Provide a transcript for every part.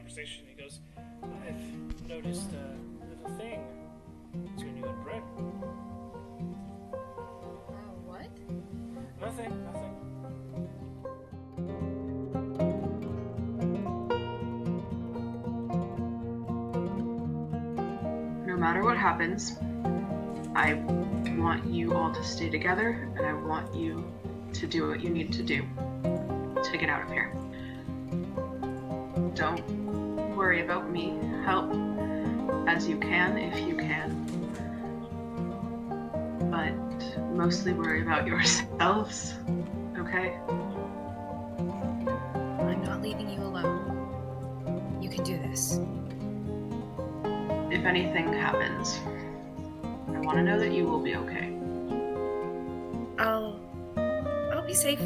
conversation. He goes, I've noticed a little thing between you and Brett. What? Nothing. No matter what happens, I want you all to stay together, and I want you to do what you need to do to get out of here. Don't worry about me. Help as you can if you can. But mostly worry about yourselves, okay? I'm not leaving you alone. You can do this. If anything happens, I want to know that you will be okay. I'll be safe.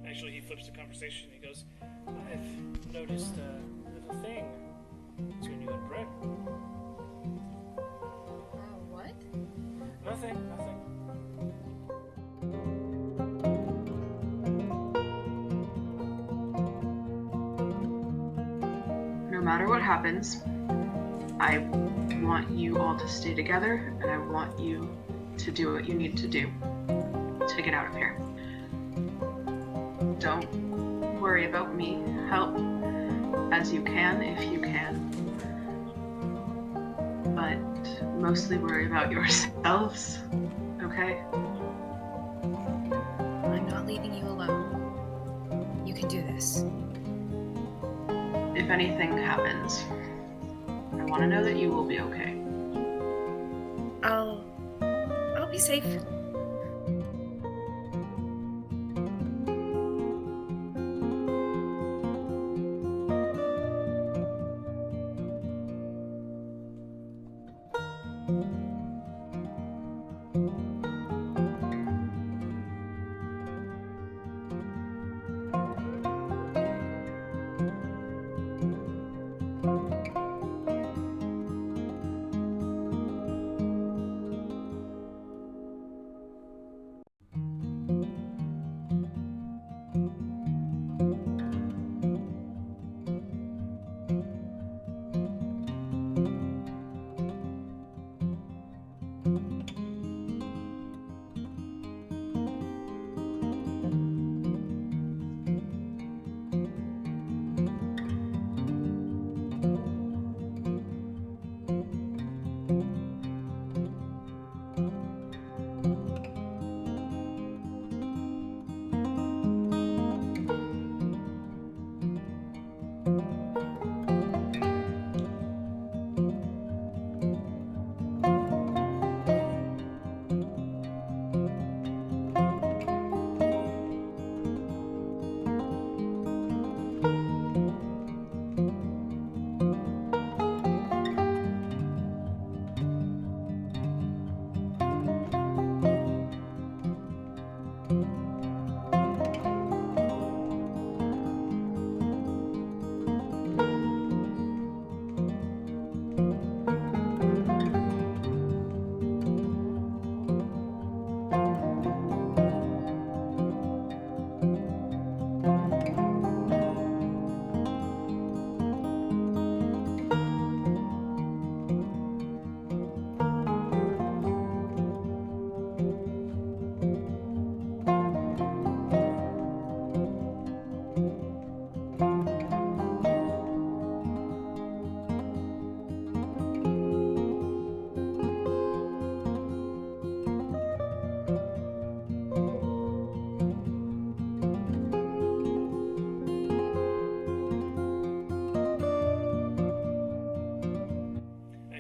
Actually, he flips the conversation. He goes, I've noticed a little thing between you and Brett. What? Nothing. No matter what happens, I want you all to stay together, and I want you to do what you need to do to get out of here. Don't worry about me. Help as you can if you can. But mostly worry about yourselves, okay? I'm not leaving you alone. You can do this. If anything happens, I want to know that you will be okay. I'll be safe.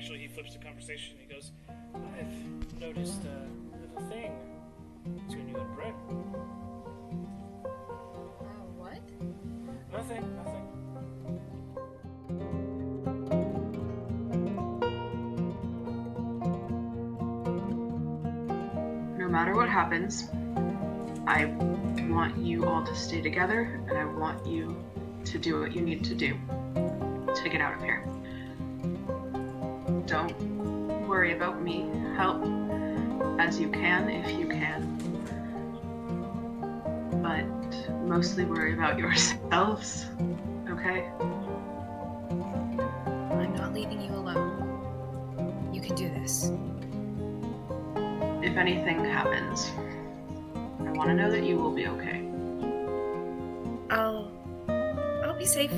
Actually, he flips the conversation. He goes, I've noticed a little thing between you and Brett. What? Nothing. No matter what happens, I want you all to stay together, and I want you to do what you need to do to get out of here. Don't worry about me. Help as you can if you can. But mostly worry about yourselves, okay? I'm not leaving you alone. You can do this. If anything happens, I want to know that you will be okay. I'll be safe.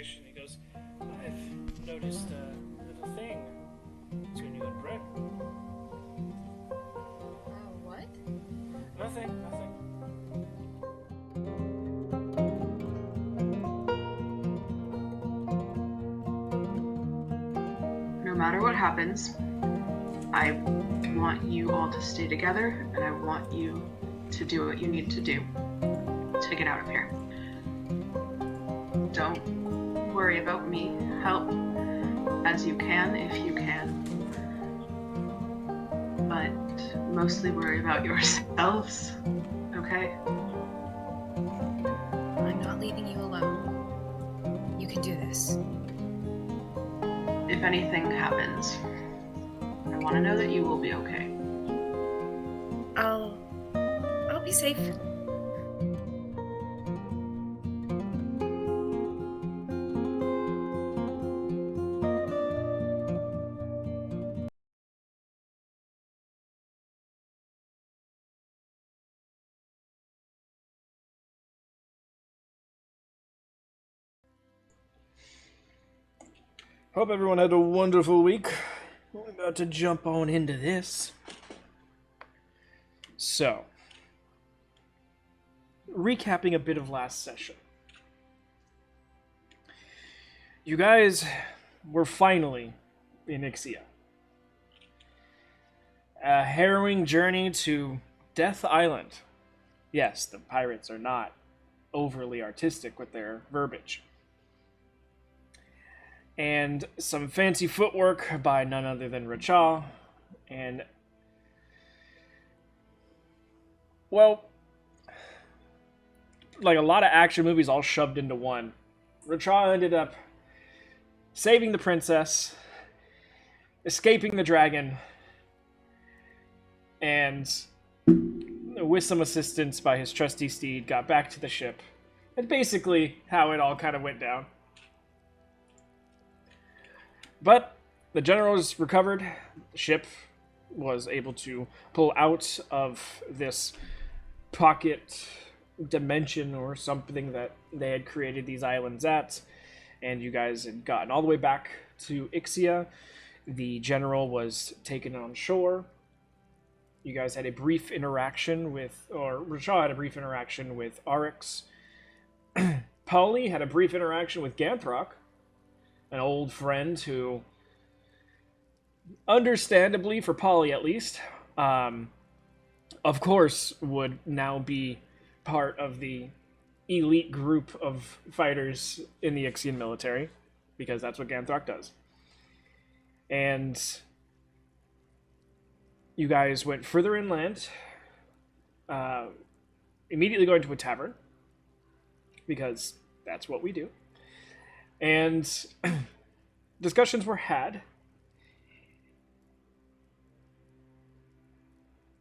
conversation. He goes, I've noticed a little thing between you and Brett. What? Nothing. No matter what happens, I want you all to stay together, and I want you to do what you need to do to get out of here. Don't worry about me. Help as you can if you can. But mostly worry about yourselves, okay? I'm not leaving you alone. You can do this. If anything happens, I want to know that you will be okay. I'll be safe. Hope everyone had a wonderful week. We're about to jump on into this. So, recapping a bit of last session. You guys were finally in Ixia. A harrowing journey to Death Island. Yes, the pirates are not overly artistic with their verbiage. And some fancy footwork by none other than Racha. And, well, like a lot of action movies all shoved into one. Racha ended up saving the princess, escaping the dragon, and with some assistance by his trusty steed, got back to the ship. That's basically how it all kind of went down. But the general was recovered. The ship was able to pull out of this pocket dimension or something that they had created these islands at. And you guys had gotten all the way back to Ixia. The general was taken on shore. You guys had a brief interaction with, or Racha had a brief interaction with Arix. Polly had a brief interaction with Ganthrok, an old friend who, understandably, for Polly at least, of course, would now be part of the elite group of fighters in the Ixian military, because that's what Ganthrok does. And you guys went further inland, immediately going to a tavern, because that's what we do. And discussions were had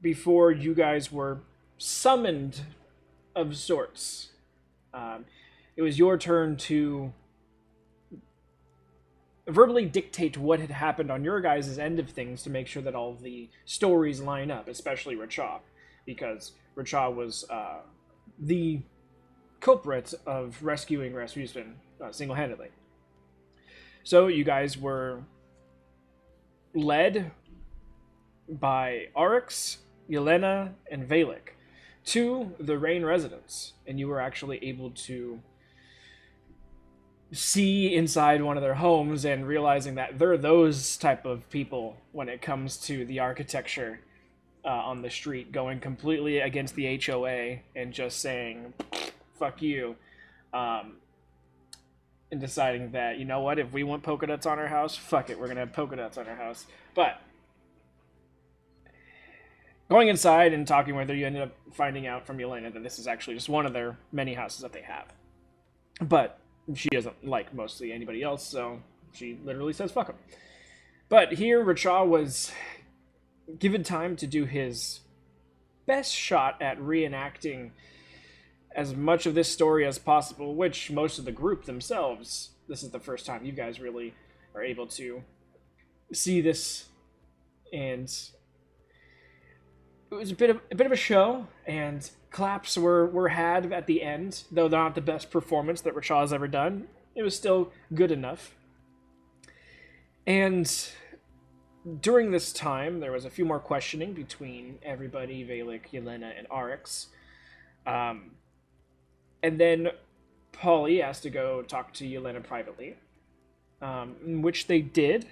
before you guys were summoned of sorts. It was your turn to verbally dictate what had happened on your guys' end of things to make sure that all the stories line up, especially Racha, because Racha was the culprit of rescuing Rasmussen single-handedly. So you guys were led by Arix, Yelena, and Valik to the Rain residence, and you were actually able to see inside one of their homes and realizing that they're those type of people when it comes to the architecture on the street, going completely against the HOA and just saying, fuck you, and deciding that, you know what, if we want polka dots on our house, fuck it, we're going to have polka dots on our house. But going inside and talking with her, you ended up finding out from Yelena that this is actually just one of their many houses that they have. But she doesn't like mostly anybody else, so she literally says fuck them. But here, Racha was given time to do his best shot at reenacting as much of this story as possible, which most of the group themselves, this is the first time you guys really are able to see this, and it was a bit of a show, and claps were had at the end, though not the best performance that Racha has ever done. it was still good enough. And during this time, there was a few more questioning between everybody, Valek, Yelena, and Arix. And then Polly asked to go talk to Yelena privately, which they did.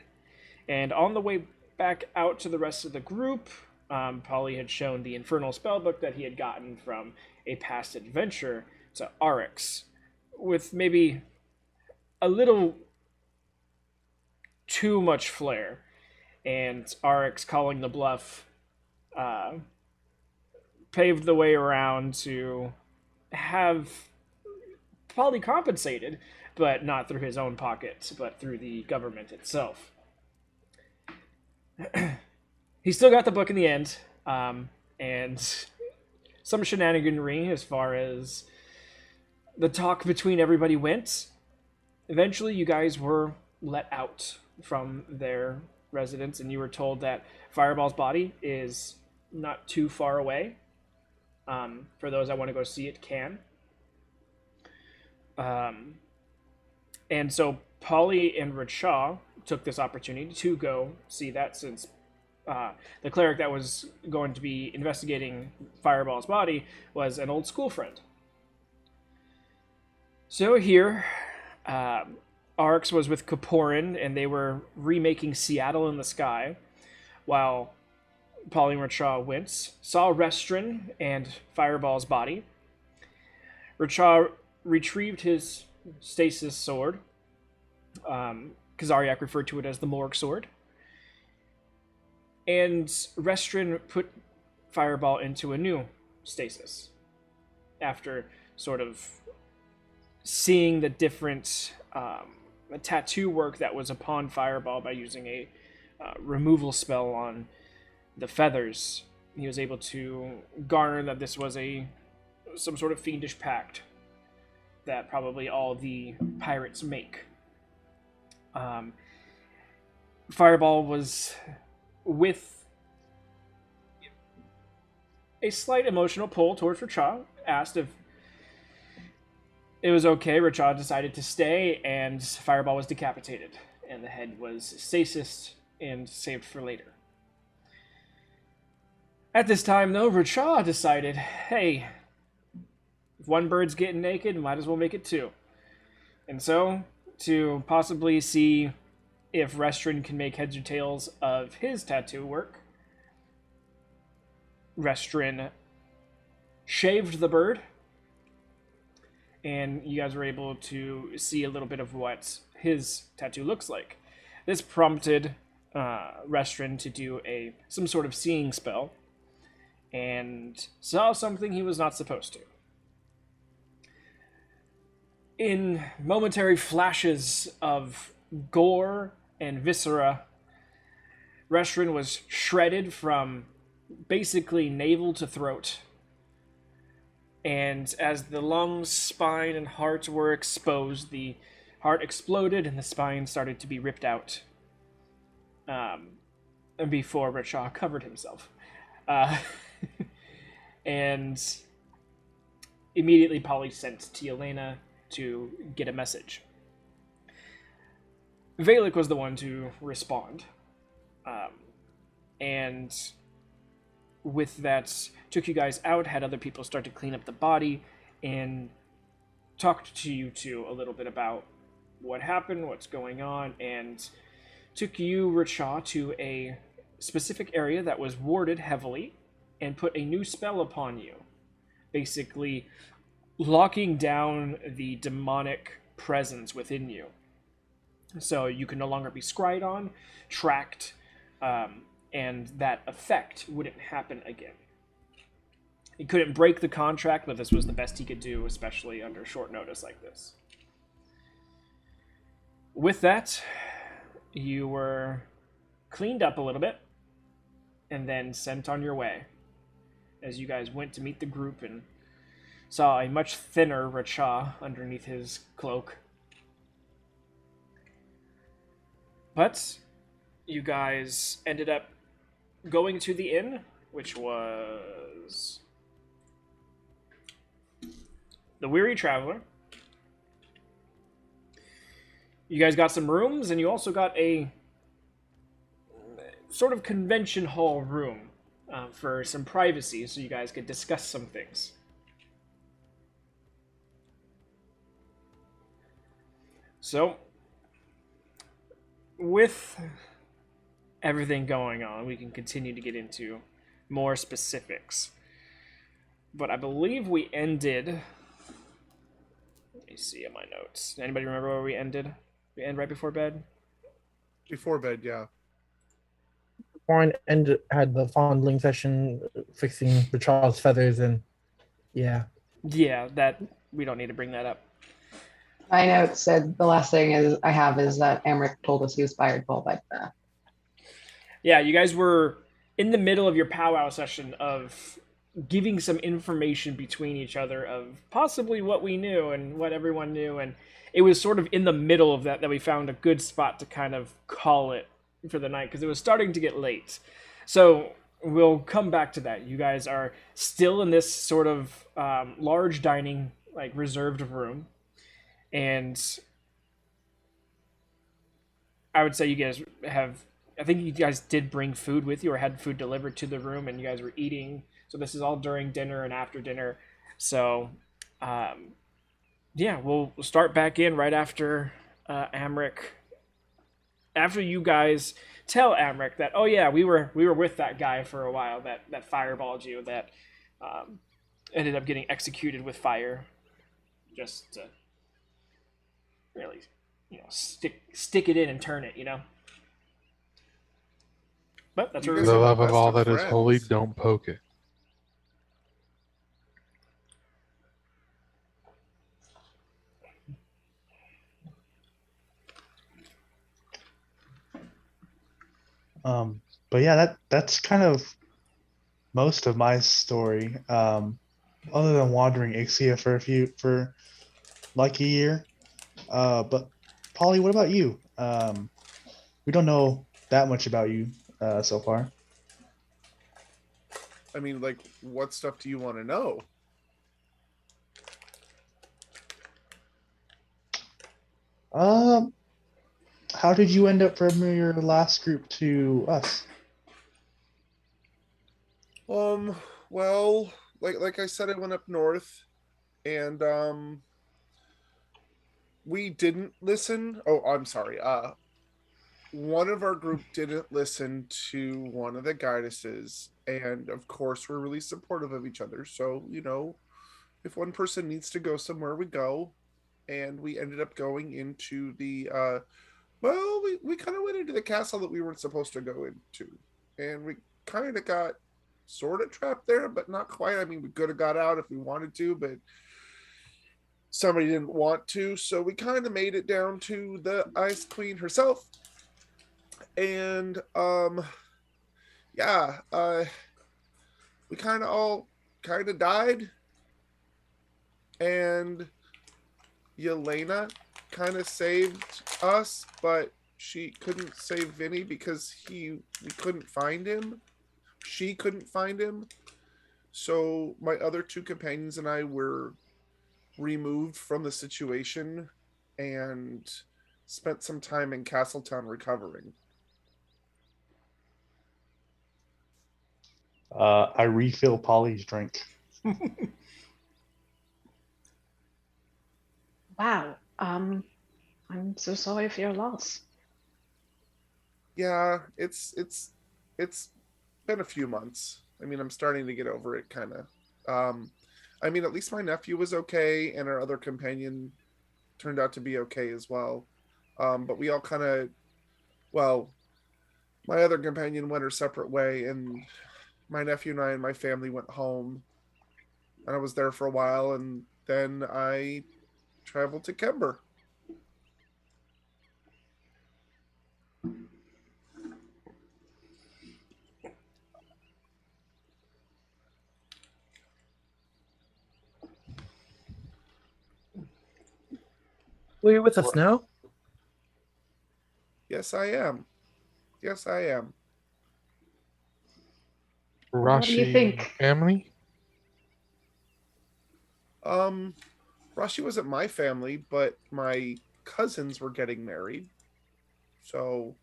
And on the way back out to the rest of the group, Polly had shown the infernal spellbook that he had gotten from a past adventure to Arix, with maybe a little too much flair. And Arix calling the bluff paved the way around to have Polly compensated, but not through his own pocket, but through the government itself. He still got the book in the end, and some shenaniganry as far as the talk between everybody went. Eventually, you guys were let out from their residence, and you were told that Fireball's body is not too far away. For those that want to go see it, can. And so Polly and Ridshaw took this opportunity to go see that, since the cleric that was going to be investigating Fireball's body was an old school friend. So here, Arx was with Kaporin, and they were remaking Seattle in the Sky, while Polly and Ridshaw went, saw Restrin and Fireball's body. Ridshaw retrieved his stasis sword. Kazariak referred to it as the Morgue sword. And Restrin put Fireball into a new stasis after sort of seeing the different tattoo work that was upon Fireball by using a removal spell on the feathers. He was able to garner that this was some sort of fiendish pact that probably all the pirates make. Fireball was with a slight emotional pull towards Ridshaw, asked if it was okay. Ridshaw decided to stay, and Fireball was decapitated, and the head was stasis and saved for later. At this time, though, Ridshaw decided, hey, if one bird's getting naked, might as well make it two. And so, to possibly see if Restrin can make heads or tails of his tattoo work, Restrin shaved the bird, and you guys were able to see a little bit of what his tattoo looks like. This prompted Restrin to do some sort of seeing spell, and saw something he was not supposed to. In momentary flashes of gore and viscera, Restrin was shredded from basically navel to throat. And as the lungs, spine, and heart were exposed, the heart exploded and the spine started to be ripped out. Before Ridshaw covered himself. And immediately Polly sent to Yelena to get a message. Valek was the one to respond. And with that, took you guys out, had other people start to clean up the body, and talked to you two a little bit about what happened, what's going on, and took you, Ridshaw, to a specific area that was warded heavily, and put a new spell upon you, basically locking down the demonic presence within you. So you can no longer be scryed on, tracked, and that effect wouldn't happen again. He couldn't break the contract, but this was the best he could do, especially under short notice like this. With that, you were cleaned up a little bit, and then sent on your way. As you guys went to meet the group and saw a much thinner Ridshaw underneath his cloak. But you guys ended up going to the inn, which was the Weary Traveler. you guys got some rooms, and you also got a sort of convention hall room for some privacy, so you guys could discuss some things. So, with everything going on, we can continue to get into more specifics. But I believe we ended. Let me see in my notes. Anybody remember where we ended? We end right before bed? Before bed, yeah. Warren had the fondling session, fixing the child's feathers, and yeah. Yeah, that we don't need to bring that up. My note said the last thing is that Amric told us he was fired well by the. Yeah, you guys were in the middle of your powwow session of giving some information between each other of possibly what we knew and what everyone knew, and it was sort of in the middle of that we found a good spot to kind of call it for the night because it was starting to get late. So we'll come back to that. You guys are still in this sort of large dining, like reserved room, and I would say you guys have. I think you guys did bring food with you or had food delivered to the room, and you guys were eating. So this is all during dinner and after dinner. So, yeah, we'll start back in right after Amric. After you guys tell Amric that, oh yeah, we were with that guy for a while that fireballed you that ended up getting executed with fire, just to really, stick it in and turn it, But that's You where guys we're are The the love of best all of that is holy, friends. don't poke it. But yeah, that's kind of most of my story. Other than wandering Ixia for like a year. But Polly, what about you? We don't know that much about you so far. I mean, like, what stuff do you want to know? How did you end up from your last group to us? Well, like I said, I went up north, and we didn't listen. Oh, I'm sorry. One of our group didn't listen to one of the guidances, and of course, we're really supportive of each other. So, if one person needs to go somewhere, we go, and we ended up going into the well, we kind of went into the castle that we weren't supposed to go into, and we kind of got sort of trapped there, but not quite. I mean, we could have got out if we wanted to, but somebody didn't want to, so we kind of made it down to the Ice Queen herself, and yeah, we kind of all kind of died, and Yelena kind of saved us, but she couldn't save Vinny because we couldn't find him. She couldn't find him. So my other two companions and I were removed from the situation and spent some time in Castletown recovering. I refill Polly's drink. Wow. I'm so sorry for your loss. Yeah, it's been a few months. I mean, I'm starting to get over it, kind of. I mean, at least my nephew was okay, and our other companion turned out to be okay as well. But we all kind of, well, my other companion went her separate way, and my nephew and I and my family went home, and I was there for a while, and then I traveled to Kember. Will you with us now? Yes, I am. Yes, I am. What do you Rashi think? family? Rashi wasn't my family, but my cousins were getting married. So,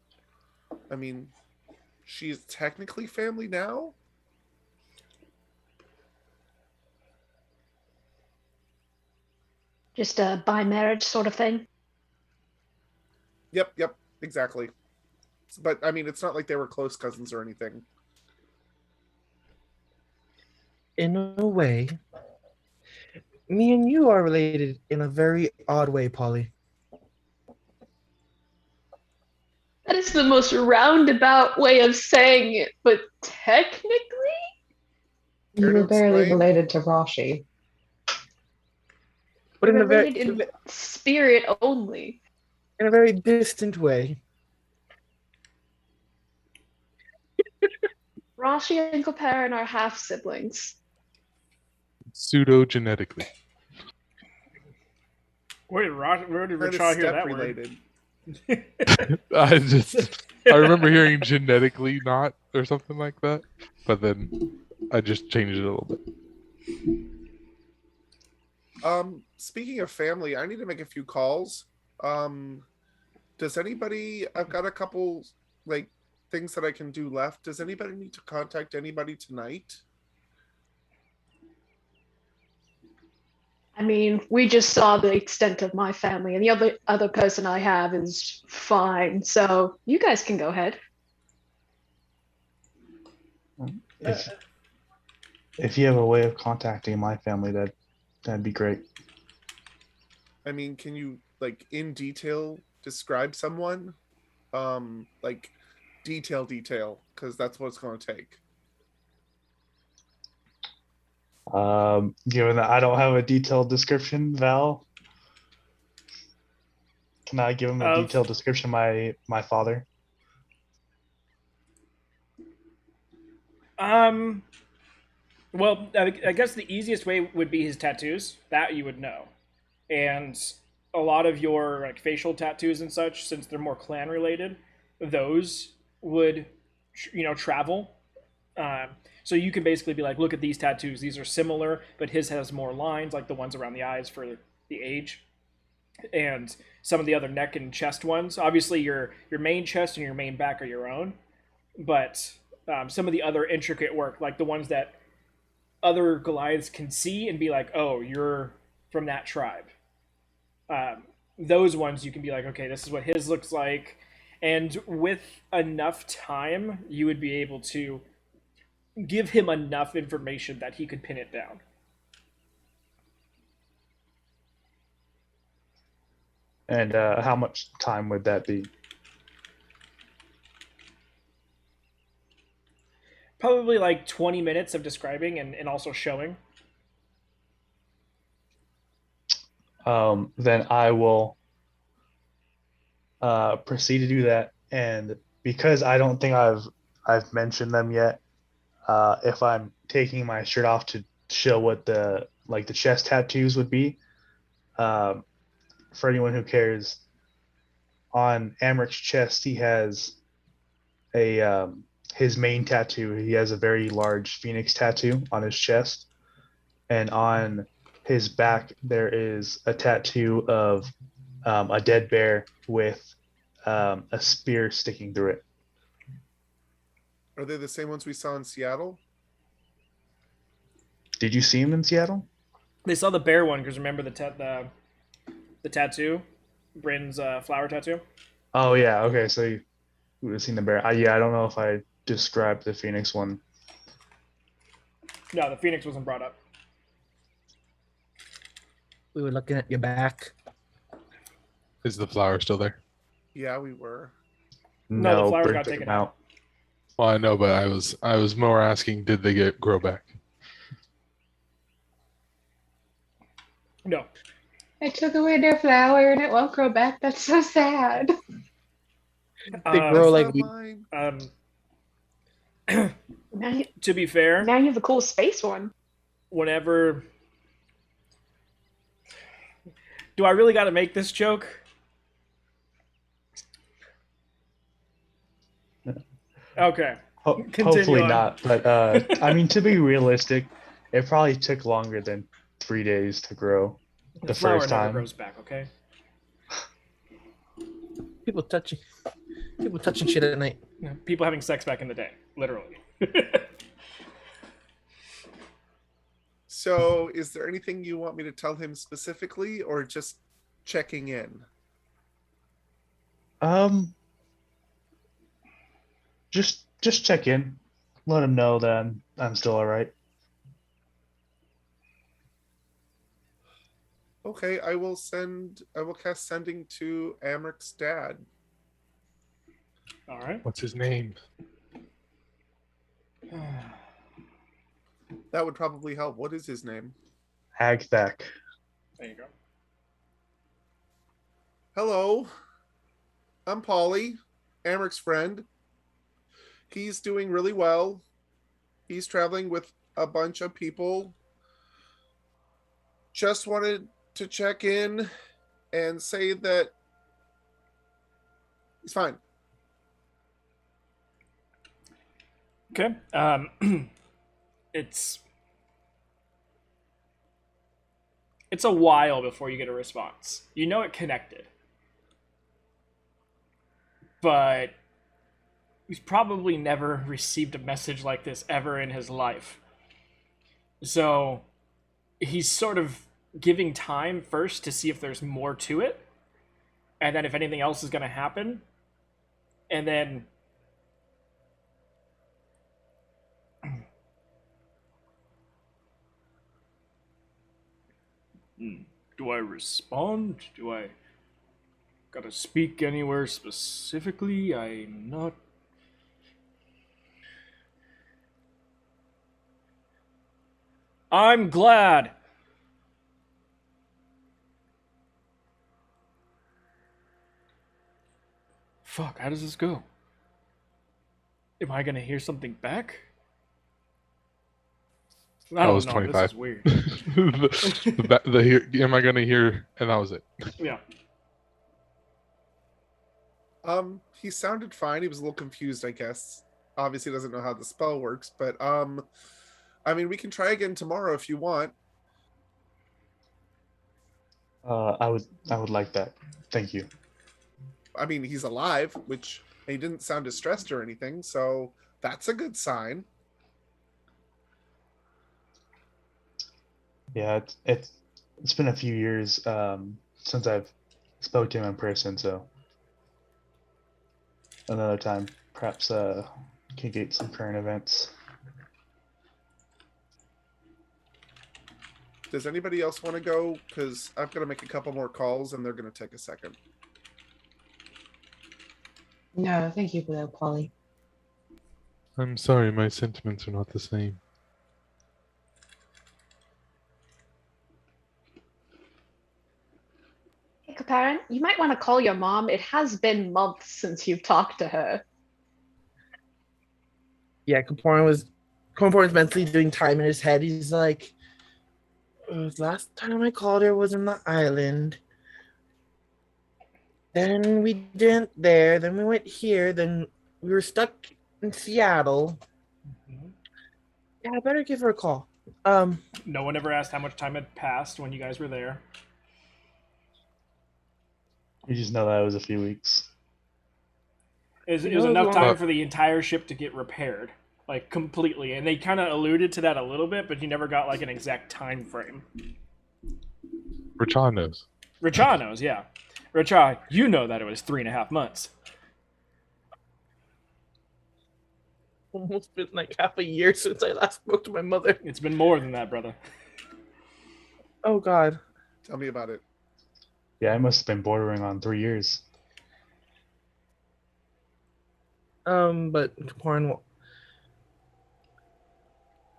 I mean, she's technically family now. Just a by marriage sort of thing. Yep, exactly. But I mean, it's not like they were close cousins or anything. In a way, me and you are related in a very odd way, Polly. That is the most roundabout way of saying it, but technically, Care You to were barely explain? related to Rashi. But we're related in spirit only. in a very distant way. Rashi and Koparan are half siblings. Pseudo-genetically. Where did Kind of Rachel hear step that related. word? I remember hearing genetically not or something like that, but then I just changed it a little bit. Speaking of family, I need to make a few calls. Does anybody? I've got a couple like things that I can do left. Does anybody need to contact anybody tonight? I mean, we just saw the extent of my family, and the other person I have is fine. So you guys can go ahead. If you have a way of contacting my family, that'd be great. I mean, can you like in detail describe someone? Like detail, because that's what it's going to take. Given that I don't have a detailed description, Val, can I give him a detailed description of my father? Well, I guess the easiest way would be his tattoos. That you would know, and a lot of your like facial tattoos and such, since they're more clan related, those would, travel. So you can basically be like, look at these tattoos; these are similar, but his has more lines, like the ones around the eyes for the age, and some of the other neck and chest ones. Obviously, your main chest and your main back are your own, but some of the other intricate work, like the ones that other Goliaths can see and be like, oh, you're from that tribe. Those ones you can be like, okay, this is what his looks like. And with enough time, you would be able to give him enough information that he could pin it down. And how much time would that be? Probably like 20 minutes of describing and also showing. Then I will proceed to do that. And because I don't think I've mentioned them yet, if I'm taking my shirt off to show what the chest tattoos would be, for anyone who cares, on Amrich's chest he has a his main tattoo. He has a very large phoenix tattoo on his chest, and on his back there is a tattoo of a dead bear with a spear sticking through it. Are they the same ones we saw in Seattle? Did you see him in Seattle? They saw the bear one because remember the tattoo, Bryn's flower tattoo. Oh yeah, okay. So you would have seen the bear. Yeah, I don't know if I described the phoenix one. No, the phoenix wasn't brought up. We were looking at your back. Is the flower still there? Yeah, we were. No, the flowers Brent got took taken them out. Well, I know, but I was more asking, did they grow back? No. I took away their flower and it won't grow back. That's so sad. They grow That's like not mine. To be fair, Now you have a cool space one. whenever. Do I really got to make this joke? Okay. Continue Hopefully on. not, but I mean, to be realistic, it probably took longer than 3 days to grow the flower first never time. grows back, okay? People touching shit at night. People having sex back in the day, literally. So, is there anything you want me to tell him specifically, or just checking in? Just check in. Let him know that I'm still all right. Okay, I will cast sending to Amric's dad. All right. What's his name? That would probably help. What is his name? Hagthak. There you go. Hello. I'm Polly, Amric's friend. He's doing really well. He's traveling with a bunch of people. Just wanted to check in and say that he's fine. Okay. It's a while before you get a response. You know it connected. But he's probably never received a message like this ever in his life. So he's sort of giving time first to see if there's more to it, and then if anything else is going to happen, and then do I respond? Do I gotta speak anywhere specifically? I'm not. I'm glad. Fuck, how does this go? Am I gonna hear something back? I was know, 25. This is weird. Am I gonna hear? And that was it. Yeah. He sounded fine. He was a little confused, I guess. Obviously doesn't know how the spell works, but I mean, we can try again tomorrow if you want. I would like that. Thank you. I mean, he's alive, which he didn't sound distressed or anything, so that's a good sign. Yeah, it's been a few years since I've spoke to him in person, so another time perhaps can get some current events. Does anybody else want to go? Because I've got to make a couple more calls and they're going to take a second. No, thank you for that, Polly. I'm sorry, my sentiments are not the same. Hey, Caparent, you might want to call your mom. It has been months since you've talked to her. Yeah, Cornborn's mentally doing time in his head. He's like, last time I called her was in the island. Then we didn't there. Then we went here. Then we were stuck in Seattle. Yeah, I better give her a call. No one ever asked how much time had passed when you guys were there. You just know that it was a few weeks. It was enough time for the entire ship to get repaired, like completely. And they kind of alluded to that a little bit, but you never got like an exact time frame. Rachan knows. Rachan knows, yeah. Rachan, you know that it was 3.5 months. Almost been like half a year since I last spoke to my mother. It's been more than that, brother. Oh God. Tell me about it. Yeah, I must have been bordering on 3 years. But Kaporan.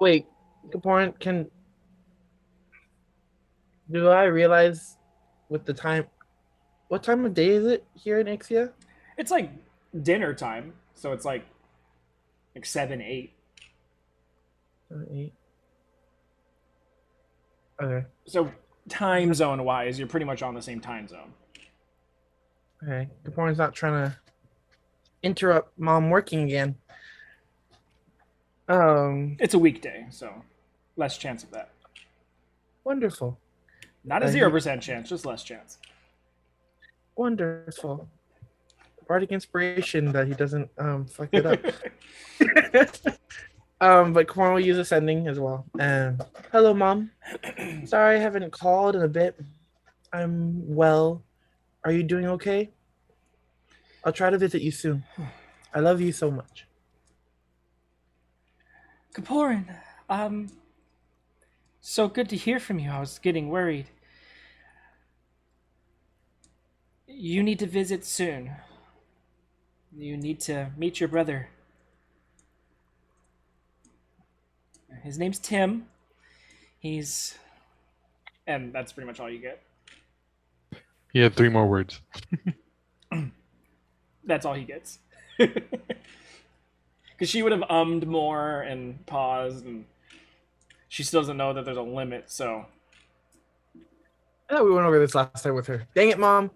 Wait, Kaporan, do I realize with the time? What time of day is it here in Ixia? It's like dinner time, so it's like 7, 8. 8. Okay. So time zone wise, you're pretty much on the same time zone. Okay. Kaporan's not trying to interrupt mom working again. It's a weekday, so less chance of that. Wonderful. Not a 0% chance, just less chance. Wonderful. bardic inspiration that he doesn't fuck it up. But Corn will use ascending as well. Hello, Mom. Sorry I haven't called in a bit. I'm well. Are you doing okay? I'll try to visit you soon. I love you so much. Kaporin, so good to hear from you. I was getting worried. You need to visit soon. You need to meet your brother. His name's Tim. He's... And that's pretty much all you get. He had 3 more words. That's all he gets. Because she would have ummed more and paused, and she still doesn't know that there's a limit, so... I thought we went over this last time with her. Dang it, Mom.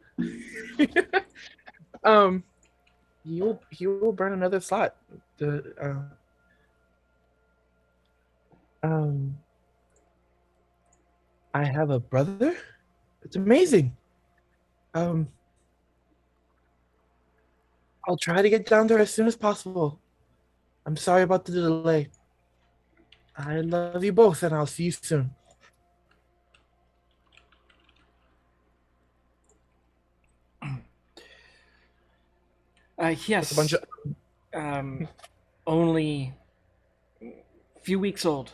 He will burn another slot. I have a brother? It's amazing. I'll try to get down there as soon as possible. I'm sorry about the delay. I love you both, and I'll see you soon. Yes. A bunch of only a few weeks old.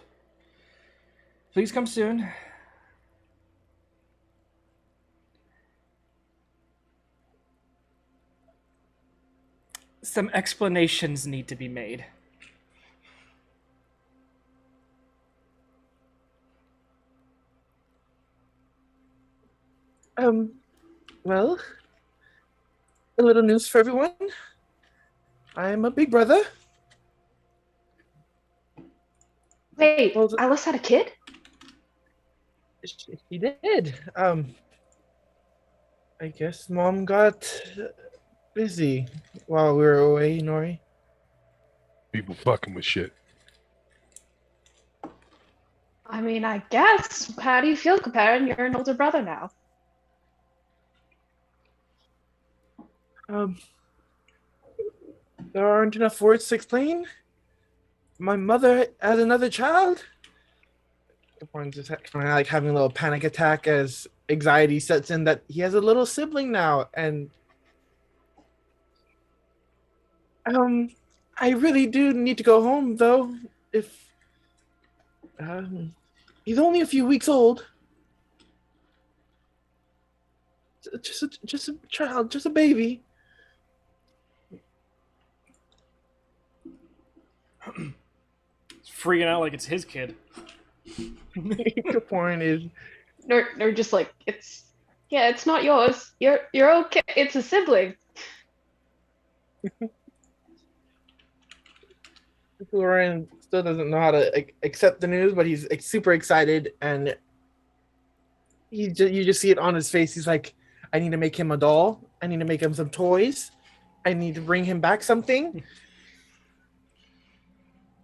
Please come soon. Some explanations need to be made. Well, a little news for everyone. I'm a big brother. Wait, Well, Alice had a kid? She did. I guess Mom got busy while we were away, Nori. People fucking with shit. I mean, I guess. How do you feel, comparing you're an older brother now? There aren't enough words to explain. My mother had another child. Capone just kind of like having a little panic attack as anxiety sets in that he has a little sibling now, and I really do need to go home though. If he's only a few weeks old, just a child, just a baby. He's freaking out like it's his kid. Capone is They're just like, it's not yours. You're okay. It's a sibling. Lauren still doesn't know how to accept the news, but he's super excited, and you just see it on his face. He's like, I need to make him a doll. I need to make him some toys. I need to bring him back something.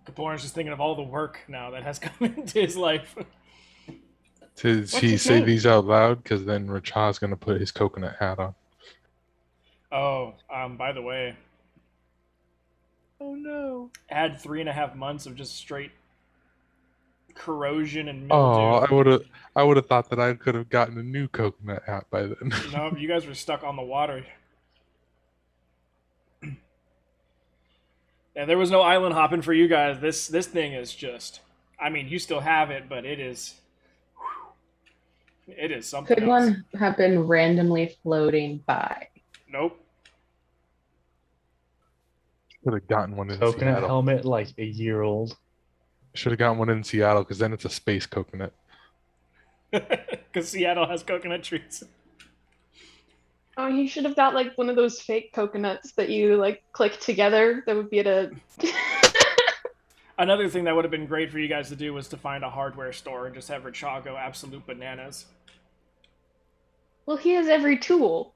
Kaporin's just thinking of all the work now that has come into his life. Did What's he his say name? these out loud? Because then Racha's going to put his coconut hat on. Oh, by the way, Oh no. had 3.5 months of just straight corrosion and Oh, mildew. I would have thought that I could have gotten a new coconut hat by then. No, you guys were stuck on the water. Yeah, there was no island hopping for you guys. This thing is just... I mean, you still have it, but it is... It is something Could else. one have been randomly floating by? Nope. Should have gotten one in Coconut Seattle. helmet, like a year old. Should have gotten one in Seattle because then it's a space coconut. Because Seattle has coconut trees. Oh, you should have got like one of those fake coconuts that you like click together. That would be at a. Another thing that would have been great for you guys to do was to find a hardware store and just have Racha go absolute bananas. Well, he has every tool.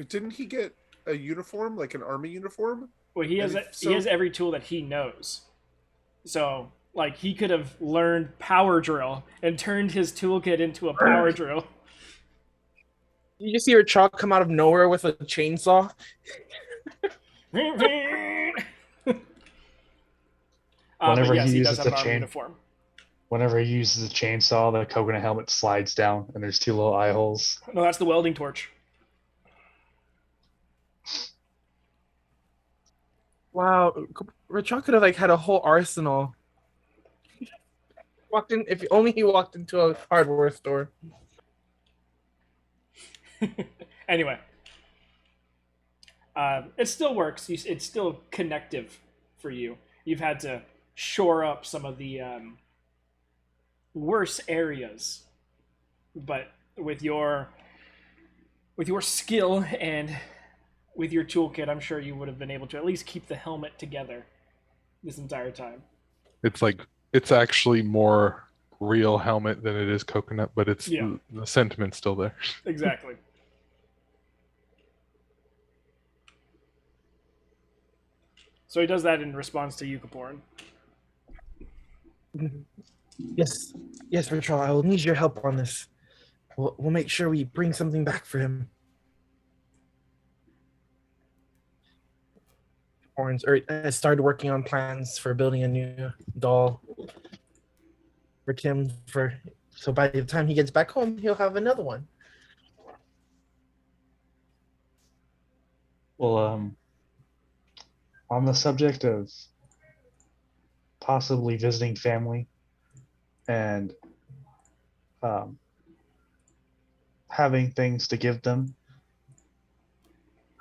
Didn't he get a uniform, like an army uniform? Well, he has he has every tool that he knows. So, like, he could have learned power drill and turned his toolkit into a power drill. You just see her chalk come out of nowhere with a chainsaw. But Whenever yes, he he does uses have the an army chain, uniform. whenever he uses the chainsaw, the coconut helmet slides down, and there's two little eye holes. No, that's the welding torch. Wow, Rachel could have like had a whole arsenal. Walked in if only he walked into a hardware store. Anyway, it still works. It's still connective for you. You've had to shore up some of the worse areas, but with your skill and with your toolkit, I'm sure you would have been able to at least keep the helmet together this entire time. It's like it's actually more real helmet than it is coconut, but it's Yeah. the sentiment's still there. Exactly. So he does that in response to Yukaporn. Yes, yes, Rachel, I will need your help on this. We'll make sure we bring something back for him. Orange I started working on plans for building a new doll for Tim so by the time he gets back home, he'll have another one. Well, on the subject of possibly visiting family and having things to give them,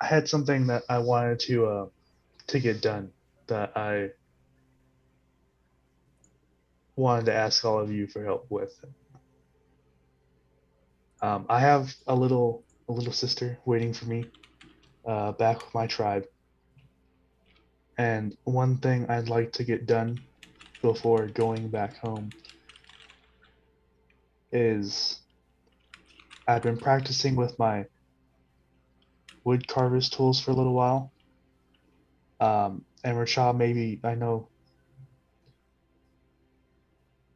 I had something that I wanted to get done that I wanted to ask all of you for help with. I have a little sister waiting for me back with my tribe, and one thing I'd like to get done before going back home is I've been practicing with my wood carver's tools for a little while. And Rashad, maybe I know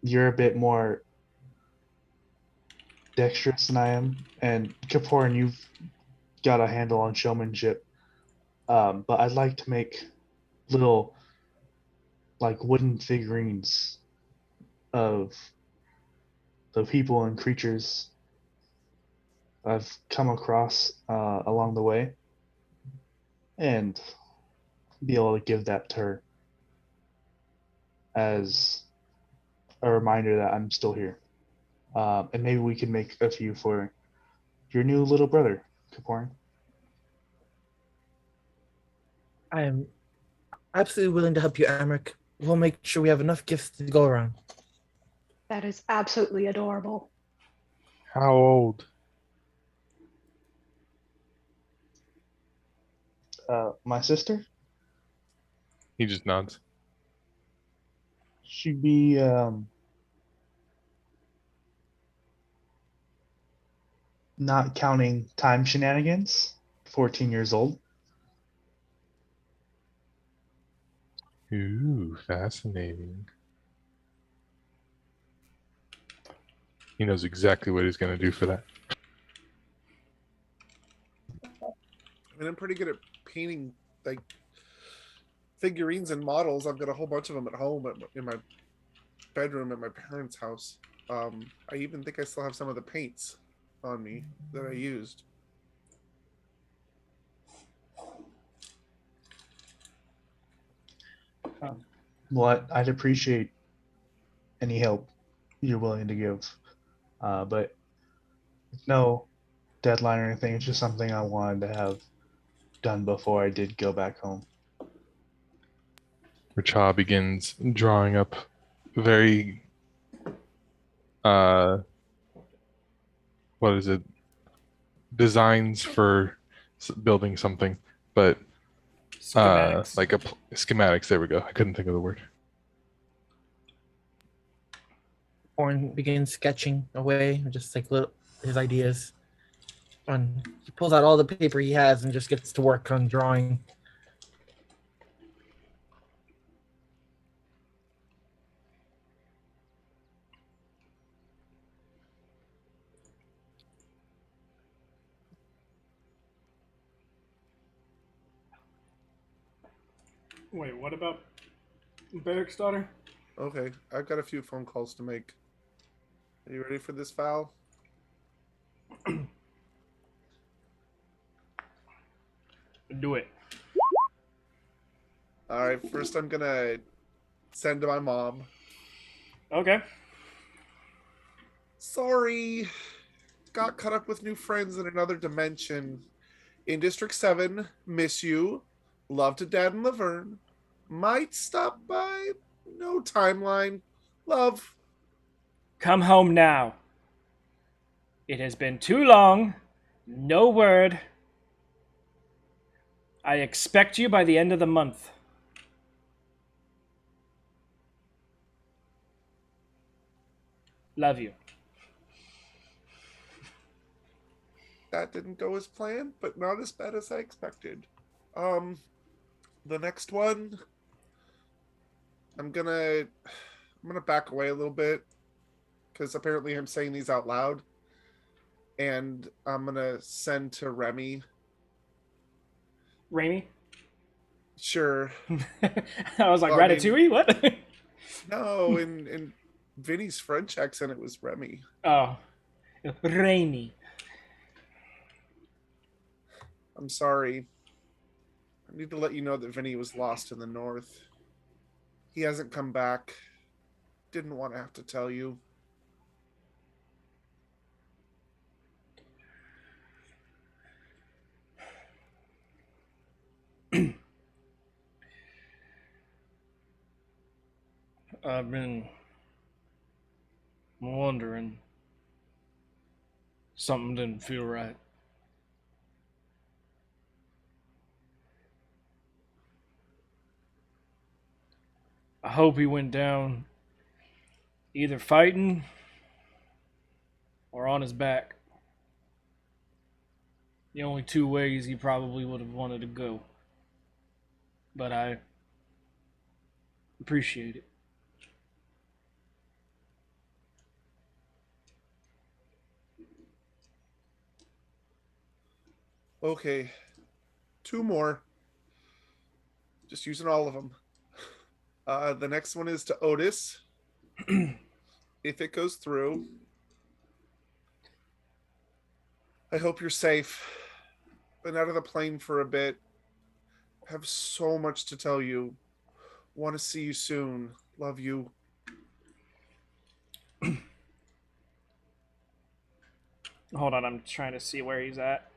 you're a bit more dexterous than I am, and Kapoor, you've got a handle on showmanship. But I'd like to make little like wooden figurines of the people and creatures I've come across along the way, and be able to give that to her as a reminder that I'm still here. And maybe we can make a few for your new little brother, Kapoor. I am absolutely willing to help you, Amric. We'll make sure we have enough gifts to go around. That is absolutely adorable. How old? My sister, He just nods. she'd be not counting time shenanigans, 14 years old. Ooh, fascinating. He knows exactly what he's going to do for that. I mean, I'm pretty good at painting like figurines and models. I've got a whole bunch of them at home in my bedroom at my parents' house. I even think I still have some of the paints on me that I used. Well, I'd appreciate any help you're willing to give, but no deadline or anything. It's just something I wanted to have done before I did go back home. Racha begins drawing up very what is it? Designs for building something, but Schematics. like schematics. There we go. I couldn't think of the word. Orin begins sketching away, just like his ideas. And he pulls out all the paper he has and just gets to work on drawing. Wait, what about Barrick's daughter? Okay, I've got a few phone calls to make. Are you ready for this, Val? Do it. All right, first I'm gonna send to my mom. Okay. Sorry, got caught up with new friends in another dimension. In District 7, miss you. Love to Dad and Laverne. Might stop by. No timeline. Love. Come home now. It has been too long. No word. I expect you by the end of the month. Love you. That didn't go as planned, but not as bad as I expected. The next one, I'm gonna back away a little bit because apparently I'm saying these out loud, and I'm gonna send to Remy. Raimi? Sure. I was like, Well, I mean- Ratatouille? What? No, in Vinny's French accent, it was Remy. Oh. Raimi. I'm sorry. I need to let you know that Vinny was lost in the north. He hasn't come back. Didn't want to have to tell you. I've been wondering. Something didn't feel right. I hope he went down either fighting or on his back. The only two ways he probably would have wanted to go. But I appreciate it. Okay. Two more. Just using all of them. The next one is to Otis. If it goes through, I hope you're safe. Been out of the plane for a bit. Have so much to tell you. Want to see you soon. Love you. Hold on, I'm trying to see where he's at.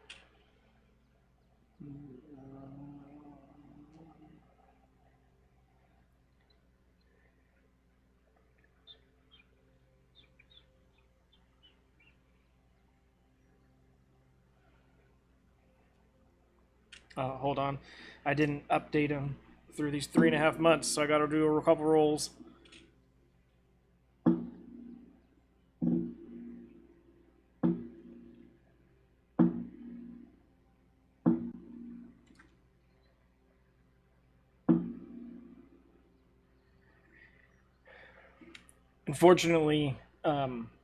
Hold on. I didn't update him through these 3.5 months, so I gotta do a couple rolls. Unfortunately,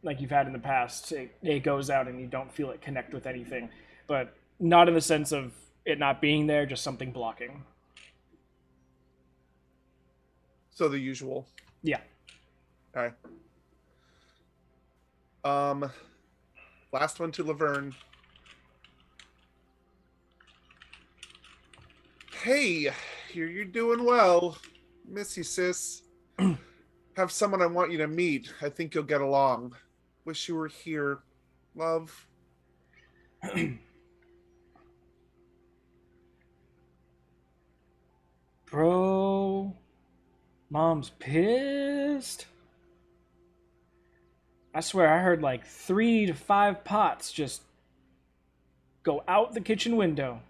like you've had in the past, it goes out and you don't feel it connect with anything, but not in the sense of it not being there, just something blocking. So the usual. Yeah. Okay. Last one to Laverne. Hey, hear you're doing well. Miss you, sis. Have someone I want you to meet. I think you'll get along. Wish you were here. Love. Bro, Mom's pissed. I swear I heard like 3 to 5 pots just go out the kitchen window.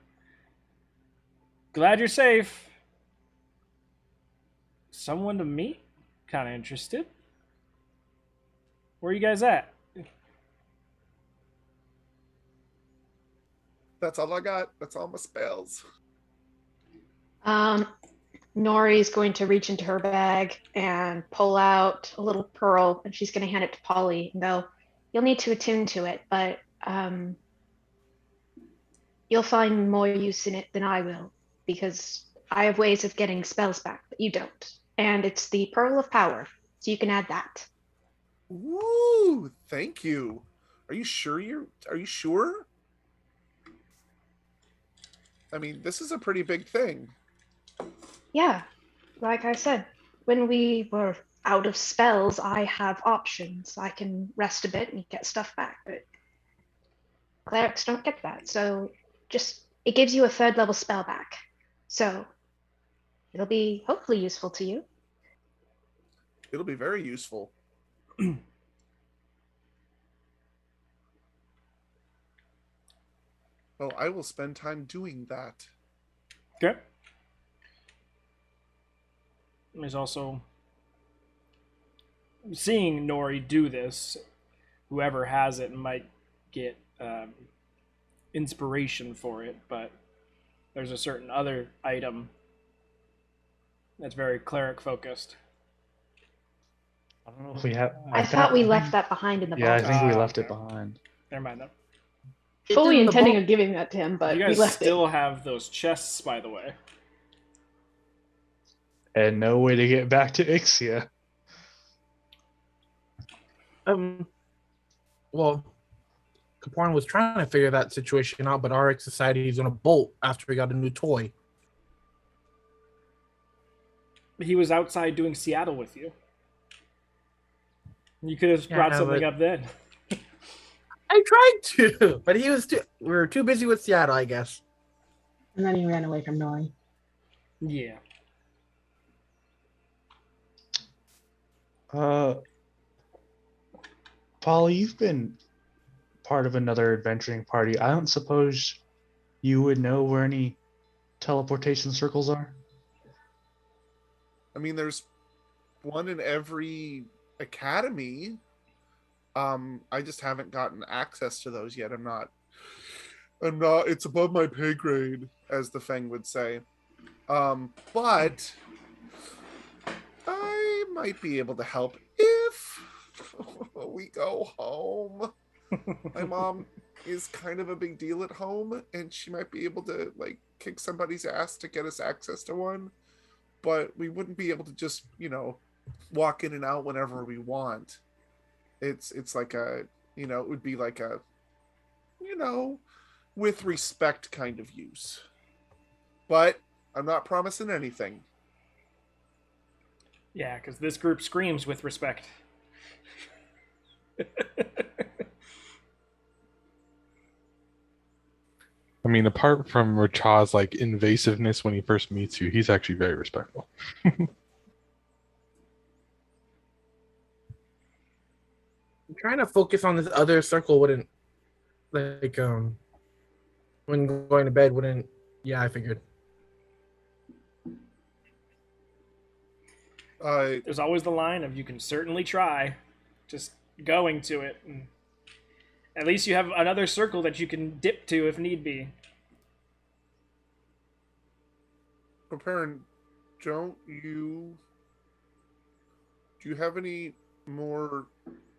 Glad you're safe. Someone to meet? Kind of interested. Where are you guys at? That's all I got. That's all my spells. Nori's going to reach into her bag and pull out a little pearl, and she's going to hand it to Polly and go, "You'll need to attune to it, but you'll find more use in it than I will, because I have ways of getting spells back, but you don't. And it's the Pearl of Power, so you can add that. Woo! Thank you. Are you sure are you sure? I mean, this is a pretty big thing. Yeah, like I said, when we were out of spells, I have options. I can rest a bit and get stuff back, but clerics don't get that. So just it gives you a third level spell back. So it'll be hopefully useful to you. It'll be very useful. Well, I will spend time doing that. Okay. There's also seeing Nori do this. Whoever has it might get inspiration for it, but there's a certain other item that's very cleric focused. I don't know if we have. I thought we left that behind in the Yeah, I box. think we left okay. it behind. Never mind though. It's Fully in the intending box. on giving that to him, but You we guys left still it. have those chests, by the way. And no way to get back to Ixia. Well, Caporn was trying to figure that situation out, but RX decided he's gonna bolt after he got a new toy. He was outside doing Seattle with you. You could have Yeah, brought something but- up then. I tried to, but we were too busy with Seattle, I guess. And then he ran away from Nori. Yeah. Polly, you've been part of another adventuring party. I don't suppose you would know where any teleportation circles are? I mean, there's one in every academy. I just haven't gotten access to those yet. I'm not, it's above my pay grade, as the Feng would say. But I might be able to help if we go home. My mom is kind of a big deal at home, and she might be able to like kick somebody's ass to get us access to one. But we wouldn't be able to just, walk in and out whenever we want. It's like a, it would be like a, with respect kind of use. But I'm not promising anything. Yeah, because this group screams with respect. I mean, apart from Rachaw's like invasiveness when he first meets you, he's actually very respectful. I'm trying to focus on this other circle wouldn't like when going to bed wouldn't. Yeah, I figured. There's always the line of you can certainly try, just going to it. And at least you have another circle that you can dip to if need be. Preparing, do you have any more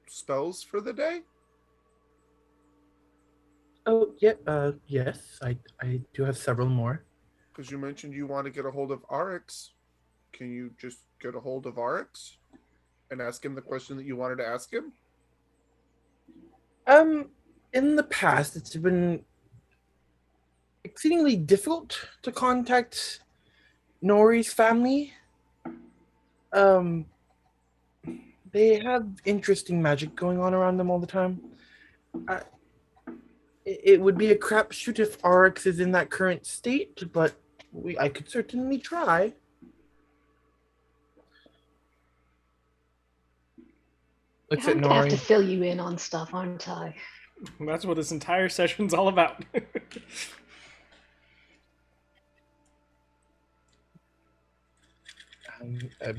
spells for the day? Oh yeah, yes, I do have several more. Because you mentioned you want to get a hold of RX. Can you just get a hold of RX and ask him the question that you wanted to ask him? In the past, it's been exceedingly difficult to contact Nori's family. They have interesting magic going on around them all the time. It would be a crapshoot if RX is in that current state, but I could certainly try. Looks at I'm gonna have to Nori. fill you in on stuff, aren't I? That's what this entire session's all about.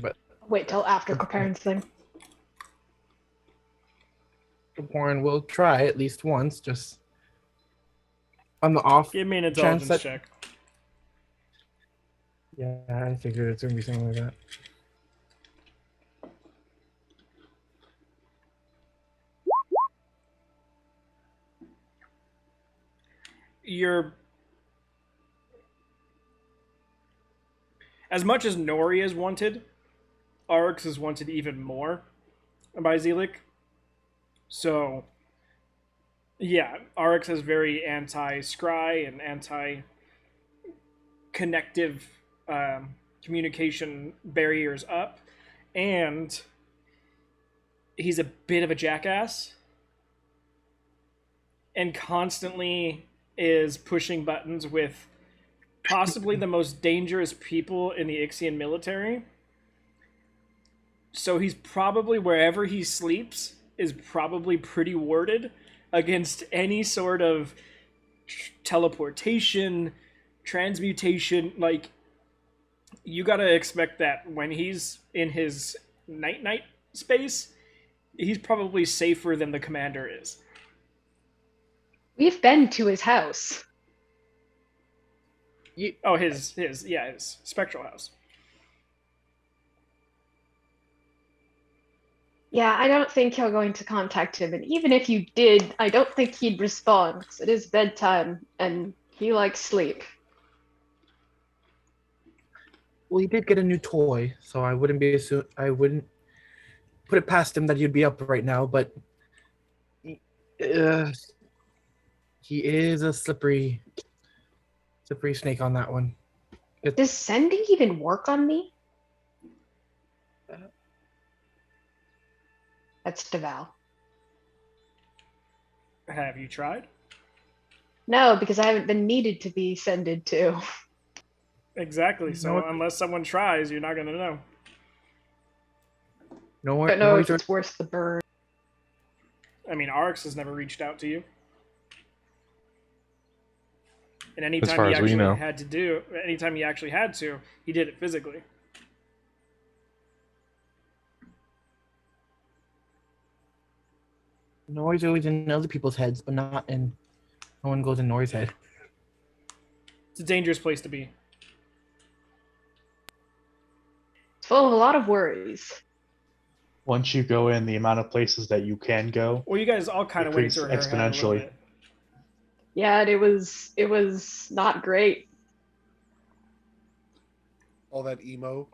But Wait till after Caparn's thing. Warren will try at least once, just on the off Give me an chance intelligence that. check. Yeah, I figured it's gonna be something like that. You're as much as Nori is wanted, Arx is wanted even more by Zelik. So, yeah, Arx has very anti-scry and anti-connective communication barriers up, and he's a bit of a jackass and constantly is pushing buttons with possibly the most dangerous people in the Ixian military. So he's probably, wherever he sleeps, is probably pretty warded against any sort of teleportation, transmutation. Like, you gotta expect that when he's in his night space, he's probably safer than the commander is. We've been to his house. His spectral house. Yeah, I don't think you're going to contact him, and even if you did, I don't think he'd respond, because it is bedtime, and he likes sleep. Well, he did get a new toy, so I wouldn't put it past him that he'd be up right now, but he is a slippery snake on that one. Does sending even work on me? That's Deval. Have you tried? No, because I haven't been needed to be sended to. Exactly. So unless someone tries, you're not gonna know. Don't know if it's worth the burn. I mean, Arx has never reached out to you. And As far as we know. anytime he actually had to, he did it physically. Nori's always in other people's heads, but no one goes in Nori's head. It's a dangerous place to be. It's full of a lot of worries. Once you go in, the amount of places that you can go. Well, you guys all kind of went through her head a little exponentially. bit. Yeah, and it was not great. All that emo.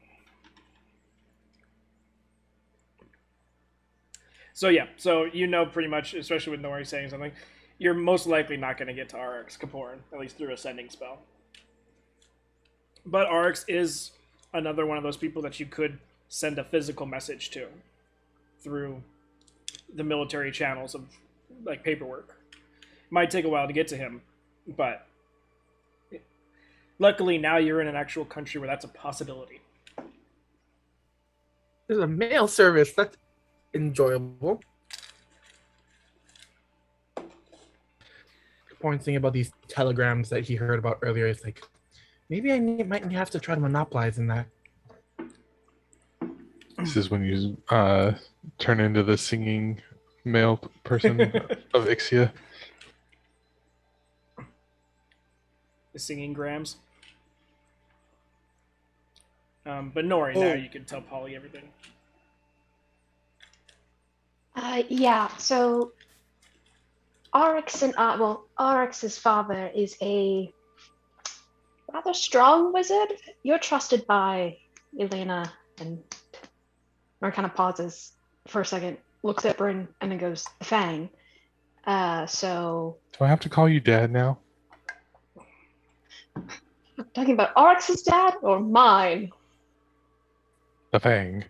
So yeah, so you know pretty much, especially with Nori saying something, you're most likely not going to get to Arx Kaporin, at least through a sending spell. But Arx is another one of those people that you could send a physical message to through the military channels of like paperwork. Might take a while to get to him, but luckily now you're in an actual country where that's a possibility. There's a mail service. That's enjoyable. Point thing about these telegrams that he heard about earlier is like, maybe might have to try to monopolize in that. This is when you turn into the singing male person of Ixia. The singing grams. But Nori, now you can tell Polly everything. Yeah, so Arx's father is a rather strong wizard. You're trusted by Elena, and Nori kind of pauses for a second, looks at Bryn, and then goes, the Fang. So... Do I have to call you dad now? Talking about Arx's dad or mine? The Fang.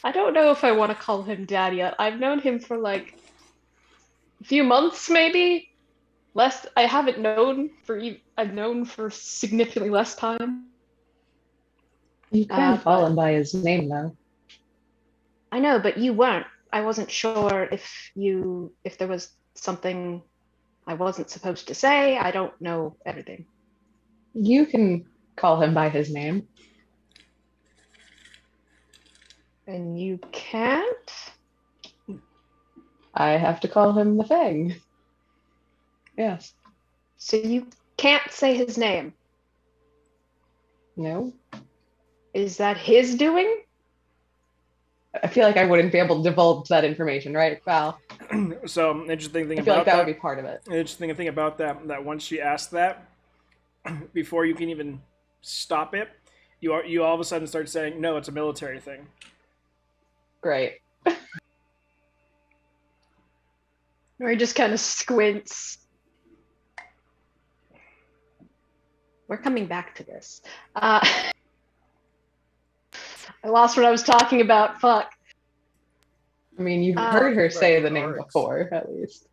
I don't know if I want to call him dad yet. I've known him for like a few months, maybe. Less. I haven't known for. I've known for significantly less time. You can call him by his name, though. I know, but you weren't. I wasn't sure if there was something I wasn't supposed to say. I don't know everything. You can call him by his name. And you can't? I have to call him the Fang. Yes. So you can't say his name? No. Is that his doing? I feel like I wouldn't be able to divulge that information, right, Val? So, interesting thing I feel about like that would be part of it. Interesting thing about that once she asked that, before you can even stop it, you all of a sudden start saying, "No, it's a military thing." Great. Or he just kind of squints. We're coming back to this. I lost what I was talking about. Fuck. I mean, you've Uh, heard her say the About name Oryx. before, at least.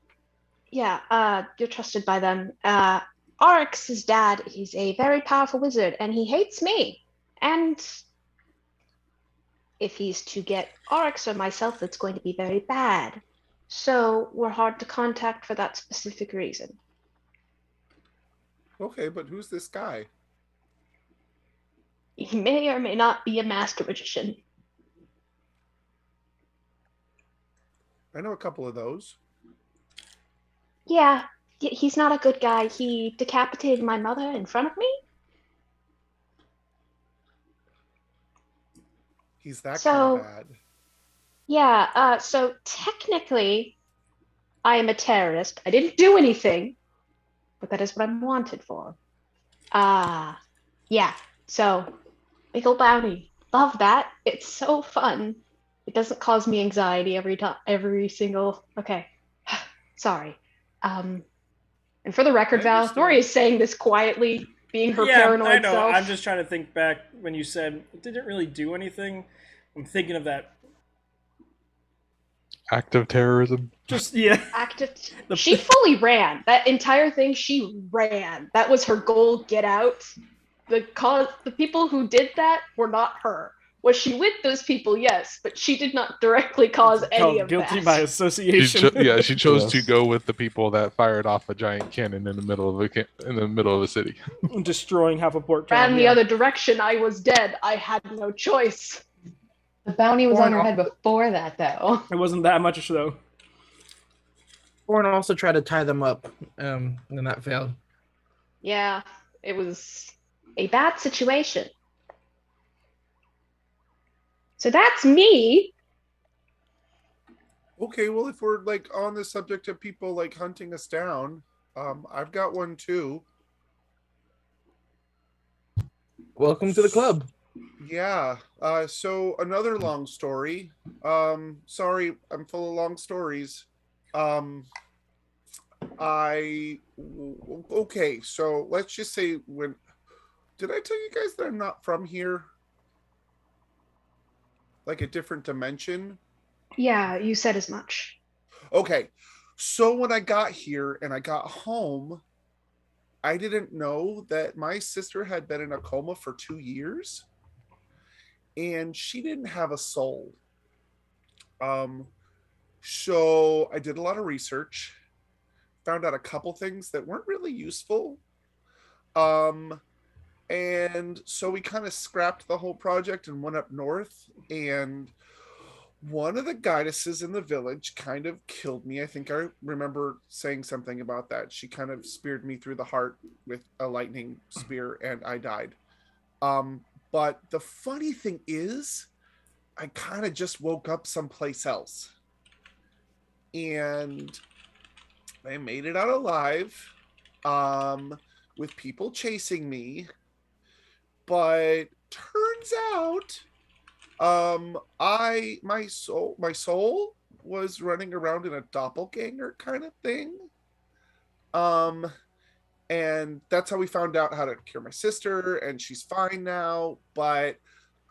Yeah, you're trusted by them. Oryx's dad, he's a very powerful wizard, and he hates me. And if he's to get Oryx or myself, it's going to be very bad. So we're hard to contact for that specific reason. Okay, but who's this guy? He may or may not be a master magician. I know a couple of those. Yeah, he's not a good guy. He decapitated my mother in front of me. He's that So- kind of bad. Yeah, so technically, I am a terrorist. I didn't do anything, but that is what I'm wanted for. Yeah, so big ol' bounty. Love that. It's so fun. It doesn't cause me anxiety every time, every single. Okay, sorry. And for the record, I Val, understand. Nori is saying this quietly, being her Yeah, paranoid I know. self. I'm just trying to think back when you said it didn't really do anything. I'm thinking of that. Act of terrorism. Just yeah. Active. The- She fully ran that entire thing. She ran. That was her goal. Get out. The people who did that were not her. Was she with those people? Yes, but she did not directly cause any Called of guilty that. by She association. she chose to Yes. go with the people that fired off a giant cannon in the middle of a city. Destroying half a port Ran town. the Yeah. other direction. I was dead. I had no choice. The bounty was on her Or- head before that, though. It wasn't that much though. Thorn also tried to tie them up, and then that failed. Yeah, it was a bad situation. So that's me. Okay, well, if we're like on the subject of people like hunting us down, I've got one too. Welcome to the club. Yeah. So another long story. Sorry, I'm full of long stories. Okay, so let's just say when did I tell you guys that I'm not from here? Like a different dimension? Yeah, you said as much. Okay. So when I got here and I got home, I didn't know that my sister had been in a coma for 2 years and she didn't have a soul. So I did a lot of research, found out a couple things that weren't really useful. And so we kind of scrapped the whole project and went up north, and one of the goddesses in the village kind of killed me. I think I remember saying something about that. She kind of speared me through the heart with a lightning spear and I died. But the funny thing is, I kind of just woke up someplace else. And I made it out alive, with people chasing me. But turns out, my soul was running around in a doppelganger kind of thing. And that's how we found out how to cure my sister, and she's fine now. But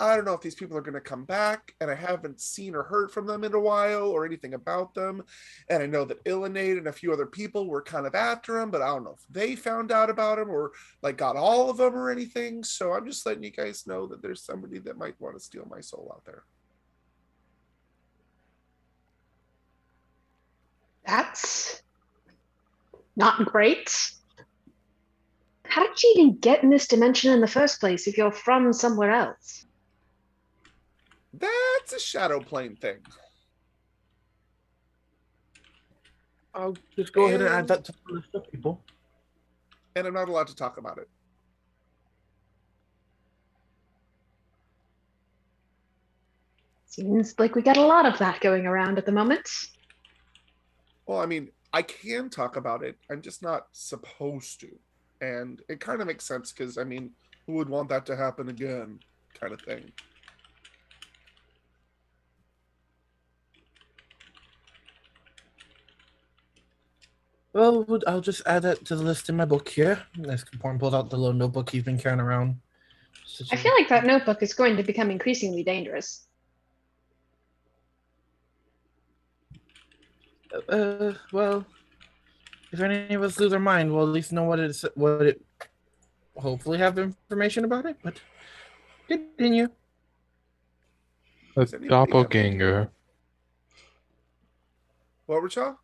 I don't know if these people are going to come back, and I haven't seen or heard from them in a while or anything about them. And I know that Illinade and a few other people were kind of after him, but I don't know if they found out about him or like got all of them or anything. So I'm just letting you guys know that there's somebody that might want to steal my soul out there. That's not great. How did you even get in this dimension in the first place if you're from somewhere else? That's a shadow plane thing. I'll just go ahead and add And- that to the list of people. And I'm not allowed to talk about it. Seems like we got a lot of that going around at the moment. Well, I mean, I can talk about it. I'm just not supposed to. And it kind of makes sense because, I mean, who would want that to happen again, kind of thing. Well, I'll just add that to the list in my book here. As Caporn pulls out the little notebook he's been carrying around. I feel like that notebook is going to become increasingly dangerous. Well, if any of us lose our mind, we'll at least know what it. Hopefully, have information about it. But continue. A Does anybody have doppelganger. What, Richard?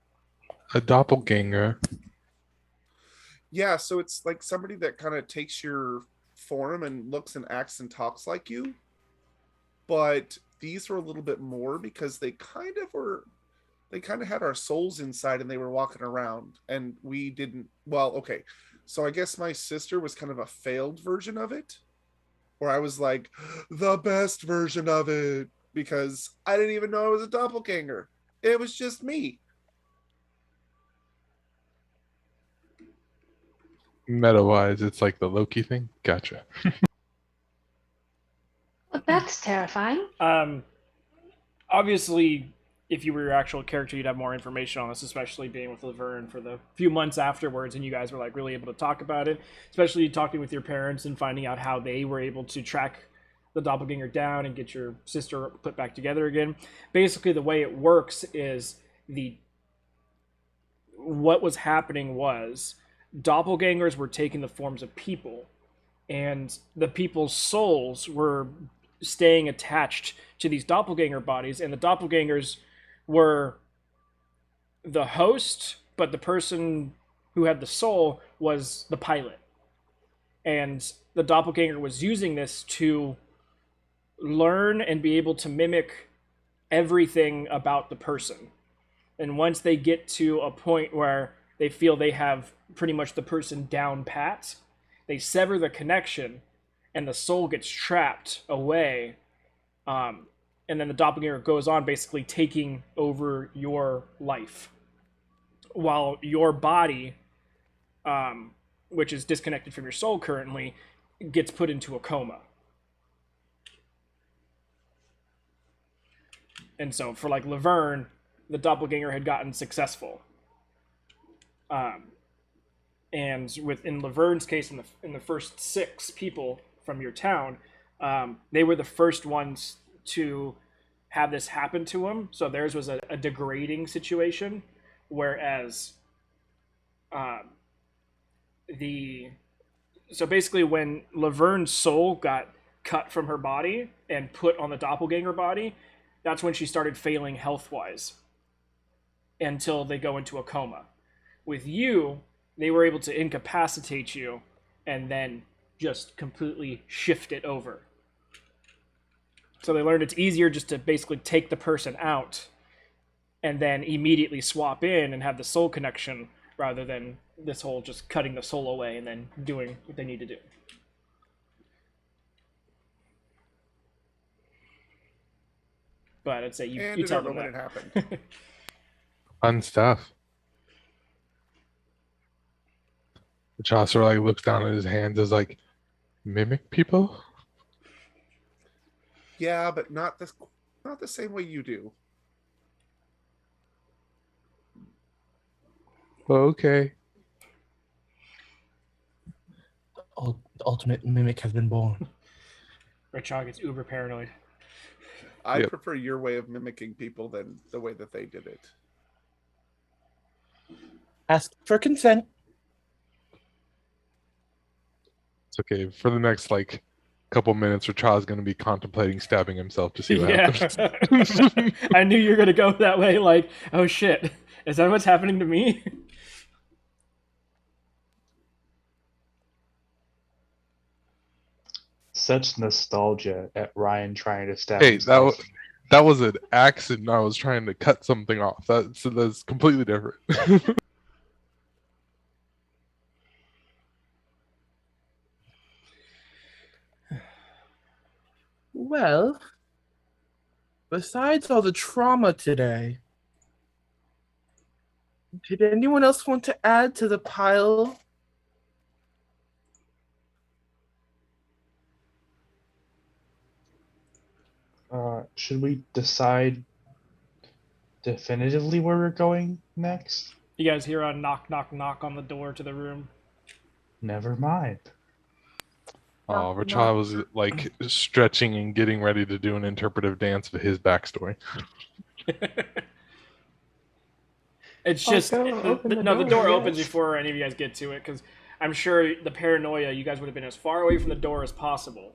A doppelganger. Yeah, so it's like somebody that kind of takes your form and looks and acts and talks like you. But these were a little bit more because they kind of had our souls inside and they were walking around and we didn't. Well, okay. So I guess my sister was kind of a failed version of it, where I was like the best version of it because I didn't even know I was a doppelganger. It was just me. Meta-wise, it's like the Loki thing. Gotcha. Well, that's terrifying. Obviously, if you were your actual character, you'd have more information on this, especially being with Laverne for the few months afterwards, and you guys were like really able to talk about it, especially talking with your parents and finding out how they were able to track the doppelganger down and get your sister put back together again. Basically, the way it works is what was happening was doppelgangers were taking the forms of people, and the people's souls were staying attached to these doppelganger bodies, and the doppelgangers were the host, but the person who had the soul was the pilot. And the doppelganger was using this to learn and be able to mimic everything about the person. And once they get to a point where they feel they have pretty much the person down pat, they sever the connection and the soul gets trapped away. And then the doppelganger goes on basically taking over your life, while your body, which is disconnected from your soul currently, gets put into a coma. And so for like Laverne, the doppelganger had gotten successful. And in Laverne's case, in the first 6 people from your town, they were the first ones to have this happen to them. So theirs was a degrading situation, whereas so basically when Laverne's soul got cut from her body and put on the doppelganger body, that's when she started failing health-wise until they go into a coma. With you, they were able to incapacitate you and then just completely shift it over. So they learned it's easier just to basically take the person out and then immediately swap in and have the soul connection rather than this whole just cutting the soul away and then doing what they need to do. But I'd say you tell them when that. it happened. Fun stuff. Chaucer like looks down at his hands as like, mimic people? Yeah, but not the same way you do. Okay. The ultimate mimic has been born. Richard gets uber paranoid. I Yep. prefer your way of mimicking people than the way that they did it. Ask for consent. It's okay. For the next like couple minutes, Richard's going to be contemplating stabbing himself to see what happens. Yeah. I knew you were going to go that way, like, oh shit, is that what's happening to me? Such nostalgia at Ryan trying to stab Hey, himself. that was an accident. I was trying to cut something off. That's completely different. Well, besides all the trauma today, did anyone else want to add to the pile should we decide definitively where we're going next? You guys hear a knock, knock, knock on the door to the room. Never mind. Oh, Rachel was like stretching and getting ready to do an interpretive dance of his backstory. It's just go open the the door, door I opens guess. before any of you guys get to it because I'm sure the paranoia, you guys would have been as far away from the door as possible.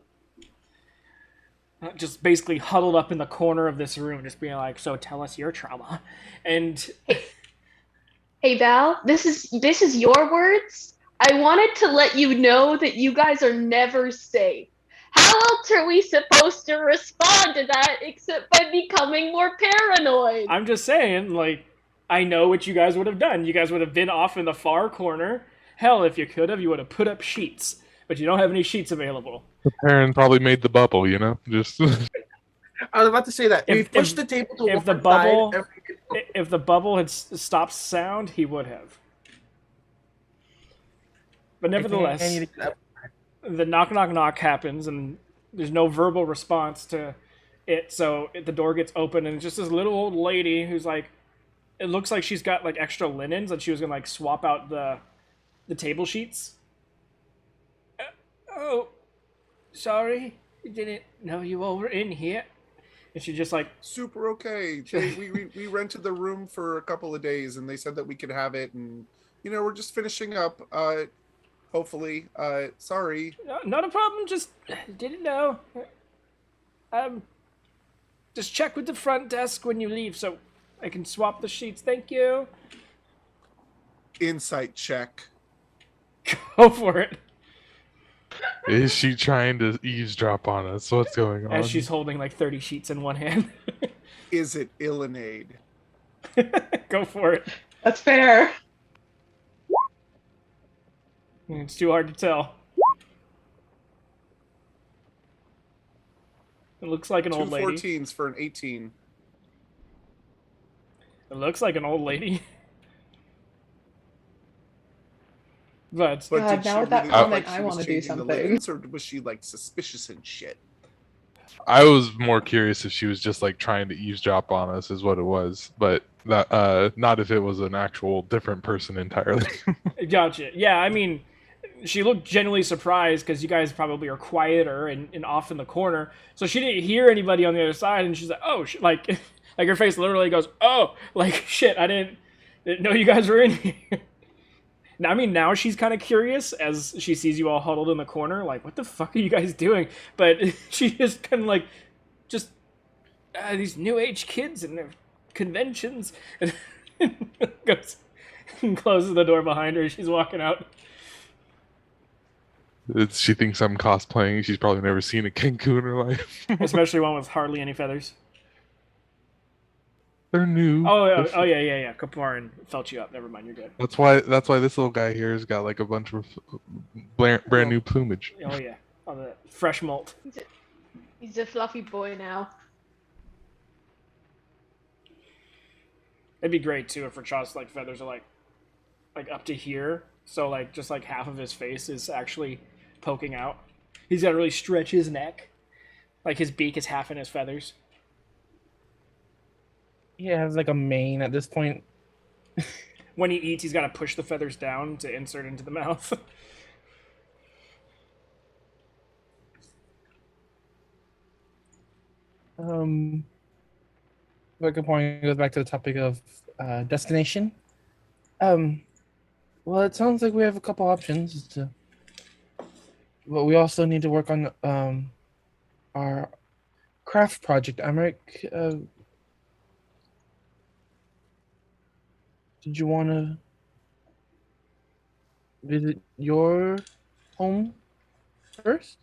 Just basically huddled up in the corner of this room, just being like, "So tell us your trauma," and Hey Val, this is your words. I wanted to let you know that you guys are never safe. How else are we supposed to respond to that except by becoming more paranoid? I'm just saying, like, I know what you guys would have done. You guys would have been off in the far corner. Hell, if you could have, you would have put up sheets, but you don't have any sheets available. The parent probably made the bubble, you know? Just I was about to say that. We If- pushed if- the table to if one the side bubble- and If the bubble had stopped sound, he would have. But nevertheless, I need to get up. the knock, knock, knock happens, and there's no verbal response to it. So the door gets open, and it's just this little old lady who's like, it looks like she's got like extra linens, and she was gonna like swap out the table sheets. Oh, sorry, didn't know you all were in here. And she just like, Super okay. We rented the room for a couple of days, and they said that we could have it, and we're just finishing up. Hopefully. Sorry. Not a problem. Just didn't know. Just check with the front desk when you leave, so I can swap the sheets. Thank you. Insight check. Go for it. is she trying to eavesdrop on us? What's going on? As she's holding like 30 sheets in one hand. Is it Illinade? Go for it. That's fair. It's too hard to tell. It looks like an Two old lady. 14s for an 18. It looks like an old lady. But But God, did now she with that really comment, look like I she was wanna do changing the something. linens, or was she like suspicious and shit? I was more curious if she was just like trying to eavesdrop on us, is what it was. But that not if it was an actual different person entirely. gotcha. Yeah, I mean, she looked genuinely surprised because you guys probably are quieter and off in the corner. So she didn't hear anybody on the other side, and she's like, "Oh, like, like her face literally goes, oh, like shit, I didn't know you guys were in here." Now, I mean, now she's kind of curious as she sees you all huddled in the corner, like, what the fuck are you guys doing? But she just kind of like, just these new age kids and their conventions, and goes and closes the door behind her. She's walking out. She thinks I'm cosplaying. She's probably never seen a Kenku in her life. Especially one with hardly any feathers. They're new. Oh yeah. Kaparin felt you up. Never mind, you're good. That's why this little guy here has got like a bunch of brand new plumage. Oh yeah, on the fresh molt. He's a fluffy boy now. It'd be great too if Rachad's like feathers are like up to here, so like just like half of his face is actually poking out. He's got to really stretch his neck, like his beak is half in his feathers. He has like a mane at this point. When he eats, he's got to push the feathers down to insert into the mouth. Good point goes back to the topic of destination. Well, it sounds like we have a couple options. But we also need to work on our craft project. Emmerich, did you want to visit your home first?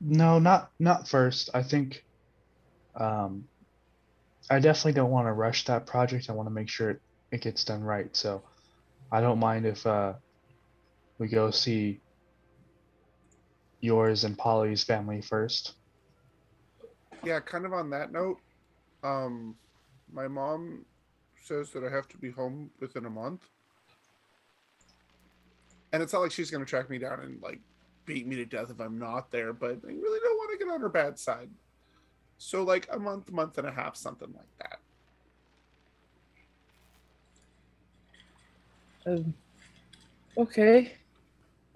No, not first. I think I definitely don't want to rush that project. I want to make sure it gets done right. So I don't mind if we go see yours and Polly's family first. Yeah, kind of on that note, my mom says that I have to be home within a month. And it's not like she's going to track me down and like beat me to death if I'm not there, but I really don't want to get on her bad side. So like a month and a half, something like that. Okay.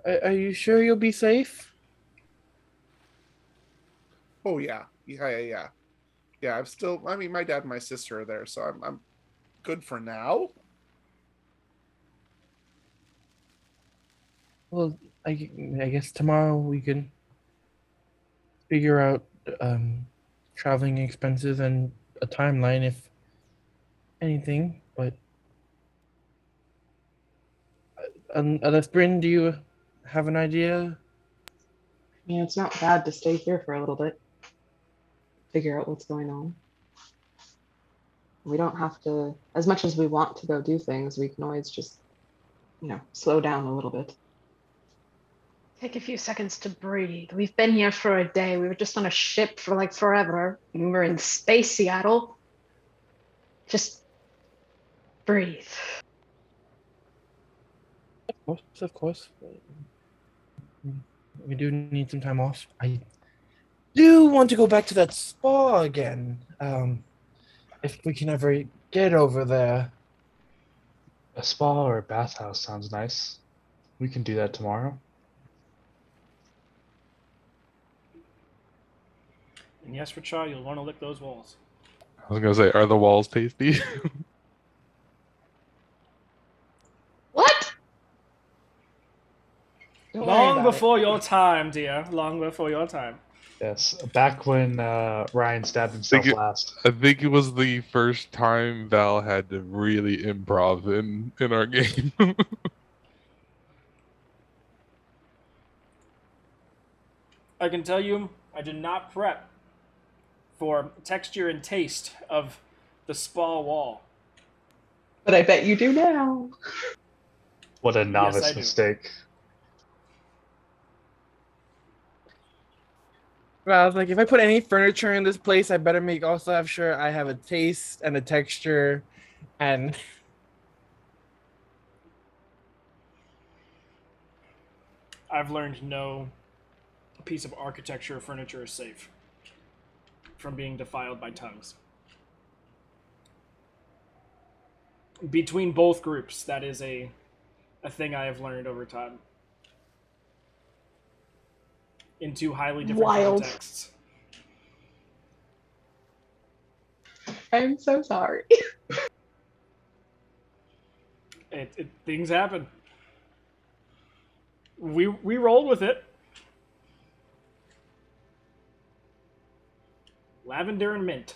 Are you sure you'll be safe? Oh yeah. Yeah. I mean, my dad and my sister are there, so I'm good for now. Well, I guess tomorrow we can figure out traveling expenses and a timeline if anything. But unless Bryn, do you have an idea? I mean, it's not bad to stay here for a little bit, figure out what's going on. We don't have to, as much as we want to go do things, we can always just, slow down a little bit. Take a few seconds to breathe. We've been here for a day. We were just on a ship for like forever. We were in space Seattle. Just breathe. Of course. We do need some time off. I do want to go back to that spa again. If we can ever get over there. A spa or a bathhouse sounds nice. We can do that tomorrow. And yes, Richard, you'll want to lick those walls. I was gonna say, are the walls tasty? What? Don't worry Long about before your time, dear. Long before your time. Yes, back when Ryan stabbed himself last. I think it was the first time Val had to really improv in our game. I can tell you, I did not prep for texture and taste of the spa wall. But I bet you do now. What a I novice do. mistake. Well, I was like, if I put any furniture in this place, I better make also have sure I have a taste and a texture, and I've learned no piece of architecture or furniture is safe from being defiled by tongues. Between both groups, that is a thing I have learned over time. In two highly different Wild. contexts. I'm so sorry. Things happen. We rolled with it. Lavender and mint.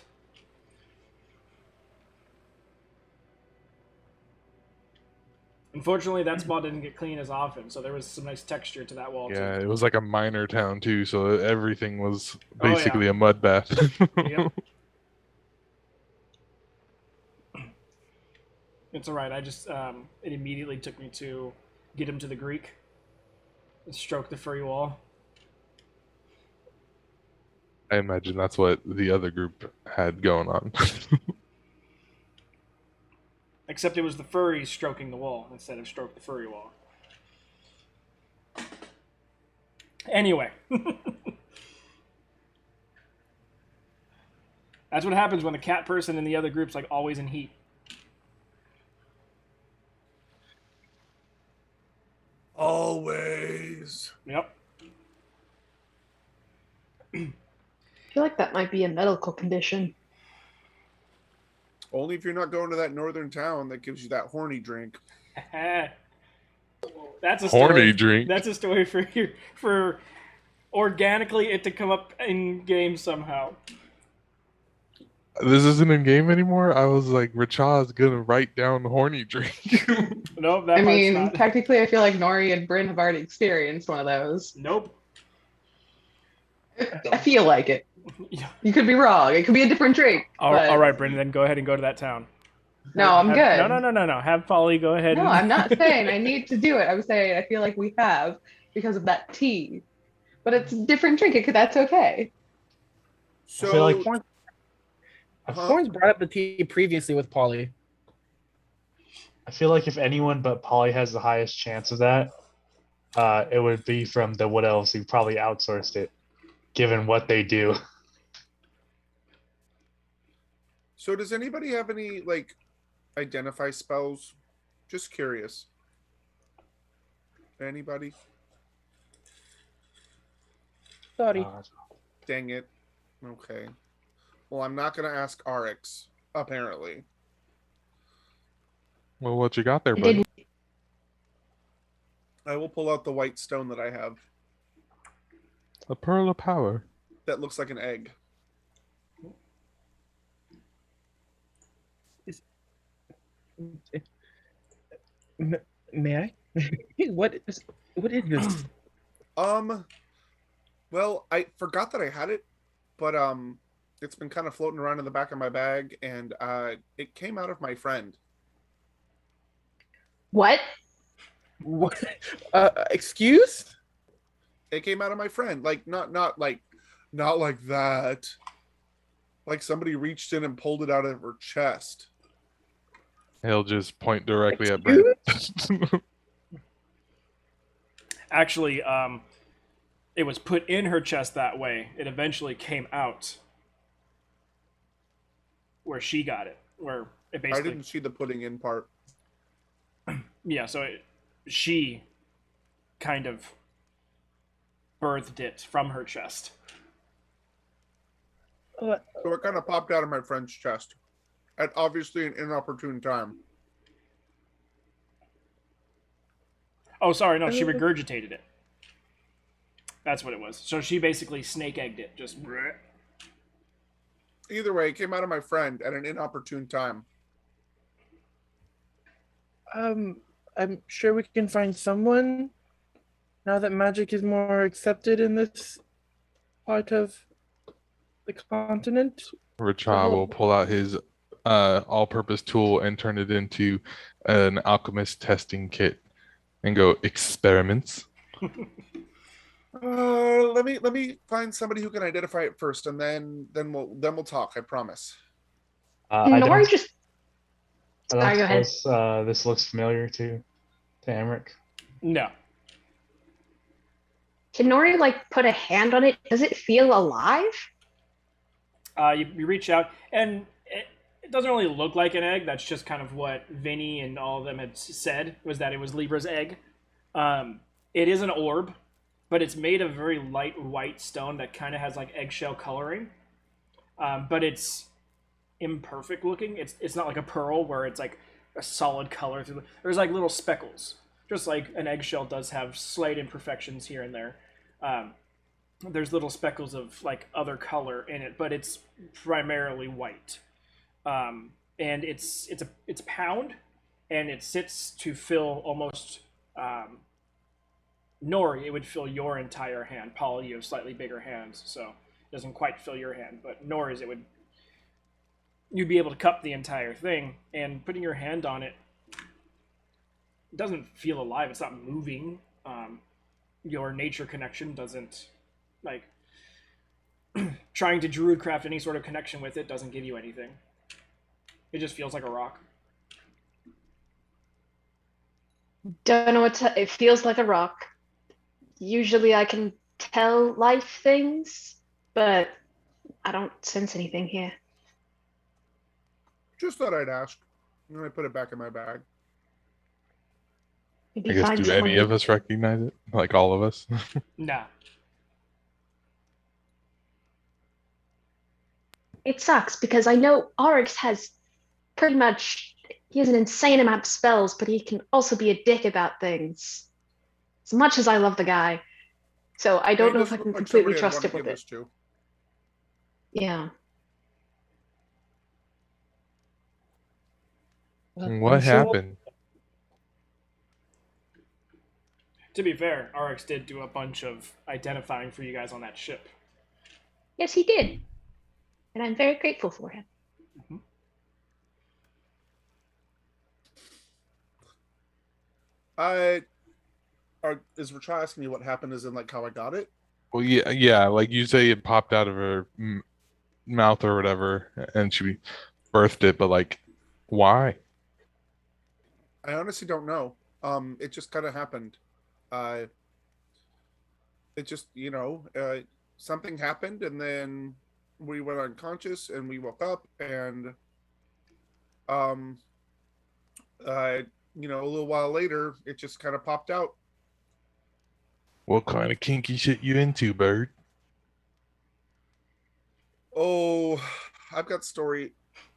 Unfortunately, that spot didn't get clean as often, so there was some nice texture to that wall Yeah, too. it was like a minor town too, so everything was Oh, yeah. basically a mud bath. Yep. It's alright. I just it immediately took me to get him to the Greek and stroke the furry wall. I imagine that's what the other group had going on. Except it was the furries stroking the wall instead of stroke the furry wall. Anyway. That's what happens when the cat person in the other group's like always in heat. Always. Yep. I feel like that might be a medical condition. Only if you're not going to that northern town that gives you that horny drink. That's a Horny story. drink. That's a story for organically it to come up in game somehow. This isn't in game anymore. I was like, Rachad's gonna write down horny drink. Nope, that I part's mean, not. technically, I feel like Nori and Bryn have already experienced one of those. Nope. I feel like it. You could be wrong. It could be a different drink. All right, Brendan, then go ahead and go to that town. No, I'm good. No. Have Polly go ahead. No, and... I'm not saying I need to do it. I'm saying I feel like we have because of that tea. But it's a different drink. That's okay. So I feel like Horns brought up the tea previously with Polly. if anyone but Polly has the highest chance of that, it would be from the Wood Elves who probably outsourced it, given what they do. So does anybody have any like identify spells? Just curious. Anybody? Sorry. Dang it. Okay. Well, I'm not gonna ask RX, apparently. Well, what you got there, I buddy? didn't. I will pull out the white stone that I have A pearl of power. that looks like an egg. May I? What is this? Well, I forgot that I had it, but it's been kind of floating around in the back of my bag, and it came out of my friend. What? What? Excuse? It came out of my friend, like not like that. Like somebody reached in and pulled it out of her chest. He'll just point directly at Brent. Actually, it was put in her chest that way. It eventually came out where she got it. Where it I basically, didn't see the putting in part. yeah. So she kind of birthed it from her chest. So it kind of popped out of my friend's chest at obviously an inopportune time. Oh, sorry, no, she regurgitated it. That's what it was. So she basically snake egged it. Just. Bleh. Either way, it came out of my friend at an inopportune time. I'm sure we can find someone now that magic is more accepted in this part of the continent. Richard will pull out his all-purpose tool and turn it into an alchemist testing kit and go experiments. Let me find somebody who can identify it first, and then we'll talk. I promise. Nori just. I don't Sorry, go ahead. suppose this looks familiar to Emmerich. No. Can Nori like put a hand on it? Does it feel alive? You reach out, and it doesn't really look like an egg. That's just kind of what Vinny and all of them had said, was that it was Libra's egg. It is an orb, but it's made of very light white stone that kind of has like eggshell coloring. But it's imperfect looking. It's not like a pearl where it's like a solid color. There's like little speckles, just like an eggshell does have slight imperfections here and there. There's little speckles of like other color in it, but it's primarily white. And it's a pound, and it sits to fill almost Nori. It would fill your entire hand. Paul, you have slightly bigger hands, so it doesn't quite fill your hand. But Nori's, you'd be able to cup the entire thing, and putting your hand on it, it doesn't feel alive. It's not moving. Your nature connection doesn't, like, trying to druidcraft any sort of connection with it doesn't give you anything. It just feels like a rock. Don't know it feels like a rock. Usually I can tell life things, but I don't sense anything here. Just thought I'd ask. And then I put it back in my bag. Maybe I guess, find do any someone- of us recognize it? Like all of us? Nah. It sucks because I know Oryx has pretty much, he has an insane amount of spells, but he can also be a dick about things. As much as I love the guy. So I don't He know if I doesn't can look like completely somebody I'd trust wanna him with give it. this to. Yeah. What I'm sure we'll- happened? To be fair, RX did do a bunch of identifying for you guys on that ship. Yes, he did. And I'm very grateful for him. Is Richard asking me what happened? Is in like how I got it? Well, yeah. Like you say, it popped out of her mouth or whatever, and she birthed it. But like, why? I honestly don't know. It just kind of happened. it just, something happened, and then we went unconscious, and we woke up, and um, uh, a little while later, it just kind of popped out. What kind of kinky shit you into, bird? Oh, I've got story.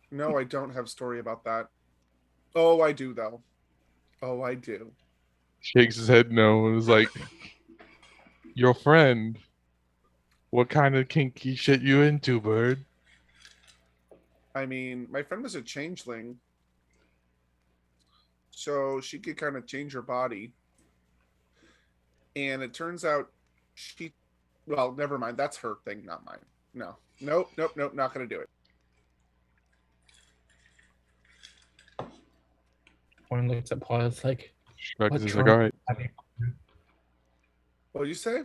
No, I don't have story about that. Oh, I do though. Oh, I do. Shakes his head no and was like, your friend. What kind of kinky shit you into, bird? I mean, my friend was a changeling, so she could kind of change her body. And it turns out she, well, never mind. That's her thing, not mine. No, nope, nope, nope. Not gonna do it. One looks at Paul. It's like, Shrugs what his like, trauma all right. have you? What'd you say?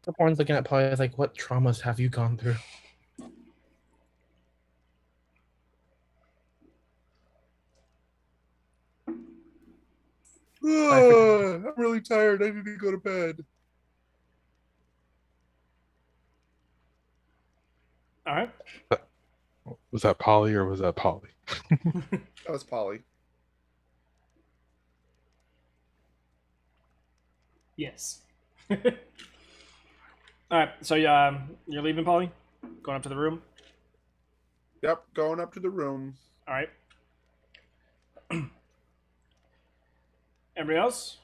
The porn's looking at Paul. It's like, what traumas have you gone through? I'm really tired. I need to go to bed. All right. Was that Polly or was that Polly? That was Polly. Yes. All right. So you're leaving, Polly? Going up to the room? Yep, going up to the room. All right. Everybody else?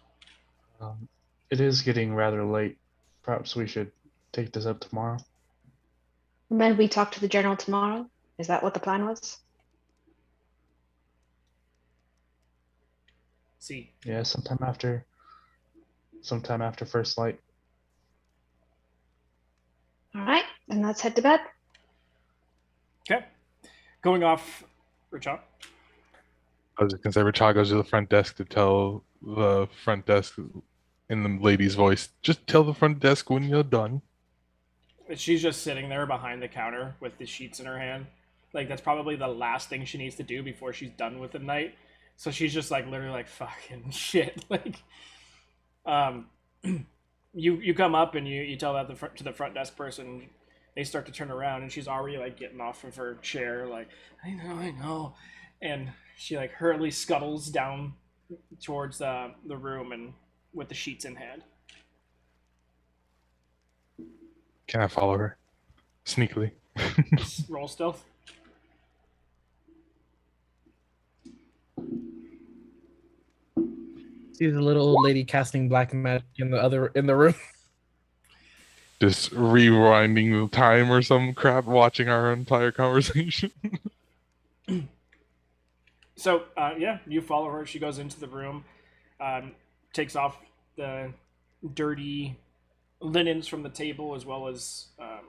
It is getting rather late. Perhaps we should take this up tomorrow. Maybe we talk to the general tomorrow. Is that what the plan was? See. Yeah, sometime after first light. All right, and let's head to bed. Okay. Going off, Richard. I was just gonna say Richard goes to the front desk to tell the front desk in the lady's voice, just tell the front desk when you're done. She's just sitting there behind the counter with the sheets in her hand. Like, that's probably the last thing she needs to do before she's done with the night. So she's just like literally like fucking shit. Like, you come up and you tell that to the front desk person. They start to turn around and she's already like getting off of her chair. Like, I know, and she like hurriedly scuttles down towards the room and with the sheets in hand. Can I follow her? Sneakily. Just roll stealth. See the little old lady casting black magic in the room. Just rewinding the time or some crap, watching our entire conversation. So, yeah, you follow her. She goes into the room, takes off the dirty linens from the table as well as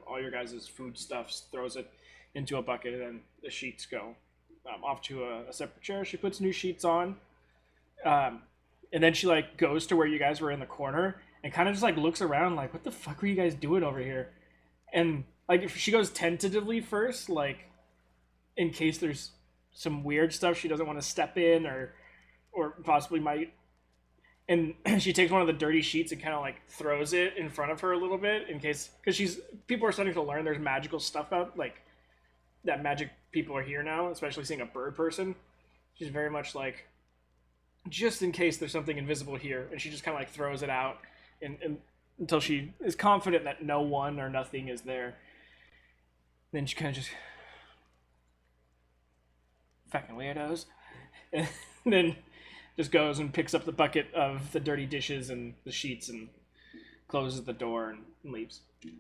all your guys' foodstuffs, throws it into a bucket, and then the sheets go off to a separate chair. She puts new sheets on, and then she like goes to where you guys were in the corner and kind of just like looks around like, what the fuck were you guys doing over here? And like if she goes tentatively first, like in case there's some weird stuff she doesn't want to step in or possibly might. And she takes one of the dirty sheets and kind of like throws it in front of her a little bit in case, because people are starting to learn there's magical stuff out, like that magic people are here now, especially seeing a bird person. She's very much like, just in case there's something invisible here, and she just kind of like throws it out and until she is confident that no one or nothing is there. Then she kind of just fucking weirdos, and then just goes and picks up the bucket of the dirty dishes and the sheets and closes the door and leaves. I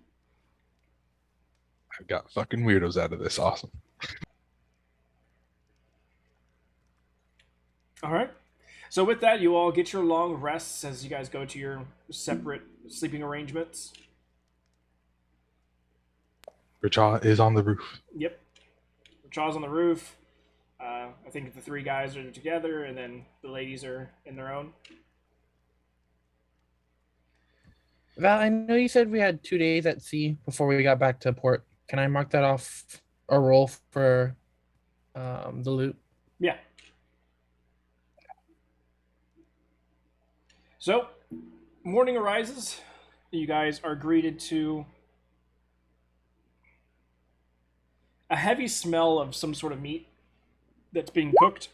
got fucking weirdos out of this. Awesome. All right. So with that, you all get your long rests as you guys go to your separate sleeping arrangements. Richard is on the roof. Yep. Chaw's on the roof. I think the three guys are together, and then the ladies are in their own. Val, I know you said we had 2 days at sea before we got back to port. Can I mark that off a roll for the loot? Yeah. So, morning arises. you guys are greeted to a heavy smell of some sort of meat that's being cooked.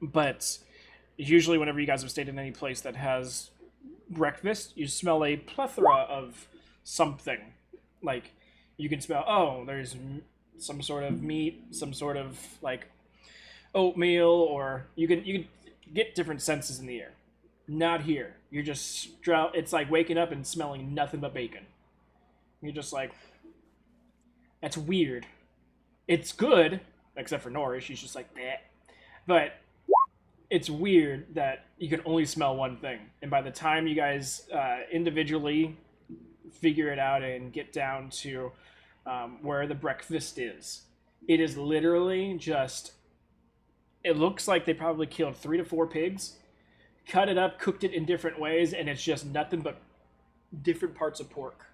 But usually, whenever you guys have stayed in any place that has breakfast, you smell a plethora of something. Like, you can smell, oh, there's some sort of meat, some sort of like oatmeal, or you can get different senses in the air. Not here. You're just it's like waking up and smelling nothing but bacon. You're just like, that's weird. It's good, except for Nora. She's just like, bleh. But it's weird that you can only smell one thing. And by the time you guys individually figure it out and get down to where the breakfast is, it is literally just, it looks like they probably killed 3 to 4 pigs, cut it up, cooked it in different ways, and it's just nothing but different parts of pork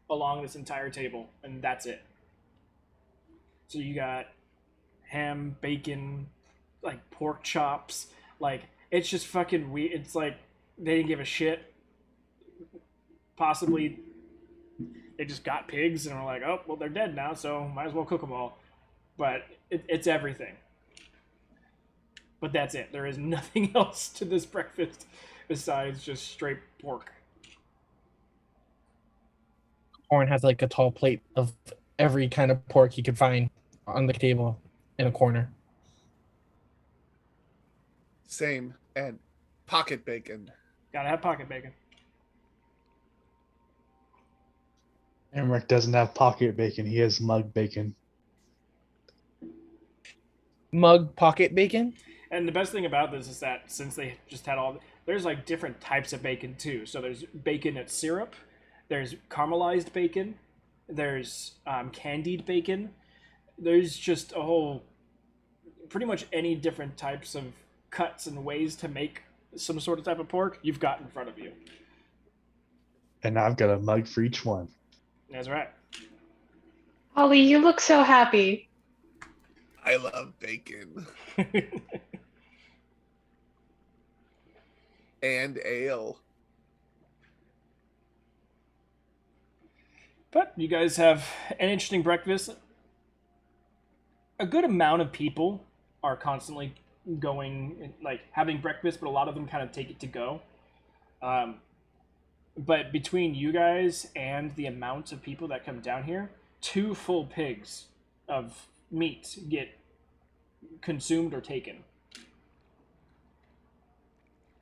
along this entire table, and that's it. So you got ham, bacon, like pork chops, like it's just fucking weird. It's like they didn't give a shit. Possibly they just got pigs and were like, oh well, they're dead now, so might as well cook them all. But it's everything. But that's it. There is nothing else to this breakfast besides just straight pork. Orin has like a tall plate of every kind of pork he could find on the table in a corner. Same. And pocket bacon. Gotta have pocket bacon. Emmerich doesn't have pocket bacon. He has mug bacon. Mug pocket bacon? And the best thing about this is that since they just had there's like different types of bacon too. So there's bacon at syrup, there's caramelized bacon, there's candied bacon. There's just a whole, pretty much any different types of cuts and ways to make some sort of type of pork you've got in front of you. And I've got a mug for each one. That's right. Ollie, you look so happy. I love bacon. And ale. But you guys have an interesting breakfast. A good amount of people are constantly going, like, having breakfast, but a lot of them kind of take it to go. But between you guys and the amount of people that come down here, 2 full pigs of meat get consumed or taken.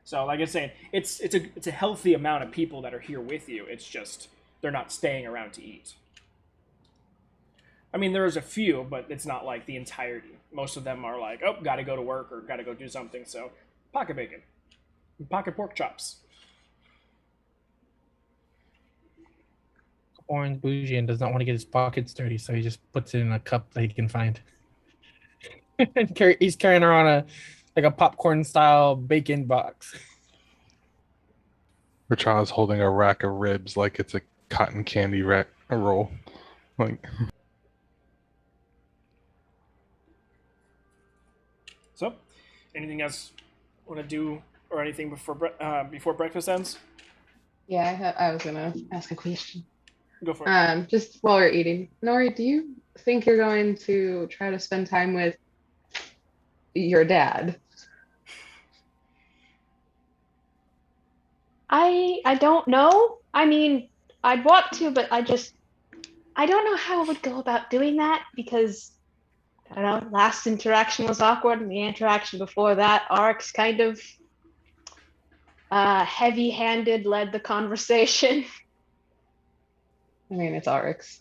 So, like I said, it's a healthy amount of people that are here with you. It's just they're not staying around to eat. I mean, there's a few, but it's not like the entirety. Most of them are like, oh, gotta go to work or gotta go do something. So, pocket bacon, pocket pork chops. Orin's bougie and does not want to get his pockets dirty, so he just puts it in a cup that he can find. And he's carrying around a popcorn style bacon box. Rachana's holding a rack of ribs like it's a cotton candy roll. Like, So, anything else want to do or anything before breakfast ends? Yeah, I was gonna ask a question. Go for it. Just while we're eating, Nori, do you think you're going to try to spend time with your dad? I don't know. I mean, I'd want to, but I don't know how I would go about doing that because I don't know, last interaction was awkward and the interaction before that, Arx kind of heavy-handed led the conversation. I mean, it's Arx.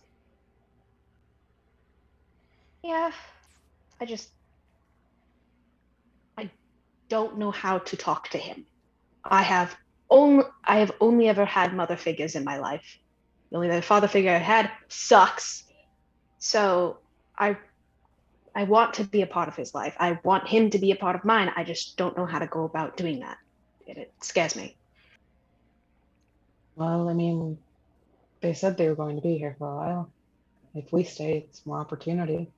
Yeah, I don't know how to talk to him. I have only ever had mother figures in my life. The only other father figure I had sucks. So I want to be a part of his life. I want him to be a part of mine. I just don't know how to go about doing that. It scares me. Well, I mean, they said they were going to be here for a while. If we stay, it's more opportunity.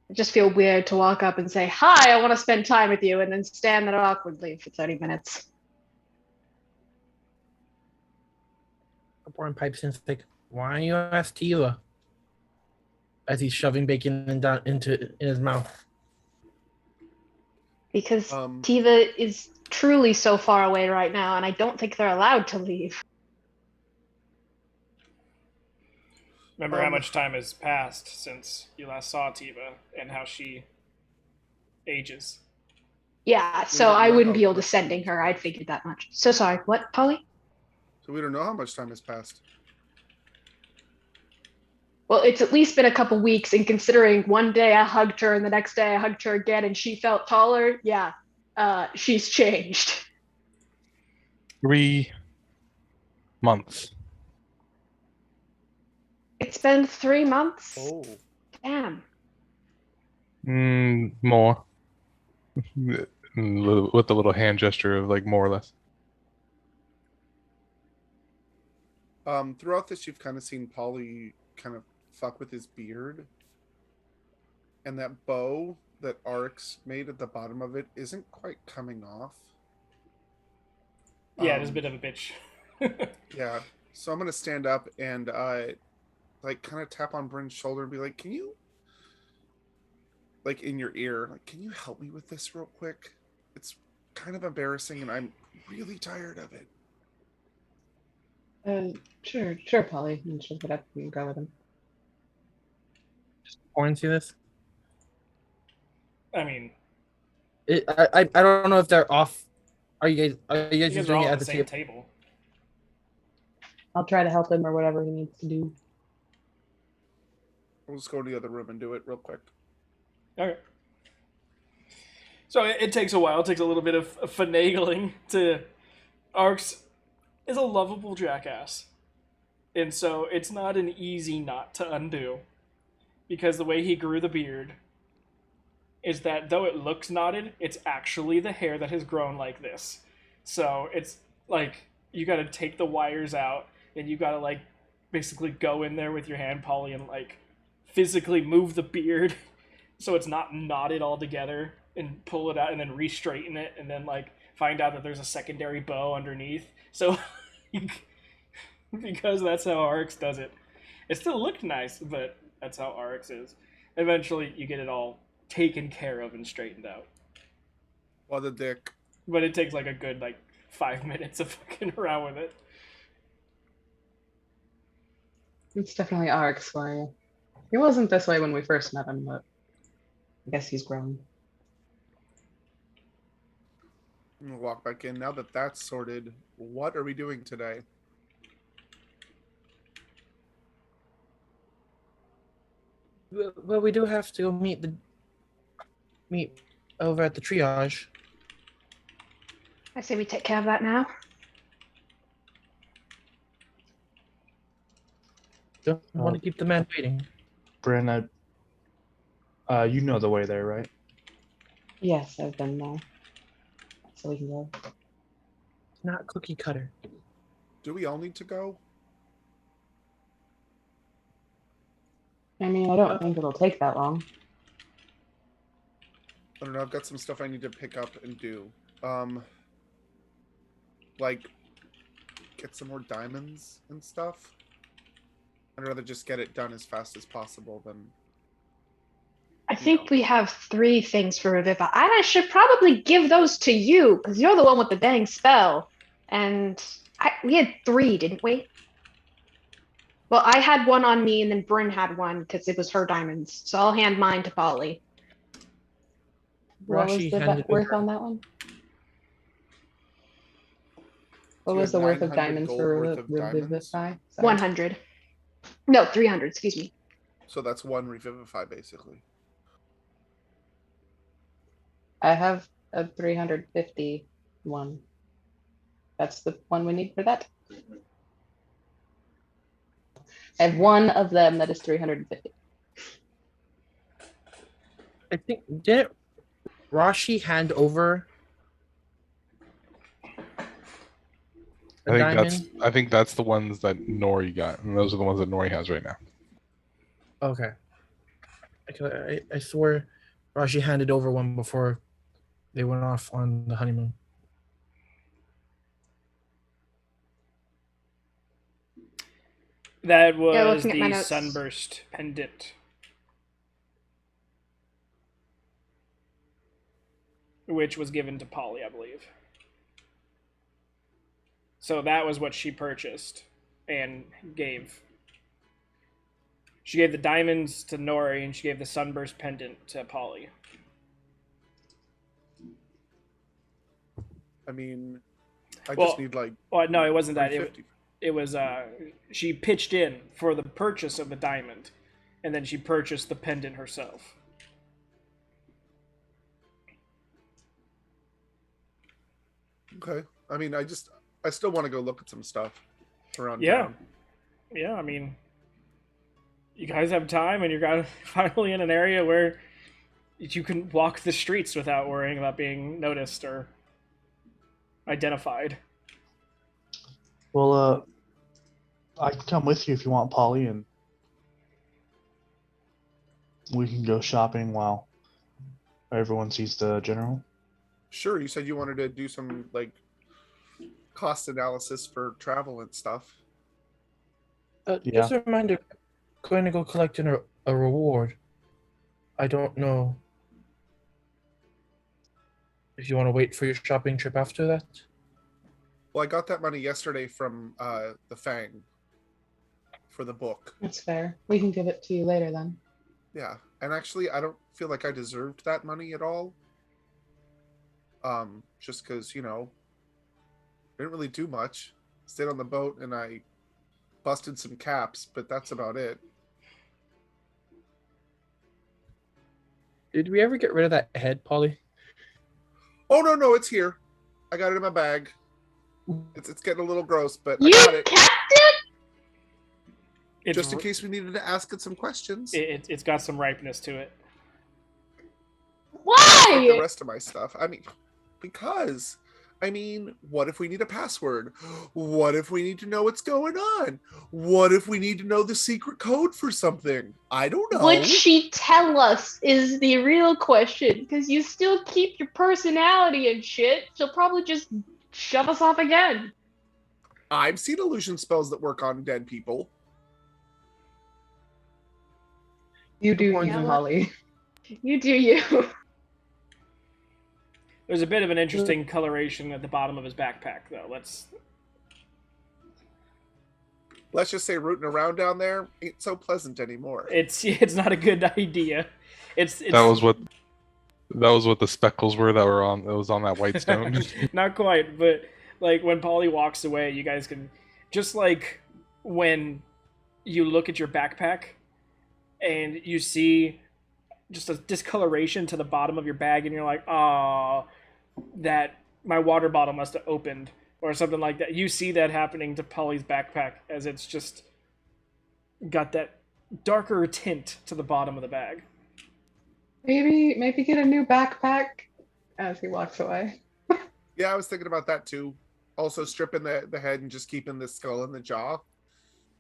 I just feel weird to walk up and say, hi, I want to spend time with you, and then stand there awkwardly for 30 minutes. Born pipes in like, why don't you ask Tila? As he's shoving bacon into in his mouth. Because Um, Tiva is truly so far away right now, and I don't think they're allowed to leave. Remember how much time has passed since you last saw Tiva and how she ages. Yeah, We so don't I know wouldn't how be able to much send time has her. I'd passed. figured that much. So sorry. What, Polly? So we don't know how much time has passed. Well, it's at least been a couple weeks, and considering one day I hugged her and the next day I hugged her again and she felt taller, yeah, she's changed. 3 months. It's been 3 months? Oh. Damn. More. With the little hand gesture of like more or less. Throughout this, you've kind of seen Polly kind of fuck with his beard, and that bow that Arx made at the bottom of it isn't quite coming off. Yeah, it is a bit of a bitch. Yeah, so I'm gonna stand up and like kind of tap on Bryn's shoulder and be like, "Can you, like in your ear, like, can you help me with this real quick? It's kind of embarrassing, and I'm really tired of it." Sure, Polly. And she'll get up and go with him. Porn see this? I mean, I don't know if they're off. Are you guys you just guys are doing all it at at the the same table? table. I'll try to help him or whatever he needs to do. We'll just go to the other room and do it real quick. Okay. So it takes a while. It takes a little bit of finagling to. Arx is a lovable jackass. And so it's not an easy knot to undo. Because the way he grew the beard is that though it looks knotted, it's actually the hair that has grown like this. So it's like you gotta take the wires out and you gotta like basically go in there with your hand, Polly, and like physically move the beard so it's not knotted all together and pull it out and then re-straighten it and then like find out that there's a secondary bow underneath. So because that's how Arx does it. It still looked nice, but that's how Arx is. Eventually you get it all taken care of and straightened out. What a dick. But it takes like a good like 5 minutes of fucking around with it. It's definitely Arx for you. He wasn't this way when we first met him, but I guess he's grown. I'm gonna walk back in. Now that that's sorted, what are we doing today? Well, we do have to go meet over at the triage. I say we take care of that now. Don't want to keep the man waiting. Bryn, you know the way there, right? Yes, I've been there. So we can go. Not cookie cutter. Do we all need to go? I mean, I don't think it'll take that long. I don't know. I've got some stuff I need to pick up and do. Like get some more diamonds and stuff. I'd rather just get it done as fast as possible than. I think we have 3 things for Reviva. And I should probably give those to you, because you're the one with the dang spell. And we had 3, didn't we? Well, I had one on me, and then Bryn had one, because it was her diamonds. So I'll hand mine to Polly. What was Rashi the handed worth over- on that one? What you was had the worth of 900 diamonds gold for worth of diamonds? Revivify? Sorry. 100. No, 300, excuse me. So that's one revivify, basically. I have a 350 one. That's the one we need for that. I have one of them that is 350. I think didn't Rashi hand over a diamond? I think that's the ones that Nori got, and those are the ones that Nori has right now. Okay. I swear Rashi handed over one before they went off on the honeymoon. That was looking at my the notes. sunburst pendant. Which was given to Polly, I believe. So that was what she purchased and gave. She gave the diamonds to Nori, and she gave the sunburst pendant to Polly. I mean, I Well, just need like. Well, no, it wasn't that. 350. It was she pitched in for the purchase of the diamond, and then she purchased the pendant herself. Okay. I mean, I still want to go look at some stuff around Yeah. town. Yeah, I mean, you guys have time, and you're finally in an area where you can walk the streets without worrying about being noticed or identified. Well, I can come with you if you want, Polly, and we can go shopping while everyone sees the general. Sure, you said you wanted to do some like cost analysis for travel and stuff. Just a reminder, going to go collect a reward. I don't know if you want to wait for your shopping trip after that. Well, I got that money yesterday from the Fang for the book. That's fair. We can give it to you later then. Yeah, and actually, I don't feel like I deserved that money at all. Just because, you know, I didn't really do much. Stayed on the boat and I busted some caps, but that's about it. Did we ever get rid of that head, Polly? Oh no, it's here. I got it in my bag. It's getting a little gross, but You I got it. kept it? Just in case we needed to ask it some questions. It's got some ripeness to it. Like the Why? rest of my stuff. I mean, because. I mean, what if we need a password? What if we need to know what's going on? What if we need to know the secret code for something? I don't know. Would she tell us is the real question, because you still keep your personality and shit. She'll probably just shove us off again. I've seen illusion spells that work on dead people. You do Good you, point. Holly. You do you. There's a bit of an interesting coloration at the bottom of his backpack, though. Let's just say rooting around down there ain't so pleasant anymore. It's not a good idea. It's That was what the speckles were that was on that white stone. not quite, but like when Polly walks away, you guys can just like when you look at your backpack and you see just a discoloration to the bottom of your bag, and you're like, "Oh, that my water bottle must have opened," or something like that. You see that happening to Polly's backpack as it's just got that darker tint to the bottom of the bag. Maybe get a new backpack as he walks away. Yeah, I was thinking about that too. Also stripping the head and just keeping the skull and the jaw.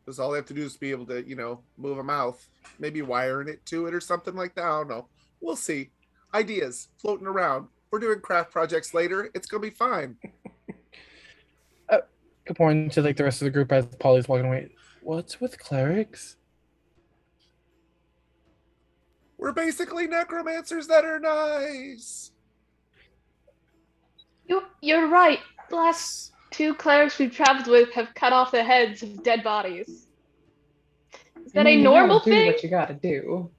Because all they have to do is be able to, you know, move a mouth. Maybe wiring it to it or something like that. I don't know. We'll see. Ideas floating around. We're doing craft projects later. It's going to be fine. Good point to like the rest of the group as Polly's walking away. What's with clerics? We're basically necromancers that are nice. You're right. The last 2 clerics we've traveled with have cut off the heads of dead bodies. Is that a You normal gotta do thing? what you gotta do.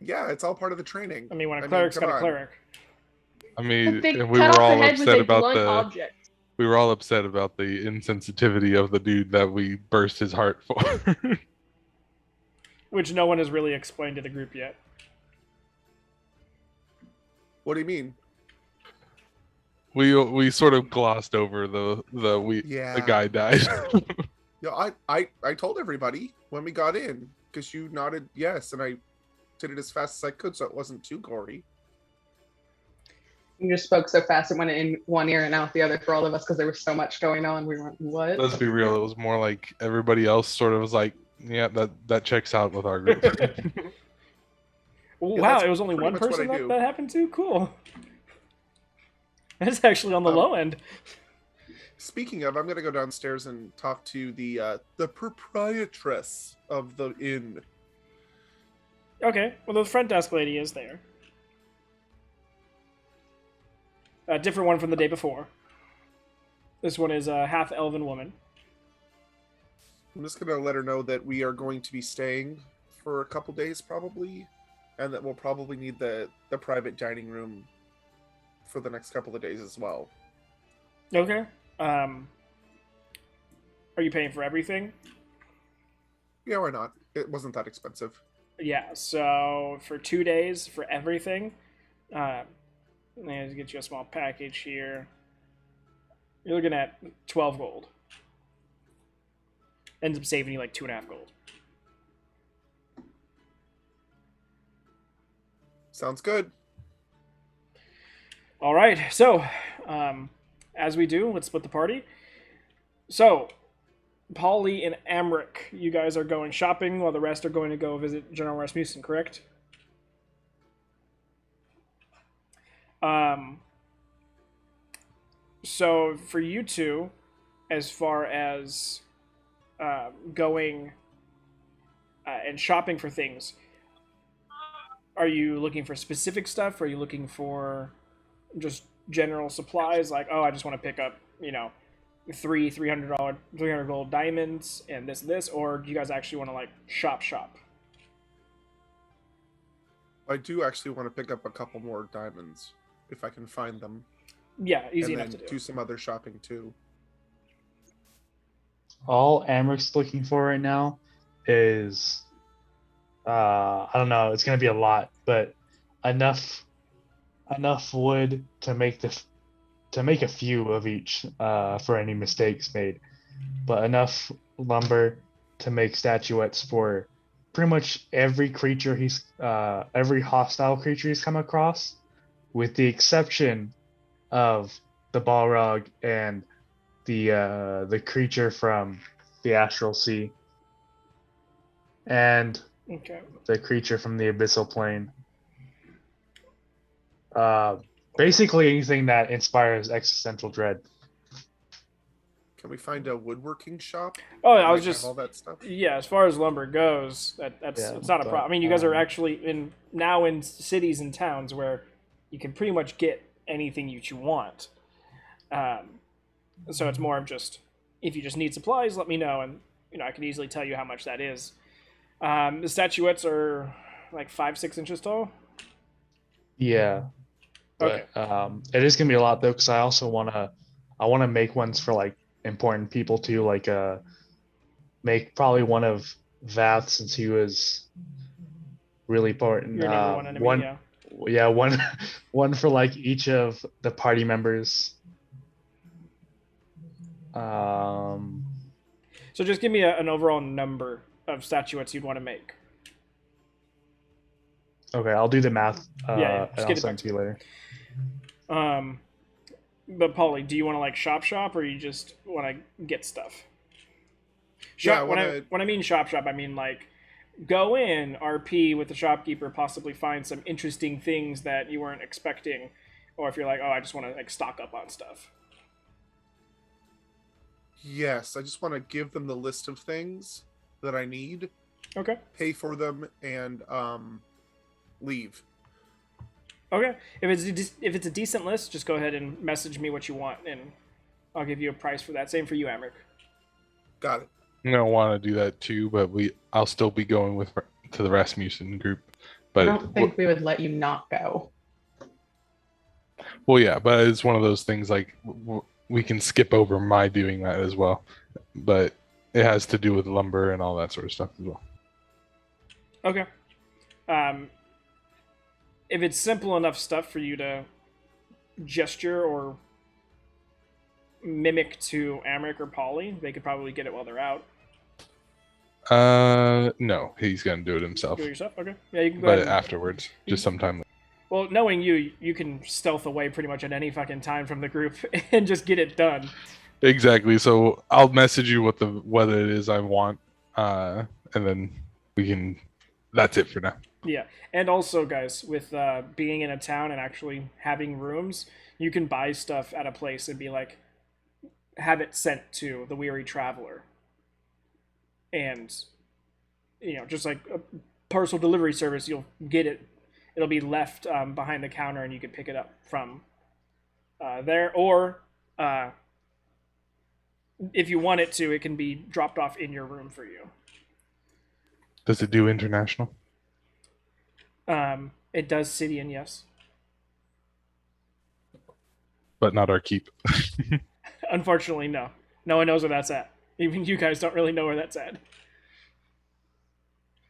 Yeah, it's all part of the training. I mean, when a cleric's come got a on. cleric. I mean, But they and we cut were off the all head with upset a about blunt the object. we were all upset about the insensitivity of the dude that we burst his heart for. Which no one has really explained to the group yet. What do you mean? we sort of glossed over the Yeah. guy died. Yeah, I told everybody when we got in because you nodded yes, and I did it as fast as I could so it wasn't too gory. You just spoke so fast it went in one ear and out the other for all of us because there was so much going on. We went, what? Let's be real, it was more like everybody else sort of was like, yeah, that checks out with our group. Wow, that's it was only pretty one much what person I do. that happened to? Cool. That's actually on the low end. Speaking of, I'm gonna go downstairs and talk to the proprietress of the inn. Okay, well, the front desk lady is there. A different one from the day before. This one is a half elven woman. I'm just gonna let her know that we are going to be staying for a couple days probably, and that we'll probably need the private dining room for the next couple of days as well. Okay. Are you paying for everything? Yeah, why not? It wasn't that expensive. Yeah, so for 2 days for everything, let's get you a small package here. You're looking at 12 gold. Ends up saving you like 2.5 gold. Sounds good. All right, so as we do, let's split the party. So, Polly and Amric, you guys are going shopping while the rest are going to go visit General Rasmussen, correct? So for you two, as far as going and shopping for things, are you looking for specific stuff? Are you looking for just general supplies? Like, oh, I just want to pick up, $300 gold diamonds and this, or do you guys actually want to like shop? I do actually want to pick up a couple more diamonds if I can find them. Yeah, easy and enough then to do. some other shopping too. All Amric's looking for right now is, I don't know, it's gonna be a lot, but enough wood to make a few of each for any mistakes made, but enough lumber to make statuettes for pretty much every creature every hostile creature he's come across, with the exception of the Balrog and the creature from the Astral Sea and Okay. the creature from the Abyssal Plane. Basically anything that inspires existential dread. Can we find a woodworking shop? Oh, that I was might have just all that stuff. yeah. As far as lumber goes, that's Yeah, it's not a but, problem. I mean, you guys are actually now in cities and towns where you can pretty much get anything you want. So it's more of just if you just need supplies, let me know, and I can easily tell you how much that is. The statuettes are like 5-6 inches tall. Yeah. But it is gonna be a lot though, because I also wanna make ones for like important people too, like make probably one of Vath, since he was really important. Your number one enemy, yeah. One for like each of the party members. So just give me an overall number of statuettes you'd want to make. Okay, I'll do the math. Yeah, and I'll send it to you later. But Paulie, do you want to like shop, or you just want to get stuff? Yeah, when I mean shop, I mean like go in, RP with the shopkeeper, possibly find some interesting things that you weren't expecting, or if you're like, oh, I just want to like stock up on stuff. Yes, I just want to give them the list of things that I need. Okay. Pay for them and leave. Okay. If it's a decent list, just go ahead and message me what you want, and I'll give you a price for that. Same for you, Amric. Got it. I'm gonna want to do that too, but I'll still be going to the Rasmussen group. But I don't think we would let you not go. well, yeah, but it's one of those things like we can skip over my doing that as well, but it has to do with lumber and all that sort of stuff as well. Okay. If it's simple enough stuff for you to gesture or mimic to Amric or Polly, they could probably get it while they're out. No, he's gonna do it himself. Do it yourself? Okay. Yeah, you can go But ahead and, afterwards, just sometime later. well, knowing you can stealth away pretty much at any fucking time from the group and just get it done. Exactly. So I'll message you what it is I want, and then we can. That's it for now. Yeah, and also, guys, with being in a town and actually having rooms, you can buy stuff at a place and be like, have it sent to the Weary Traveler. And, just like a parcel delivery service, you'll get it. It'll be left behind the counter, and you can pick it up from there. Or if you want it to, it can be dropped off in your room for you. Does it do international? It does Sidian, yes. But not our keep. Unfortunately, no. No one knows where that's at. Even you guys don't really know where that's at.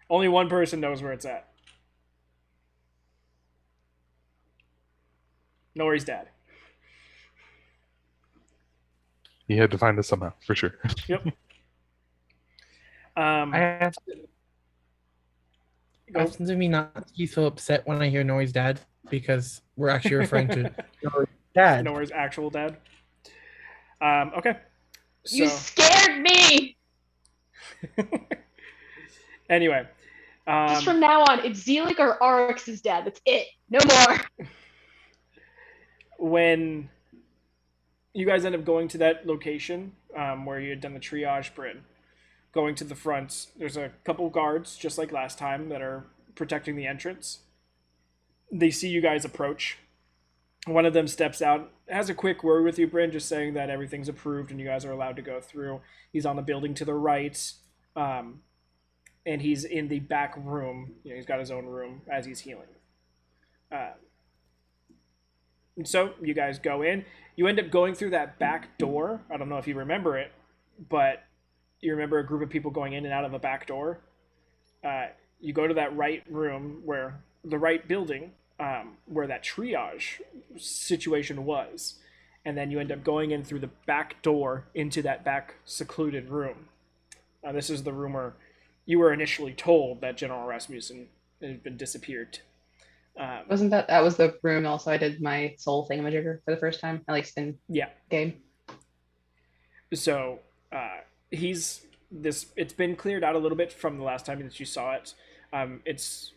Only one person knows where it's at. Nori's dad. He had to find us somehow, for sure. Yep. I have to me not be so upset when I hear Nori's dad, because we're actually referring to Nori's dad. Nori's actual dad. Okay. You So, scared me! anyway. Just from now on, it's Zelik or Arx's dad. That's it. No more. When you guys end up going to that location where you had done the triage, Bryn, going to the front, there's a couple guards, just like last time, that are protecting the entrance. They see you guys approach. One of them steps out, has a quick word with you, Bryn, just saying that everything's approved and you guys are allowed to go through. He's on the building to the right, and he's in the back room. He's got his own room as he's healing. So you guys go in. You end up going through that back door. I don't know if you remember it, but you remember a group of people going in and out of a back door. You go to that right room, the right building, where that triage situation was. And then you end up going in through the back door into that back secluded room. This is the room where you were initially told that General Rasmussen had been disappeared. Wasn't that was the room also I did my soul thingamajigger for the first time, at least in game. So it's been cleared out a little bit from the last time that you saw it. It's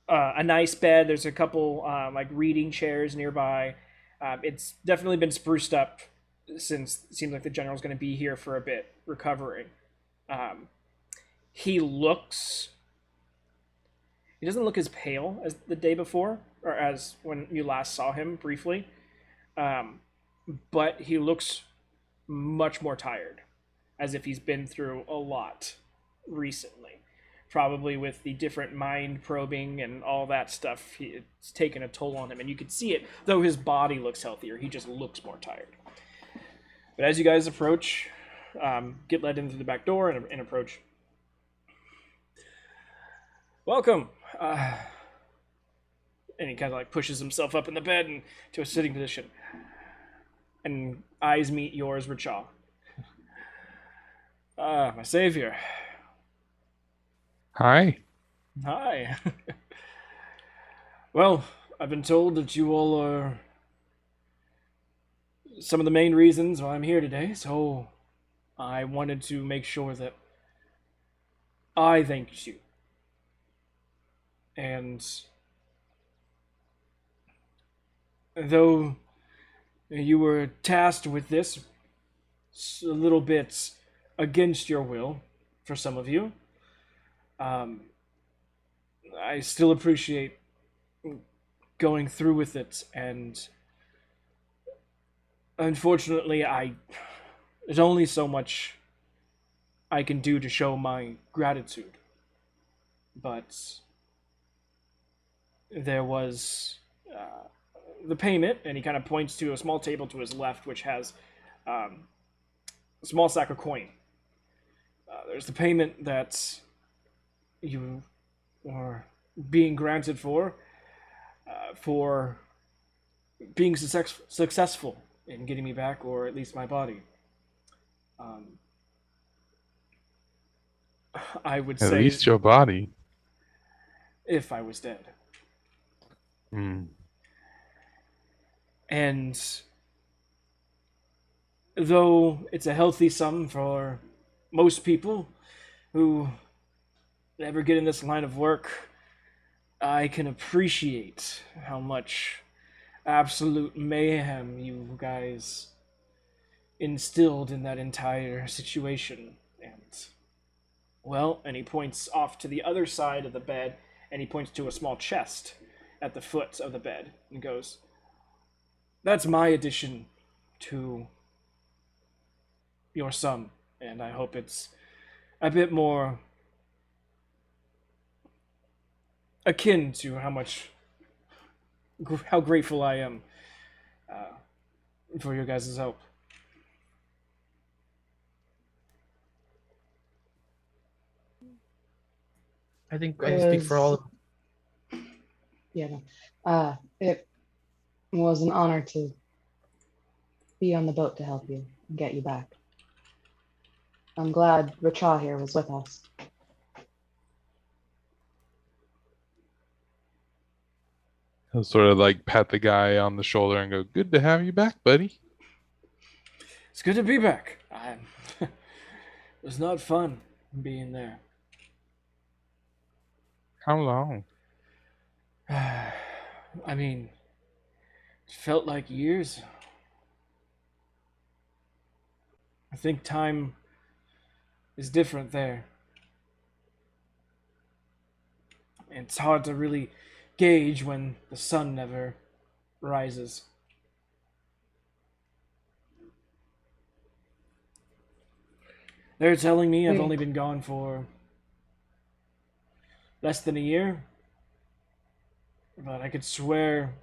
a nice bed. There's a couple like reading chairs nearby. It's definitely been spruced up since it seems like the general's going to be here for a bit, recovering. He doesn't look as pale as the day before, or as when you last saw him briefly, but he looks much more tired, as if he's been through a lot recently. Probably with the different mind probing and all that stuff, it's taken a toll on him, and you can see it. Though his body looks healthier, he just looks more tired. But as you guys approach, get led into the back door and approach. Welcome. And he kind of like pushes himself up in the bed and to a sitting position. And eyes meet yours, Rachel. My savior. Hi. Hi. Well, I've been told that you all are some of the main reasons why I'm here today, so I wanted to make sure that I thanked you. And though you were tasked with this a little bit against your will for some of you, I still appreciate going through with it, and unfortunately there's only so much I can do to show my gratitude. But there was the payment, and he kind of points to a small table to his left, which has a small sack of coin. There's the payment that you are being granted for being successful in getting me back, or at least my body. I would say At least your body. if I was dead. And though it's a healthy sum for most people who never get in this line of work, I can appreciate how much absolute mayhem you guys instilled in that entire situation. And, well, and he points off to the other side of the bed, and he points to a small chest at the foot of the bed, and goes, "That's my addition to your sum, and I hope it's a bit more akin to how grateful I am for your guys' help." I think I speak for all of them. Yeah, no. It was an honor to be on the boat to help you and get you back. I'm glad Racha here was with us. He'll sort of like pat the guy on the shoulder and go, "Good to have you back, buddy." It's good to be back. It was not fun being there. How long? I mean, it felt like years. I think time is different there. It's hard to really gauge when the sun never rises. They're telling me I've only been gone for less than a year, but I could swear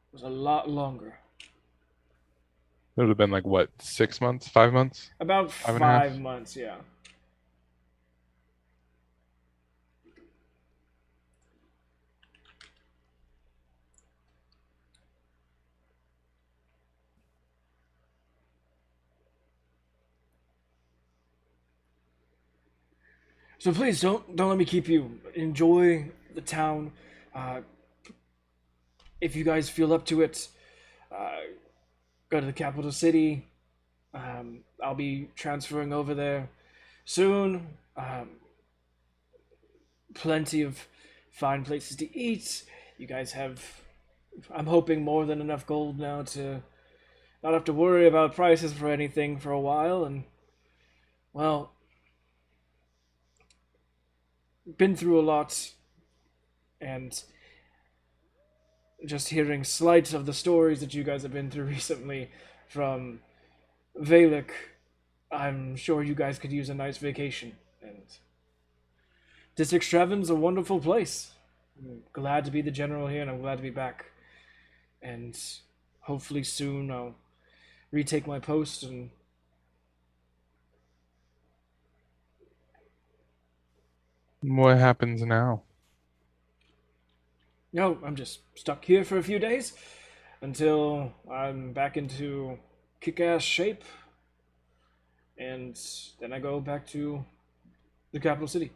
it was a lot longer. It would have been like what, 6 months, 5 months? About 5.5? months, yeah. So please don't let me keep you. Enjoy the town. If you guys feel up to it, go to the capital city. I'll be transferring over there soon. Plenty of fine places to eat. You guys have, I'm hoping, more than enough gold now to not have to worry about prices for anything for a while. And, well, been through a lot, and just hearing slight of the stories that you guys have been through recently from Valak, I'm sure you guys could use a nice vacation. And District Straven's a wonderful place. I'm glad to be the general here, and I'm glad to be back. And hopefully soon I'll retake my post and What happens now? no, I'm just stuck here for a few days until I'm back into kick-ass shape, and then I go back to the capital city.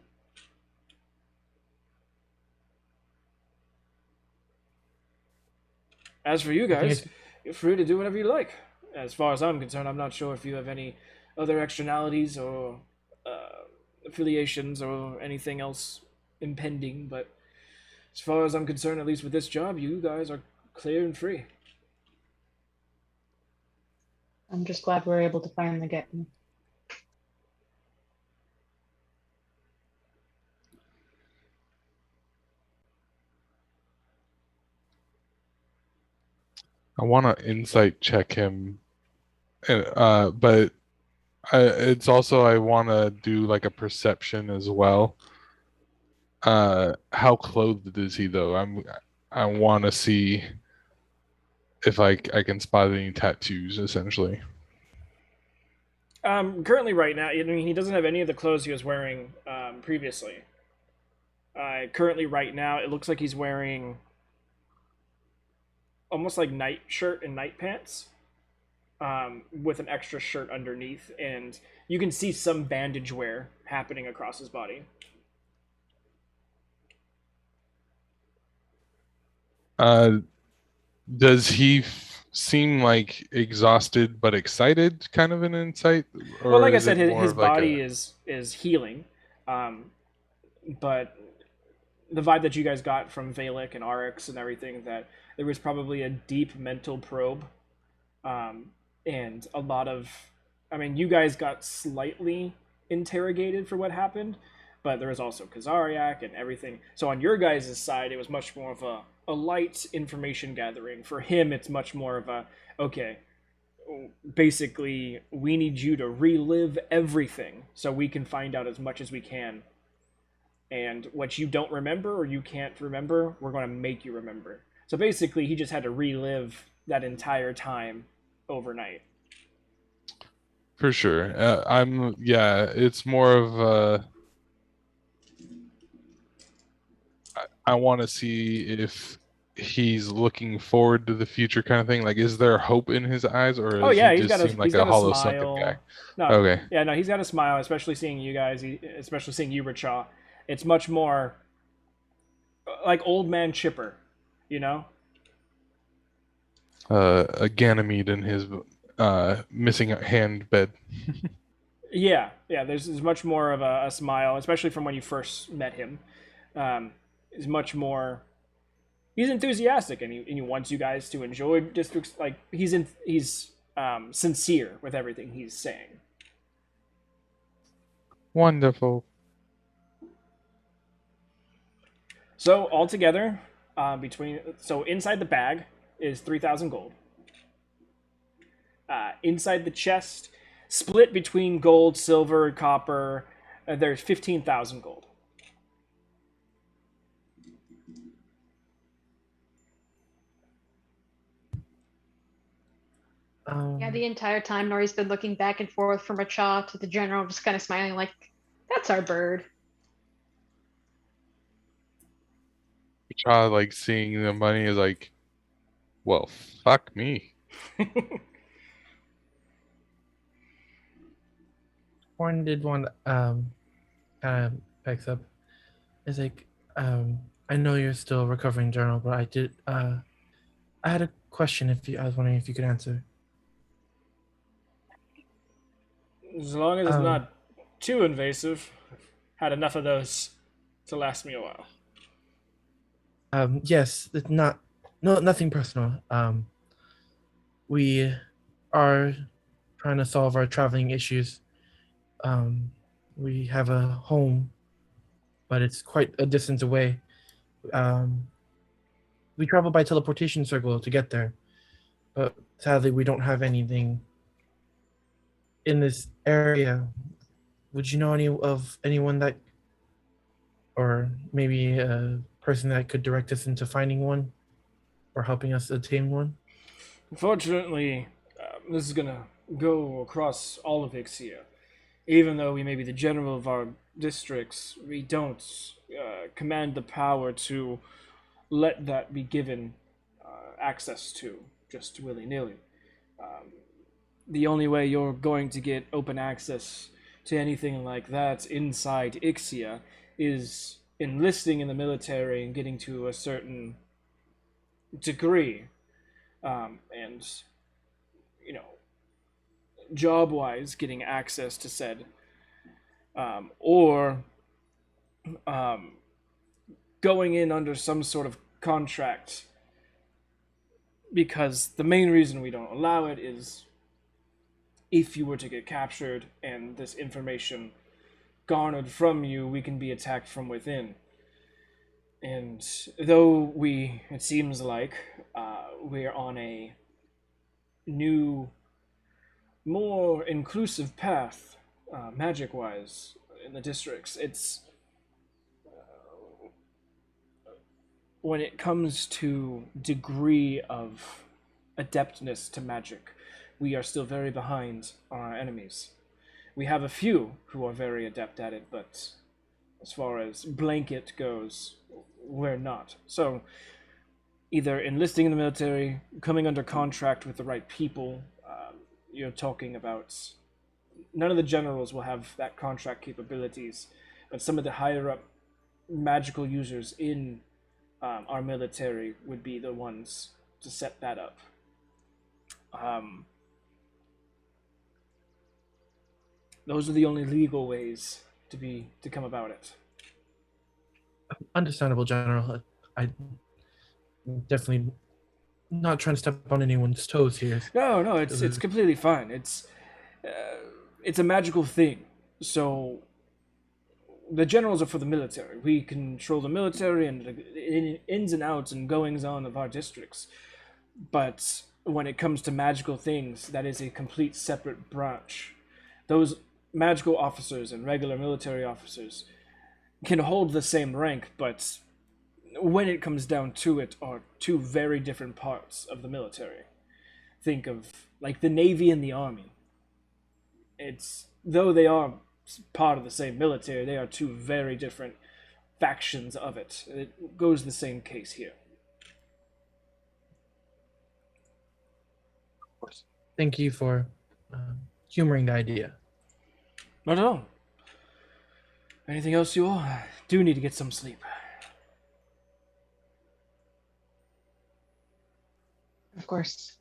As for you guys, you're free to do whatever you like. As far as I'm concerned, I'm not sure if you have any other externalities or affiliations or anything else impending, but as far as I'm concerned, at least with this job, you guys are clear and free. I'm just glad we're able to finally get you. I want to insight check him, but it's also I want to do like a perception as well. How clothed is he though? I want to see if I can spot any tattoos essentially. Currently, right now, I mean, he doesn't have any of the clothes he was wearing previously. Currently, right now, it looks like he's wearing almost like night shirt and night pants, with an extra shirt underneath, and you can see some bandage wear happening across his body. Does he seem like exhausted but excited, kind of an insight? Or Well, like I is said, it more his of like body is healing, but the vibe that you guys got from Valek and Arix and everything, that there was probably a deep mental probe, and a lot of, I mean, you guys got slightly interrogated for what happened, but there was also Kazariak and everything. So on your guys' side, it was much more of a light information gathering. For him, it's much more of a, okay, basically, we need you to relive everything so we can find out as much as we can. And what you don't remember or you can't remember, we're going to make you remember. So basically, he just had to relive that entire time overnight. For sure. It's more of I want to see if he's looking forward to the future kind of thing. Like, is there hope in his eyes, or Oh does he yeah, just seem like he's a got a hollow sunken guy? smile. No, Okay. yeah, no, he's got a smile, especially seeing you guys, especially seeing you, Richaw. It's much more like old man Chipper, you know? A Ganymede in his missing hand bed. Yeah, there's much more of a smile, especially from when you first met him. Is much more. He's enthusiastic, and he wants you guys to enjoy districts. Like he's sincere with everything he's saying. Wonderful. So altogether, inside the bag is 3,000 gold. Inside the chest, split between gold, silver, copper, there's 15,000 gold. Yeah, the entire time Nori's been looking back and forth from Racha to the general, just kind of smiling like, that's our bird. Child, like seeing the money is like, well, fuck me. Horn did one kind of picks up. It's like, I know you're still recovering, Journal, but I had a question. I was wondering if you could answer. As long as it's not too invasive. Had enough of those to last me a while. Yes, it's nothing personal. We are trying to solve our traveling issues. We have a home, but it's quite a distance away. We travel by teleportation circle to get there, but sadly we don't have anything in this area. Would you know anyone that, or maybe a person that could direct us into finding one or helping us attain one? Unfortunately, this is gonna go across all of Ixia. Even though we may be the general of our districts, we don't command the power to let that be given access to just willy-nilly. The only way you're going to get open access to anything like that inside Ixia is enlisting in the military and getting to a certain degree. And, you know, job-wise, getting access to said, or going in under some sort of contract, because the main reason we don't allow it is if you were to get captured and this information garnered from you, we can be attacked from within. And though it seems like we're on a new, more inclusive path, magic-wise, in the districts, it's when it comes to degree of adeptness to magic, we are still very behind on our enemies. We have a few who are very adept at it, but as far as blanket goes, we're not. So, either enlisting in the military, coming under contract with the right people, you're talking about... None of the generals will have that contract capabilities, but some of the higher up magical users in our military would be the ones to set that up. Those are the only legal ways to come about it. Understandable, General. I definitely not trying to step on anyone's toes here. No, it's completely fine. It's a magical thing. So the generals are for the military. We control the military and the ins and outs and goings on of our districts. But when it comes to magical things, that is a complete separate branch. Those magical officers and regular military officers can hold the same rank, but when it comes down to it, are two very different parts of the military. Think of like the Navy and the Army. It's though they are part of the same military, they are two very different factions of it. It goes the same case here. Of course. Thank you for humoring the idea. Not at all. Anything else, you all? I do need to get some sleep. Of course.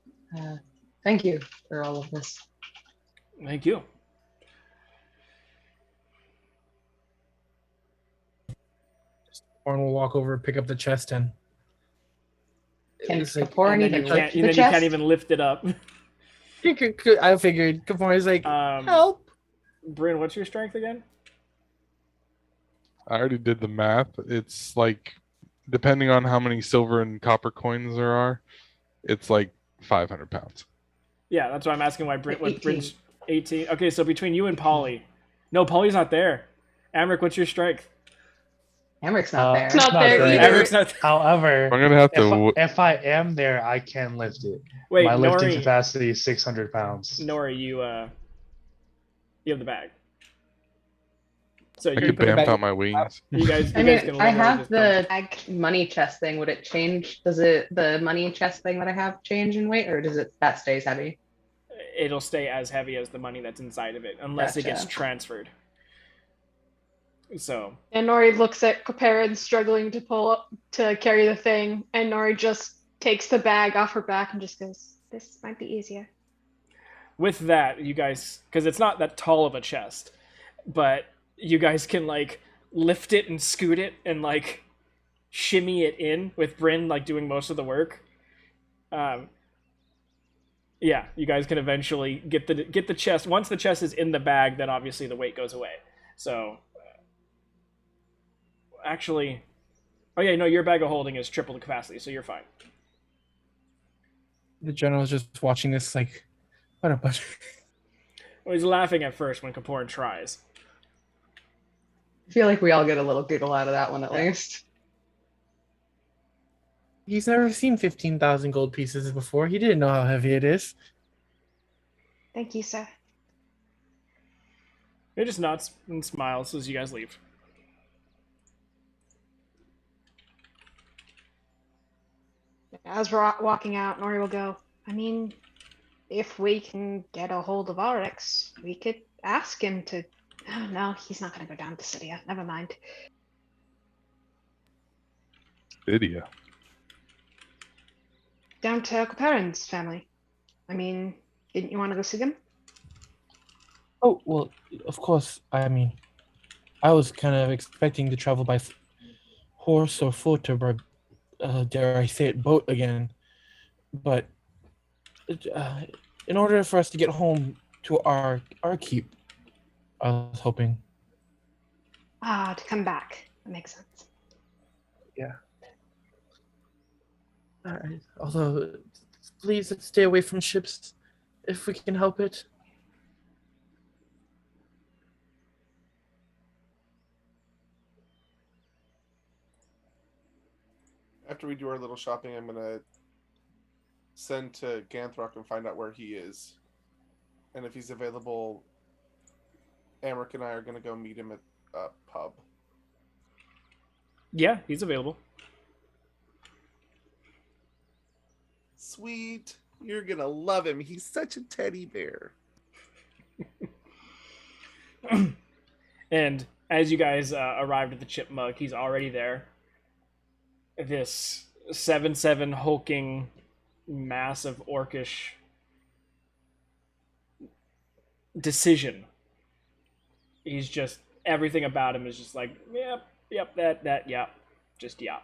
Thank you for all of this. Thank you. Warren will walk over, pick up the chest, and Can it's like, Kapoor And then even you can't, lift the then you chest? can't even lift it up. I figured Kapoor is like, help. Bryn, what's your strength again? I already did the math. It's like, depending on how many silver and copper coins there are, it's like 500 pounds. Yeah, that's why I'm asking why Bryn. What 18. Bryn's 18? Okay, so between you and Polly, no, Polly's not there. Amric, what's your strength? Emmerich not there. It's not there either. Amric's not. However, I'm gonna have to. if I am there, I can lift it. Wait, My lifting Nori. capacity is 600 pounds. Nori, you have the bag. So I you could put it bamf back- out my wings. you guys. I You mean, guys can I literally have just the Bag. money chest thing. Would it change? Does the money chest thing that I have change in weight, or does it that stays heavy? It'll stay as heavy as the money that's inside of it, unless it gets Gotcha. transferred. So And Nori looks at Kaparin struggling to pull up to carry the thing, and Nori just takes the bag off her back and just goes, This might be easier. with that, you guys, because it's not that tall of a chest, but you guys can like lift it and scoot it and like shimmy it in with Bryn like doing most of the work. Yeah, you guys can eventually get the chest. Once the chest is in the bag, then obviously the weight goes away. So actually, oh yeah, no, your bag of holding is triple the capacity, so you're fine. The general's just watching this like, what a bunch. Well, he's laughing at first when Kapoor tries. I feel like we all get a little giggle out of that one at least. He's never seen 15,000 gold pieces before. He didn't know how heavy it is. Thank you, sir. He just nods and smiles as you guys leave. as we're walking out, Nori will go, I mean, if we can get a hold of Rx, we could ask him to. Oh, no, he's not going to go down to Cydia. Never mind. Lydia. Down to Kaparin's family. I mean, didn't you want to go see them? Oh, well, of course. I mean, I was kind of expecting to travel by horse or foot or by, dare I say it, boat again. But in order for us to get home to our keep, I was hoping. Ah, to come back. That makes sense. Yeah. Although, please stay away from ships if we can help it. After we do our little shopping, I'm gonna send to Ganthrok and find out where he is, and if he's available, Amric and I are gonna go meet him at a pub. Yeah, he's available. Sweet, you're gonna love him. He's such a teddy bear. And as you guys arrived at the Chip Mug, he's already there. This 7'7" hulking mass of orcish decision. He's just, everything about him is just like, yep, that, yep. just yeah.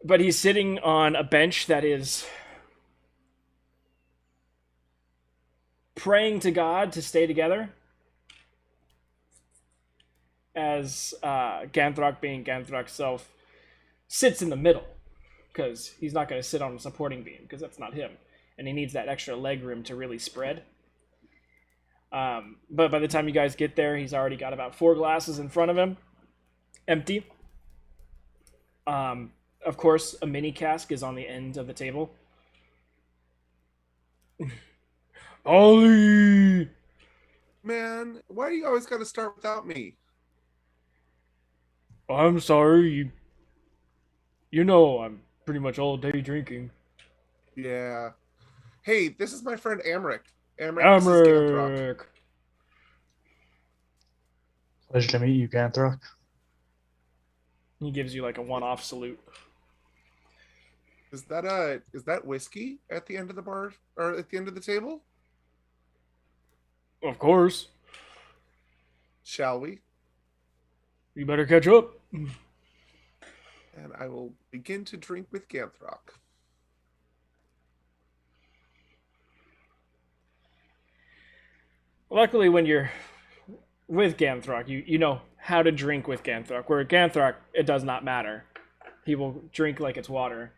But he's sitting on a bench that is praying to God to stay together. As Ganthrok, being Ganthrok's self, sits in the middle because he's not going to sit on a supporting beam because that's not him, and he needs that extra leg room to really spread. But by the time you guys get there, he's already got about 4 glasses in front of him, empty. Of course, a mini cask is on the end of the table. Ollie! Man, why do you always got to start without me? I'm sorry, you know I'm pretty much all day drinking. Yeah. Hey, this is my friend Amric. Amric, this is Ganthrok. Amric! Pleasure to meet you, Ganthrok. He gives you like a one-off salute. Is that whiskey at the end of the bar or at the end of the table? Of course. Shall we? You better catch up. And I will begin to drink with Ganthrok. Luckily, when you're with Ganthrok, you know how to drink with Ganthrok. Where Ganthrok, it does not matter. He will drink like it's water.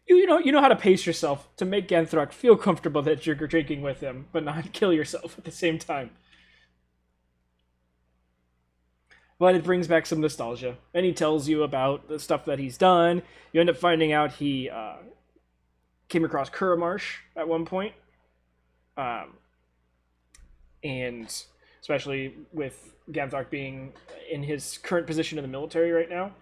You know how to pace yourself to make Ganthrok feel comfortable that you're drinking with him, but not kill yourself at the same time. But it brings back some nostalgia, and he tells you about the stuff that he's done. You end up finding out he came across Kuramarsh at one point, and especially with Ganthrok being in his current position in the military right now,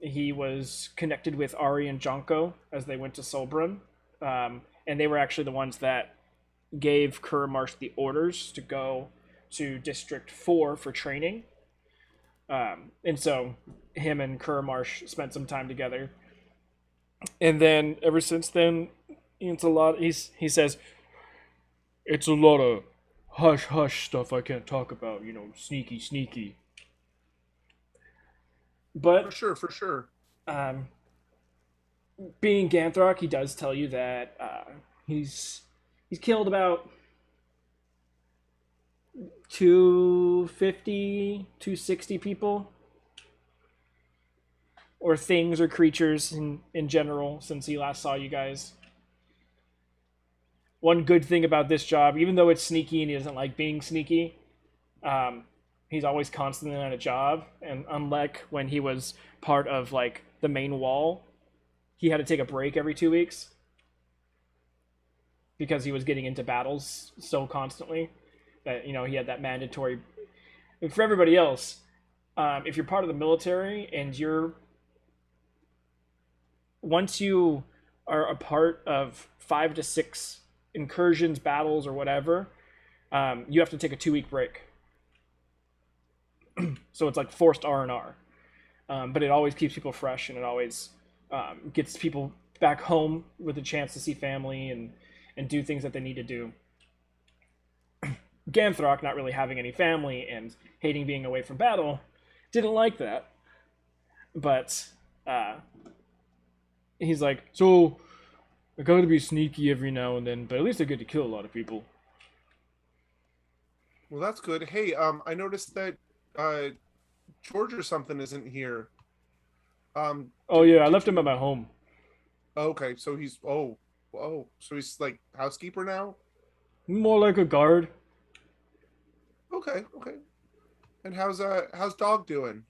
he was connected with Ari and Jonko as they went to Solbrun, and they were actually the ones that gave Kuramarsh the orders to go to District 4 for training. And so him and Kuramarsh spent some time together. And then ever since then, it's a lot. He says, it's a lot of hush hush stuff I can't talk about, sneaky. But For sure. Being Ganthrok, he does tell you that he's killed about 250, 260 people, or things or creatures in general since he last saw you guys. One good thing about this job, even though it's sneaky and he doesn't like being sneaky, he's always constantly on a job. And unlike when he was part of like the main wall, he had to take a break every 2 weeks because he was getting into battles so constantly that he had that mandatory. And for everybody else, if you're part of the military and once you are a part of 5 to 6 incursions, battles, or whatever, you have to take a 2-week break. So it's like forced R&R, but it always keeps people fresh, and it always gets people back home with a chance to see family and do things that they need to do. Ganthrok, not really having any family and hating being away from battle, didn't like that. But he's like, so I gotta be sneaky every now and then, but at least I get to kill a lot of people. Well, that's good. Hey, I noticed that George or something isn't here. Oh yeah, I left him at my home. Okay, so he's so he's like housekeeper now? More like a guard. Okay. And how's Dog doing?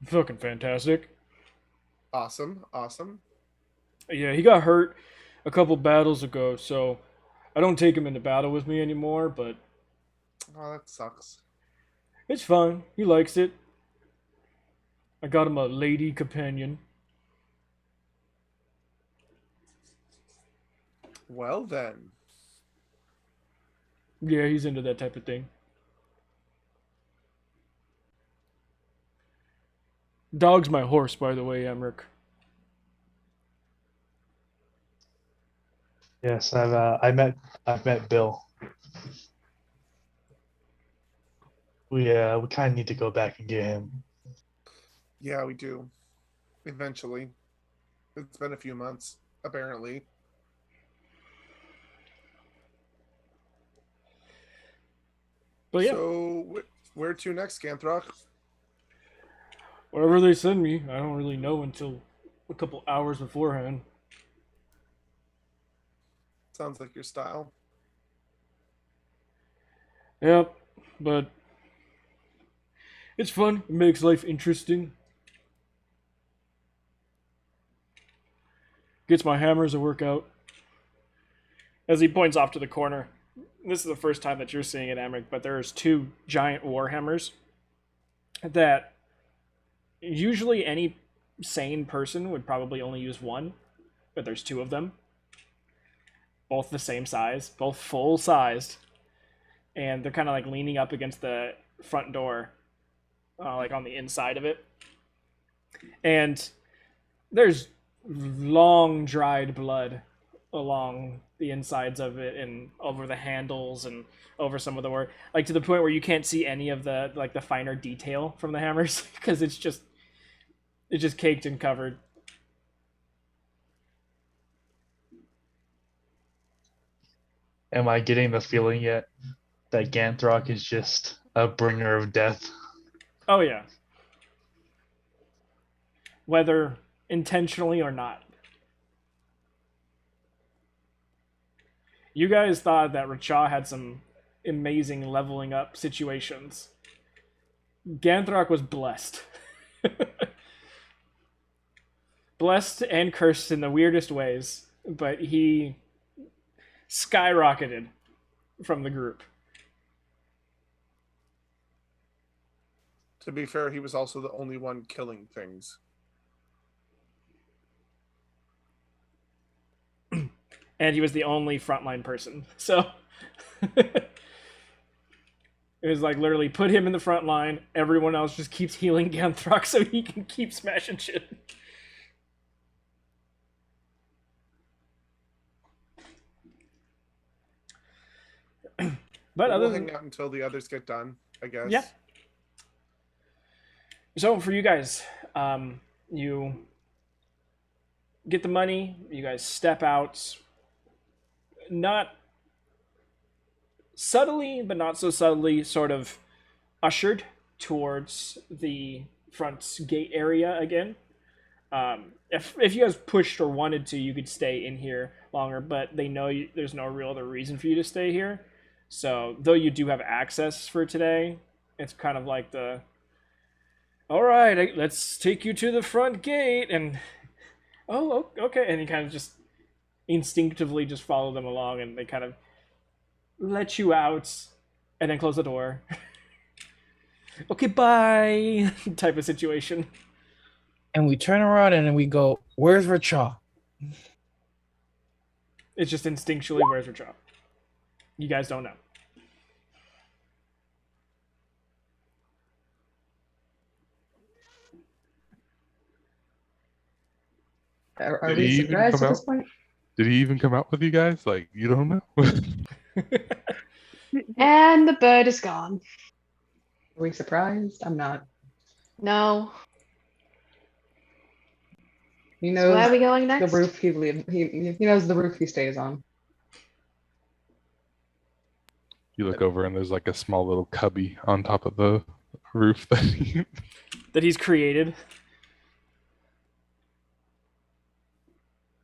Fucking fantastic. Awesome. Yeah, he got hurt a couple battles ago, so I don't take him into battle with me anymore, but Oh, that sucks. it's fine. He likes it. I got him a lady companion. Well then. Yeah, he's into that type of thing. Dog's my horse, by the way, Emmerich. Yes, I've met Bill. We kind of need to go back and get him. Yeah, we do. Eventually. It's been a few months, apparently. But yeah, So, where to next, Ganthrock? wherever they send me, I don't really know until a couple hours beforehand. Sounds like your style. Yep, but it's fun. It makes life interesting. Gets my hammers to work out. As he points off to the corner, this is the first time that you're seeing it, Emmerich, but there's two giant war hammers that usually any sane person would probably only use one, but there's two of them. Both the same size, both full sized, and they're kind of like leaning up against the front door, like on the inside of it. And there's long dried blood along the insides of it and over the handles and over some of the work, like to the point where you can't see any of the like the finer detail from the hammers because it's just caked and covered. Am I getting the feeling yet that Ganthrock is just a bringer of death? Oh yeah. Whether intentionally or not. You guys thought that Racha had some amazing leveling up situations. Ganthrock was blessed. Blessed and cursed in the weirdest ways, but he skyrocketed from the group. To be fair, he was also the only one killing things. And he was the only frontline person. So it was like literally put him in the front line, everyone else just keeps healing Ganthrock so he can keep smashing shit. But we'll other hang than out until the others get done, I guess. yeah. So for you guys, you get the money, you guys step out, not subtly, but not so subtly, sort of ushered towards the front gate area again. If you guys pushed or wanted to, you could stay in here longer, but they know there's no real other reason for you to stay here. So, though you do have access for today, it's kind of like the, all right, let's take you to the front gate, and oh, okay, and you kind of just instinctively just follow them along, and they kind of let you out, and then close the door. Okay, bye, type of situation. And we turn around and then we go, "Where's Racha?" It's just instinctually, where's Racha? You guys don't know. Are Did we he even surprised come at this out? point? Did he even come out with you guys? Like, you don't know? And the bird is gone. Are we surprised? I'm not. No. He So knows where are we going the next? roof he knows the roof he stays on. You look over and there's like a small little cubby on top of the roof that he... That he's created.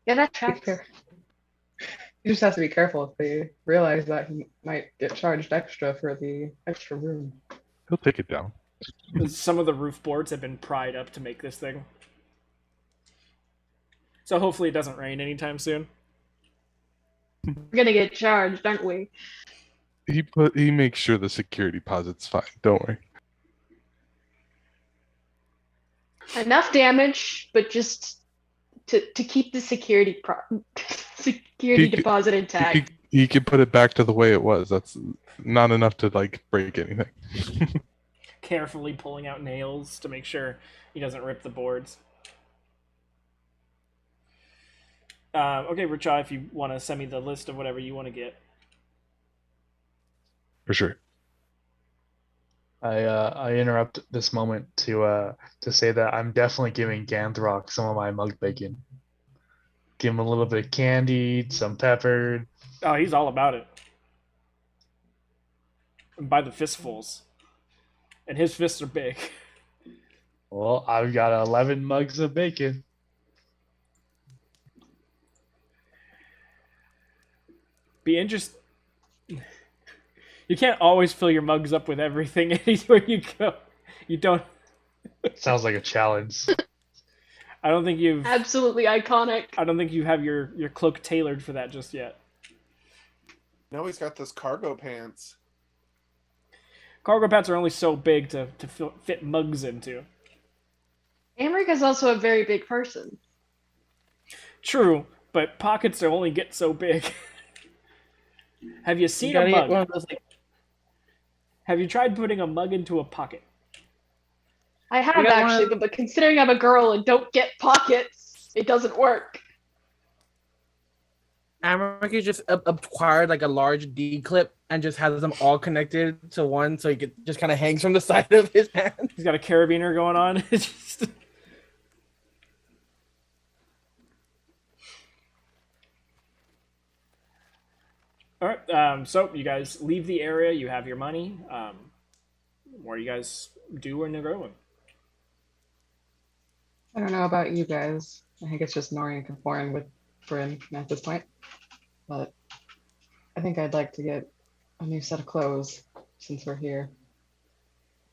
Yeah, that Be tracks. care- He just has to be careful if they realize that he might get charged extra for the extra room. He'll take it down. Some of the roof boards have been pried up to make this thing. So hopefully it doesn't rain anytime soon. We're gonna get charged, aren't we? He makes sure the security deposit's fine. Don't worry. Enough damage, but just to keep the security security He could- deposit intact. He could put it back to the way it was. That's not enough to like break anything. Carefully pulling out nails to make sure he doesn't rip the boards. Okay, Racha, if you want to send me the list of whatever you want to get. For sure. I interrupt this moment to say that I'm definitely giving Ganthrok some of my mug bacon. Give him a little bit of candied, some peppered. Oh, he's all about it. By the fistfuls. And his fists are big. Well, I've got 11 mugs of bacon. Be interested. You can't always fill your mugs up with everything anywhere you go. You don't. Sounds like a challenge. I don't think you've. Absolutely iconic. I don't think you have your cloak tailored for that just yet. No, he's got those cargo pants. Cargo pants are only so big to fit mugs into. Amric is also a very big person. True, but pockets only get so big. Have you seen gotta a get mug? one of those, like, Have you tried putting a mug into a pocket? I have We got one actually, of- but considering I'm a girl and don't get pockets, it doesn't work. America just acquired like a large D clip and just has them all connected to one, so he could just kind of hangs from the side of his pants. He's got a carabiner going on. It's just... All right. So you guys leave the area. You have your money. What do you guys do when you're going? I don't know about you guys. I think it's just Nori and conforming with Bryn at this point. But I think I'd like to get a new set of clothes since we're here.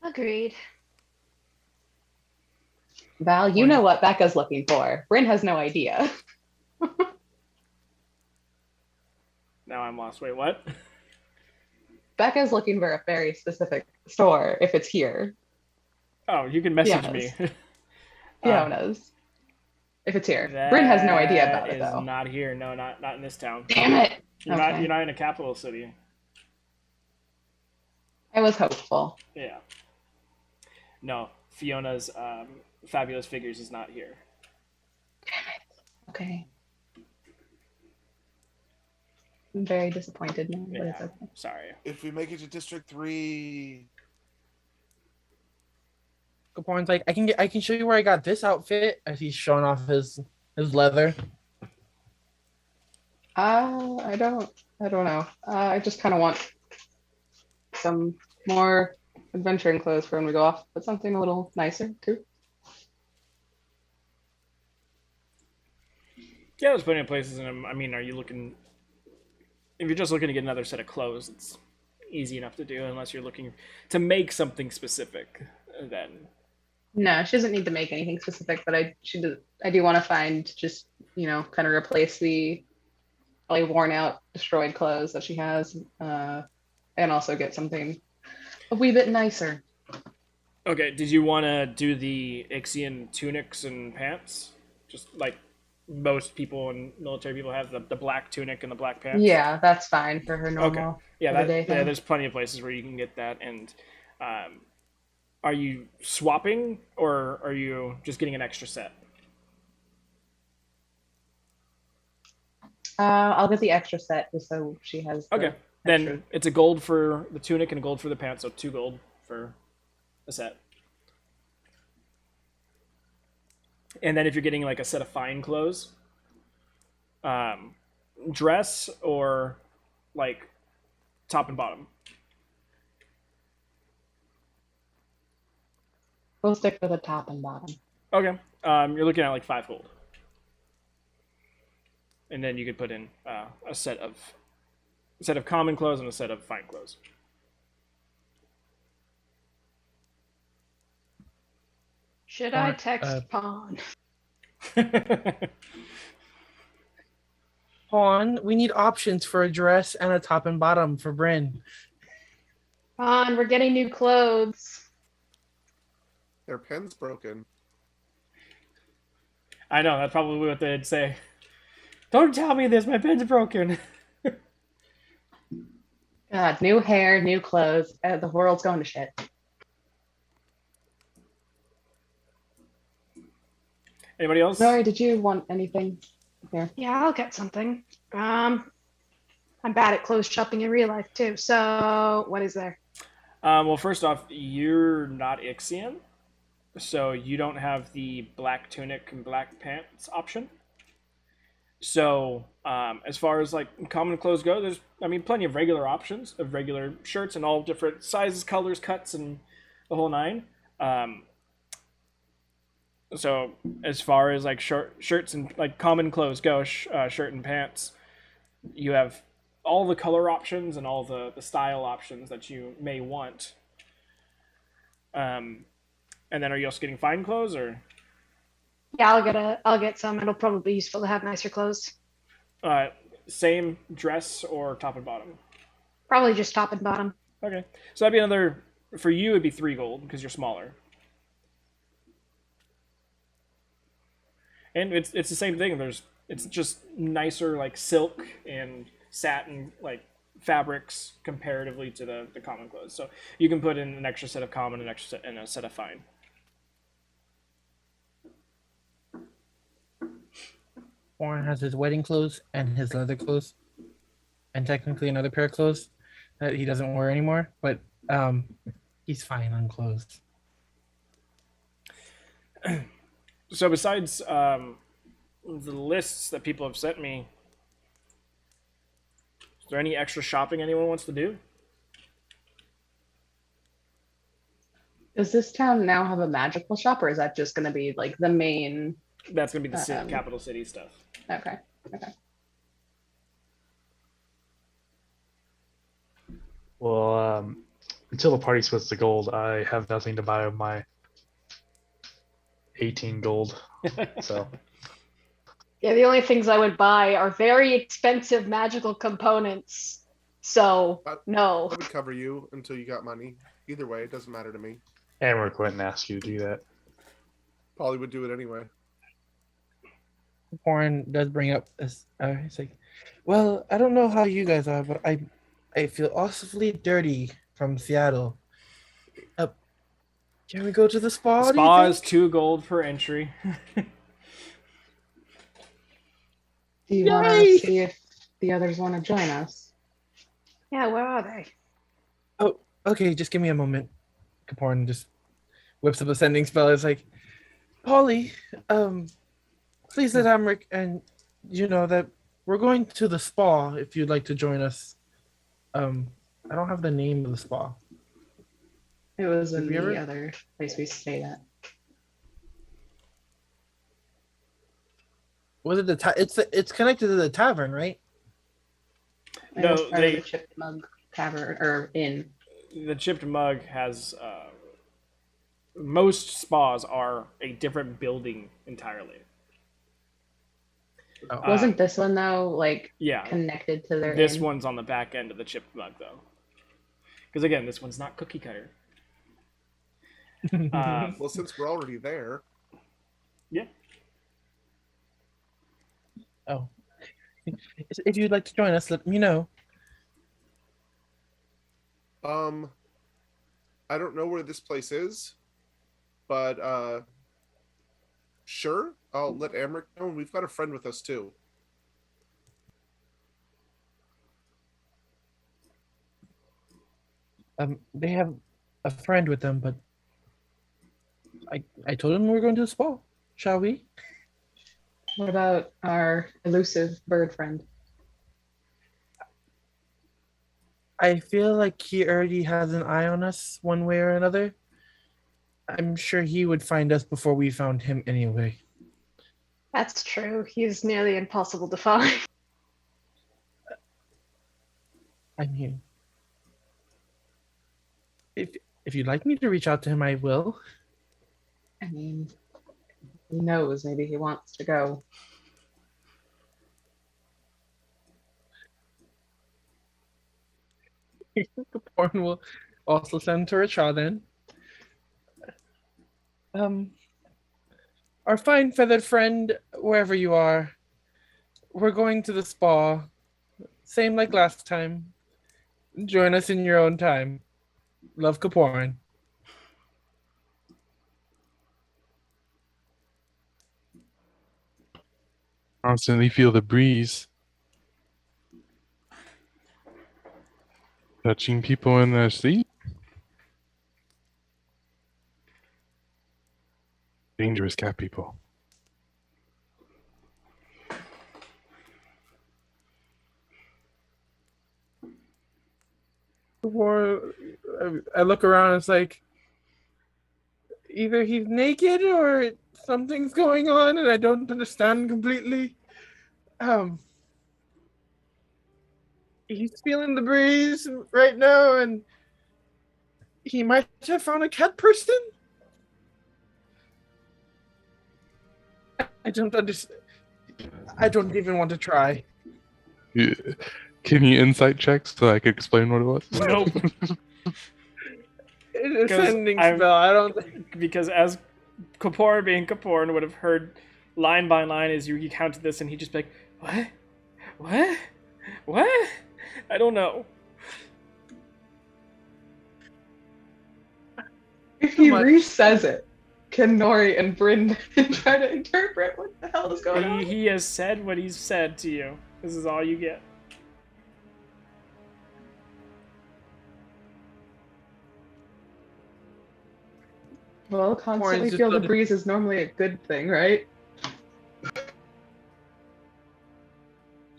Agreed. Val, you know what Becca's looking for. Bryn has no idea. Now I'm lost. Wait, what? Becca's looking for a very specific store if it's here. Oh, you can message Yes. me. Fiona's. If it's here. Bryn has no idea about it That is though. not here. No, not in this town. Damn it. You're Okay. not in a capital city. I was hopeful. Yeah. No, Fiona's Fabulous Figures is not here. Okay. I'm very disappointed now, but it's Yeah. okay. Sorry. If we make it to District 3, Capone's like, I can show you where I got this outfit as he's showing off his leather. I don't know. I just kind of want some more adventuring clothes for when we go off, but something a little nicer too. Yeah, there's plenty of places in them. I mean, are you looking... If you're just looking to get another set of clothes, it's easy enough to do, unless you're looking to make something specific, then... No, she doesn't need to make anything specific, but I do want to find just, kind of replace the probably worn out, destroyed clothes that she has, and also get something a wee bit nicer. Okay, did you want to do the Ixian tunics and pants? Just like most people and military people have the black tunic and the black pants? Yeah, that's fine for her normal. Yeah, everyday thing. there's plenty of places where you can get that. And are you swapping, or are you just getting an extra set? I'll get the extra set just so she has. Okay, then it's a gold for the tunic and a gold for the pants, so 2 gold for a set. And then if you're getting like a set of fine clothes, dress or like top and bottom. We'll stick with the top and bottom. Okay, you're looking at like 5 gold. And then you could put in a set of common clothes and a set of fine clothes. Should I text Pawn? Pawn, we need options for a dress and a top and bottom for Bryn. Pawn, we're getting new clothes. their pen's broken. I know, that's probably what they'd say. Don't tell me this, my pen's broken. God, new hair, new clothes. The world's going to shit. Anybody else? Nori, did you want anything here? Yeah, I'll get something. I'm bad at clothes shopping in real life too. So what is there? Well, first off, you're not Ixian, so you don't have the black tunic and black pants option. So, as far as like common clothes go, there's plenty of regular options of regular shirts in all different sizes, colors, cuts, and the whole nine. Um, so, as far as like shirts and like common clothes go, shirt and pants, you have all the color options and all the style options that you may want. Um, and then, are you also getting fine clothes or? Yeah, I'll get some. It'll probably be useful to have nicer clothes. Uh, Same dress or top and bottom? Probably just top and bottom. Okay. So that'd be another, for you, it'd be 3 gold because you're smaller. And it's the same thing. It's just nicer like silk and satin like fabrics comparatively to the common clothes. So you can put in an extra set of common, an extra set, and a set of fine. Warren has his wedding clothes and his leather clothes, and technically another pair of clothes that he doesn't wear anymore. But he's fine on clothes. So besides the lists that people have sent me, is there any extra shopping anyone wants to do? Does this town now have a magical shop, or is that just going to be like the main? That's gonna be the capital city stuff. Okay. Okay. Well, until the party splits the gold, I have nothing to buy with my 18 gold. So Yeah, the only things I would buy are very expensive magical components. So, no. I would cover you until you got money. Either way, it doesn't matter to me. Amric wouldn't ask you to do that. Polly would do it anyway. Warren does bring up this. He's like, "Well, I don't know how you guys are, but I feel awfully dirty from Seattle. Can we go to the spa? Spa is 2 gold per entry. Do you want to see if the others want to join us? Yeah, where are they? Oh, okay. Just give me a moment." Kaporn just whips up a sending spell. It's like, "Polly, please let Amric and you know that we're going to the spa if you'd like to join us." I don't have the name of the spa. It was in Have you the ever- other place we stayed at. Was it it's connected to the tavern, right? It No, was part of they- the Chipped Mug Tavern or Inn. The Chipped Mug has most spas are a different building entirely. Oh. Wasn't this one though like Yeah, connected to their this inn? one's on the back end of the Chipped Mug though, because again, this one's not cookie cutter. Well, since we're already there, Yeah. Oh, if you'd like to join us, let me know. I don't know where this place is, but sure, I'll let Amric know. And we've got a friend with us too. They have a friend with them, but I told them we were going to the spa. Shall we? What about our elusive bird friend? I feel like he already has an eye on us one way or another. I'm sure he would find us before we found him anyway. That's true. He's nearly impossible to find. I mean, if you'd like me to reach out to him, I will. I mean, who knows? Maybe he wants to go. Kaporn will also send to Richard then. Our fine feathered friend, wherever you are, we're going to the spa. Same like last time. Join us in your own time. Love, Kaporn. Constantly feel the breeze touching people in their sleep. Dangerous cat people. Before I look around, it's like either he's naked or something's going on, and I don't understand completely. He's feeling the breeze right now, and he might have found a cat person. I don't understand. I don't even want to try. Can you insight check so I could explain what it was? Nope. It's a 'Cause sending I'm- spell. I don't. Because as Kapor being Kapor would have heard line by line as you recounted this, and he'd just be like, "What? What? What? I don't know." If he much. re-says it, can Nori and Bryn try to interpret what the hell is going on? He has said what he's said to you. This is all you get. Well, constantly just feel the a- breeze is normally a good thing, right?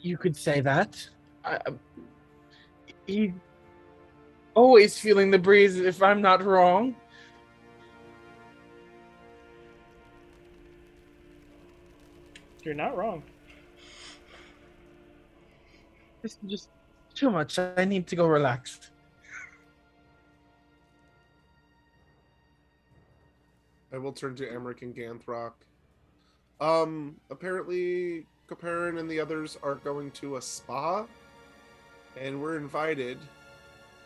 You could say that. He always feeling the breeze, if I'm not wrong. You're not wrong. This is just too much. I need to go relax. I will turn to Emmerich and Ganthrok. Apparently Kaparin and the others are going to a spa, and we're invited,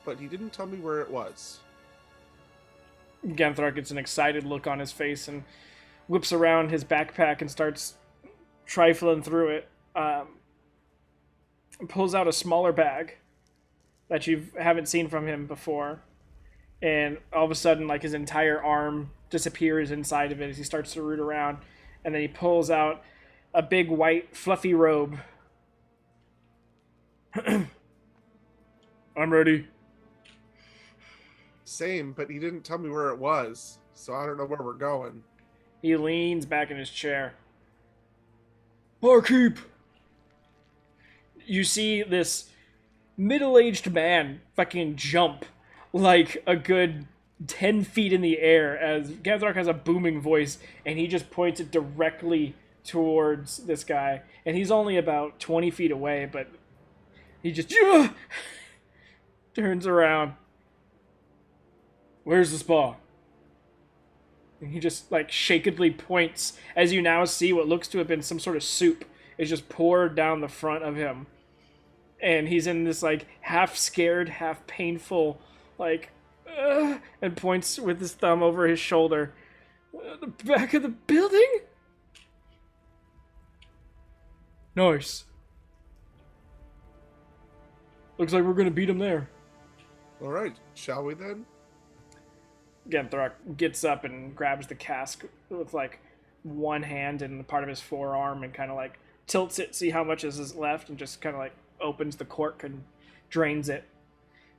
but he didn't tell me where it was. Ganthrok gets an excited look on his face and whips around his backpack and starts trifling through it. Pulls out a smaller bag that you haven't seen from him before, and all of a sudden, like, his entire arm disappears inside of it as he starts to root around, and then he pulls out a big white fluffy robe. I'm ready. Same, but he didn't tell me where it was, so I don't know where we're going. He leans back in his chair. Barkeep! You see this middle-aged man fucking jump like a good 10 feet in the air as Ganthrok has a booming voice, and he just points it directly towards this guy. And he's only about 20 feet away, but he just turns around. Where's the spa? And he just, like, shakily points as you now see what looks to have been some sort of soup is just poured down the front of him. And he's in this, like, half scared, half painful, like, and points with his thumb over his shoulder. The back of the building? Nice. Looks like we're gonna beat him there. All right, shall we then? Ganthrok gets up and grabs the cask with, like, one hand and part of his forearm and kind of, like, tilts it, see how much is left, and just kind of, like, opens the cork and drains it.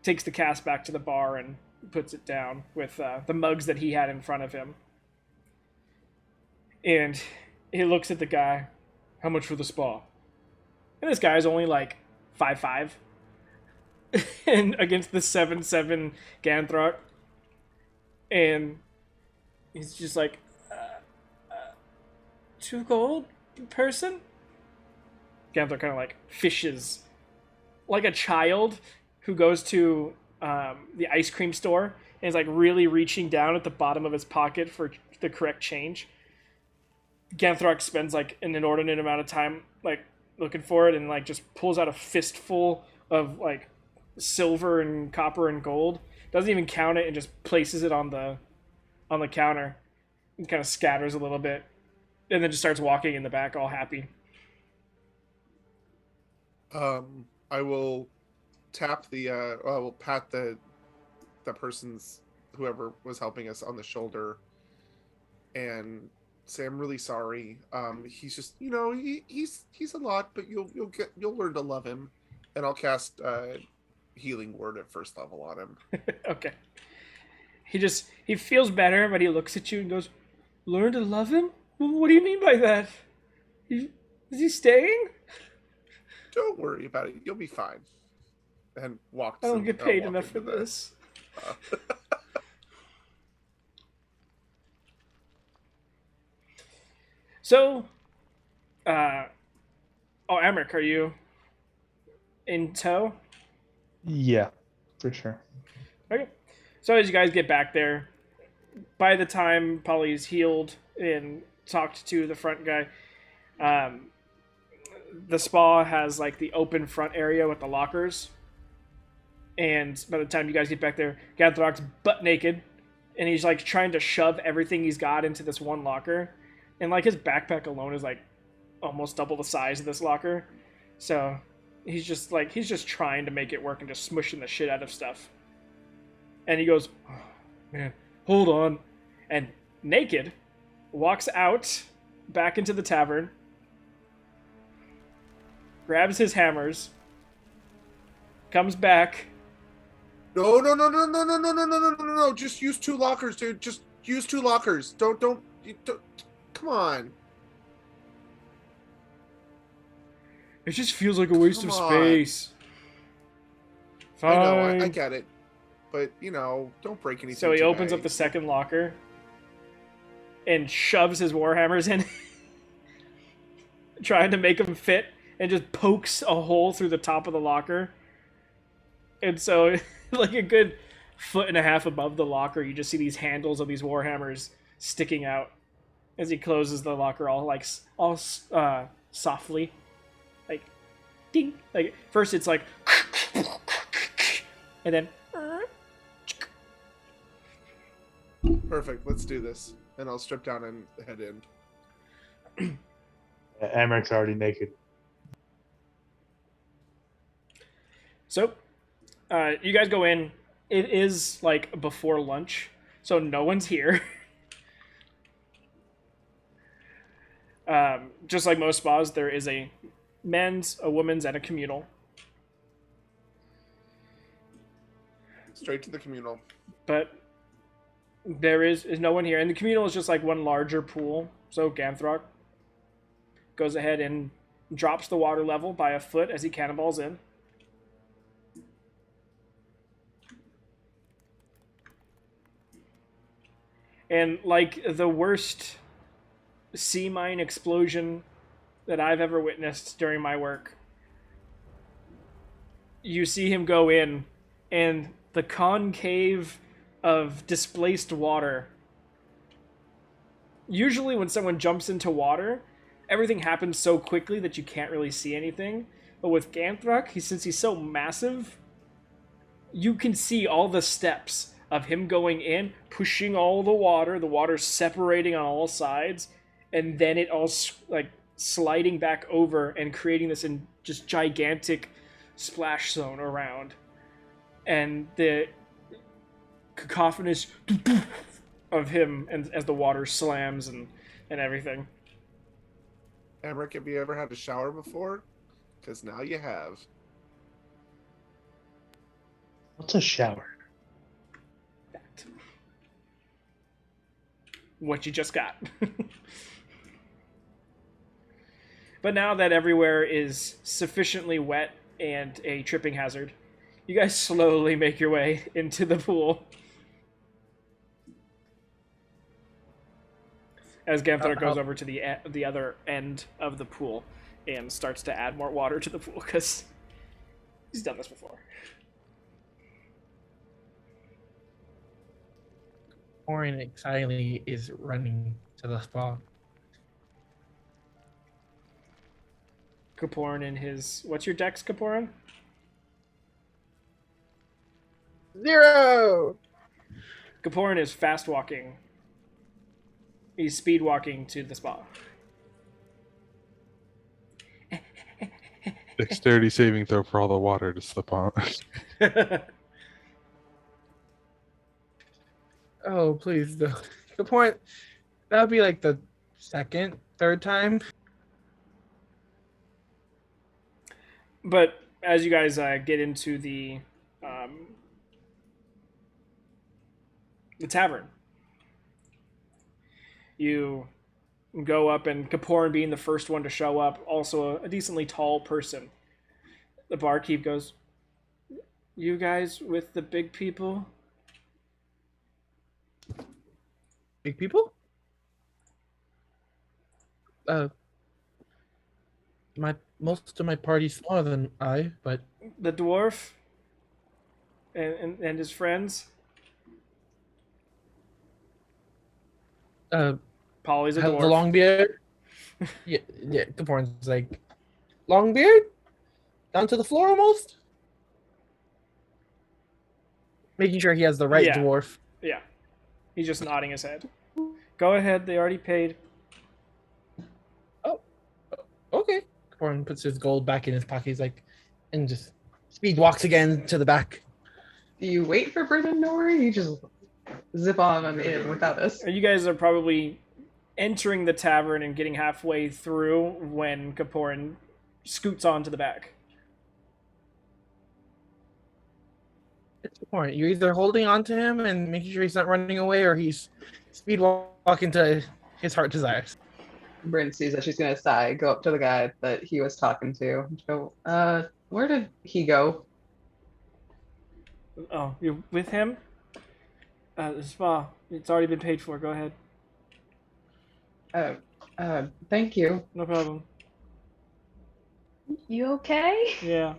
Takes the cask back to the bar and puts it down with the mugs that he had in front of him. And he looks at the guy. How much for the spa? And this guy's only, like, 5'5". And against the 7'7" Ganthrok. And he's just like, 2 gold per person? Ganthrok kind of, like, fishes like a child who goes to the ice cream store and is, like, really reaching down at the bottom of his pocket for the correct change. Ganthrok spends, like, an inordinate amount of time, like, looking for it and, like, just pulls out a fistful of, like, silver and copper and gold. Doesn't even count it and just places it on the counter and kind of scatters a little bit and then just starts walking in the back all happy. I will tap the I will pat the person's, whoever was helping us, on the shoulder and say I'm really sorry. He's just, you know, he's a lot, but you'll learn to love him. And I'll cast healing word at first level on him. Okay. He feels better, but he looks at you and goes, Learn to love him? What do you mean by that? Is he staying? Don't worry about it. You'll be fine. And I don't get paid walk enough for into the- this. So, Emmerich, are you in tow? Yeah, for sure. Okay. So as you guys get back there, by the time Polly's healed and talked to the front guy, the spa has like the open front area with the lockers. And by the time you guys get back there, Gadrock's butt naked, and he's like trying to shove everything he's got into this one locker. And like his backpack alone is like almost double the size of this locker. So he's just trying to make it work and just smushing the shit out of stuff. And he goes, oh, man, hold on. And naked walks out back into the tavern, grabs his hammers, comes back. No. Just use 2 lockers, dude. Just use 2 lockers. Don't. Come on. It just feels like a waste Come of on. space. Fine. I know. I get it. But, don't break anything. So he today. opens up the second locker and shoves his warhammers in, trying to make them fit, and just pokes a hole through the top of the locker. And so, like a good 1.5 feet above the locker, you just see these handles of these warhammers sticking out as he closes the locker all softly, like ding. Like first it's like, and then. Perfect. Let's do this. And I'll strip down and head in. Emerich's already naked. So, you guys go in. It is like before lunch, so no one's here. Just like most spas, there is a men's, a woman's, and a communal. Straight to the communal. But there is no one here, and the communal is just like one larger pool. So Ganthrock goes ahead and drops the water level by 1 foot as he cannonballs in. And like the worst sea mine explosion that I've ever witnessed during my work, you see him go in, and the concave of displaced water. Usually when someone jumps into water, everything happens so quickly that you can't really see anything. But with Ganthrock, since he's so massive, you can see all the steps of him going in, pushing all the water separating on all sides, and then it all like sliding back over and creating this just gigantic splash zone around. And the cacophonous of him and as the water slams and everything. Emmerich, have you ever had a shower before? Because now you have. What's a shower? That. What you just got. But now that everywhere is sufficiently wet and a tripping hazard, you guys slowly make your way into the pool. As Ganthrock goes over to the other end of the pool and starts to add more water to the pool, because he's done this before. Orin excitedly is running to the spa. Kaporin in his... What's your dex, Kaporin? 0! Kaporin is fast walking. He's speed walking to the spa. Dexterity saving throw for all the water to slip on. Oh, please, though. The point, that would be like the second, third time. But as you guys get into the tavern, You go up, and Kaporan being the first one to show up, also a decently tall person. The barkeep goes, "You guys with the big people?" Big people? Most of my party's smaller than I, but The dwarf and his friends. Polly's a has dwarf. the long beard. Yeah, Caporn's like, long beard? Down to the floor almost? Making sure he has the right Yeah. dwarf. Yeah. He's just nodding his head. Go ahead, they already paid. Oh, okay. Caporn puts his gold back in his pocket. He's like, and just speed walks again to the back. Do you wait for Bryn and Nori? You just zip on them in without us. You guys are probably entering the tavern and getting halfway through when Kaporan scoots onto the back. It's Caporn. You're either holding on to him and making sure he's not running away, or he's speed walking to his heart desires. Bryn sees that she's gonna sigh, go up to the guy that he was talking to, and go, where did he go? Oh, you're with him? The spa. It's already been paid for. Go ahead. Thank you. No problem. You okay? Yeah.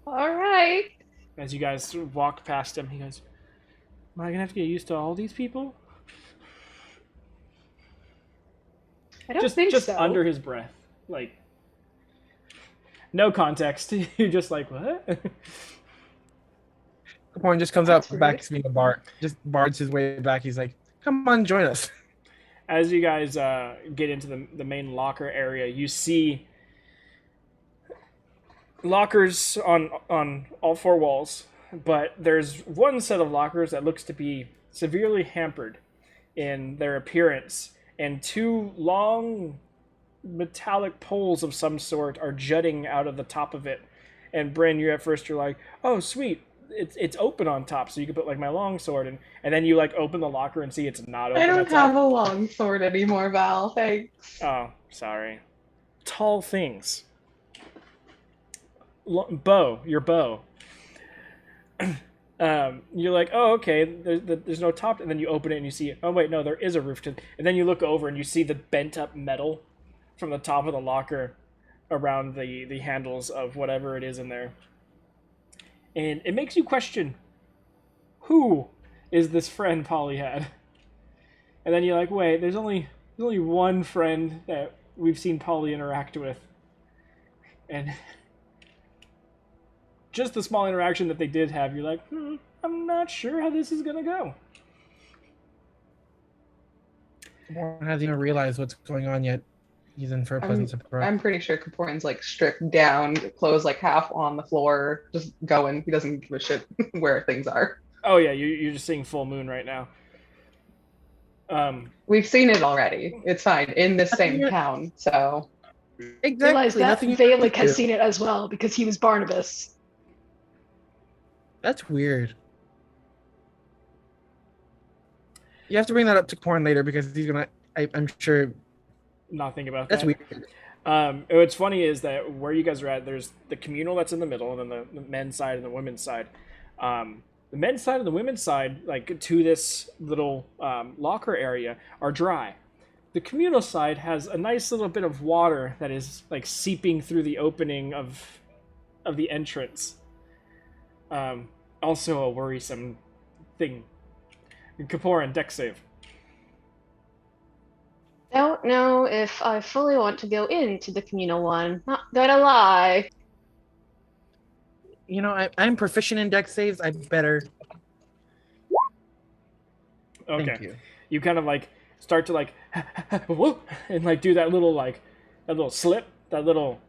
All right. As you guys walk past him, he goes, "Am I gonna have to get used to all these people?" I don't Just think so. under his breath, like no context. You're just like, what? Caporn just comes That's up back weird. to being a bard. Just bards his way back. He's like, "Come on, join us." As you guys get into the main locker area, you see lockers on all four walls, but there's one set of lockers that looks to be severely hampered in their appearance, and two long metallic poles of some sort are jutting out of the top of it. And Bryn, you're like, "Oh, sweet. It's open on top, so you can put like my long sword in." And then you like open the locker and see it's not open. I don't at top. have a long sword anymore, Val. Thanks. Oh, sorry. Tall things. Bow, your bow. You're like, "Oh, okay. There's no top," and then you open it and you see, oh wait, no, there is a roof to. And then you look over and you see the bent up metal from the top of the locker around the handles of whatever it is in there, and it makes you question, who is this friend Polly had? And then you're like, wait, there's only one friend that we've seen Polly interact with, and just the small interaction that they did have, you're like, I'm not sure how this is gonna go. Caporn hasn't even realized what's going on yet. He's in for a pleasant surprise. I'm pretty sure Caporn's like stripped down, clothes like half on the floor, just going. He doesn't give a shit where things are. Oh yeah, you're just seeing full moon right now. We've seen it already. It's fine in this same town. So Realize Exactly. that Nothing. Valak has seen it as well because he was Barnabas. That's weird. You have to bring that up to Corn later because he's gonna. I'm sure not think about that's that. weird. What's funny is that where you guys are at, there's the communal that's in the middle, and then the men's side and the women's side. The men's side and the women's side, like to this little locker area, are dry. The communal side has a nice little bit of water that is like seeping through the opening of the entrance. Also a worrisome thing. Kaporan, deck save. Don't know if I fully want to go into the communal one. Not gonna lie. You know, I'm proficient in deck saves. I better. Okay. Thank you. You kind of like start to like whoop, and like do that little slip, that little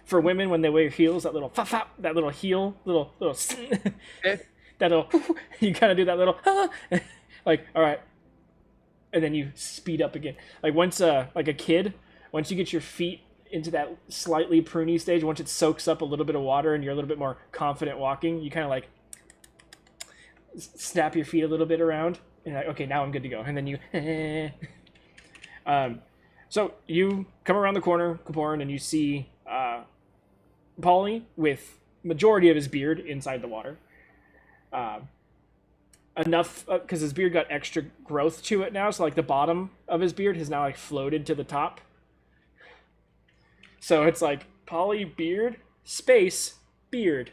for women when they wear heels, that little fap, that little heel, little that little you kind of do that little like, all right, and then you speed up again. Like once like a kid, once you get your feet into that slightly pruny stage, once it soaks up a little bit of water and you're a little bit more confident walking, you kind of like snap your feet a little bit around you're like, okay, now I'm good to go. And then you, so you come around the corner, Kaporin, and you see Polly with majority of his beard inside the water. Enough because his beard got extra growth to it now, so like the bottom of his beard has now like floated to the top. So it's like Polly beard space beard.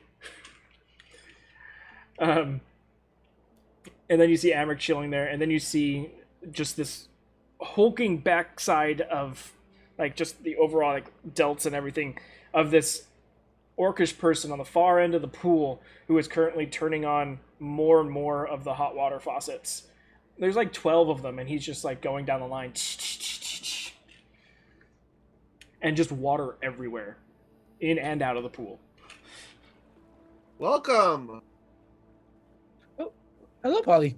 And then you see Amric chilling there, and then you see just this hulking backside of like just the overall like delts and everything of this orcish person on the far end of the pool who is currently turning on more and more of the hot water faucets. There's like 12 of them, and he's just like going down the line and just water everywhere in and out of the pool. Welcome. Oh, hello, Polly.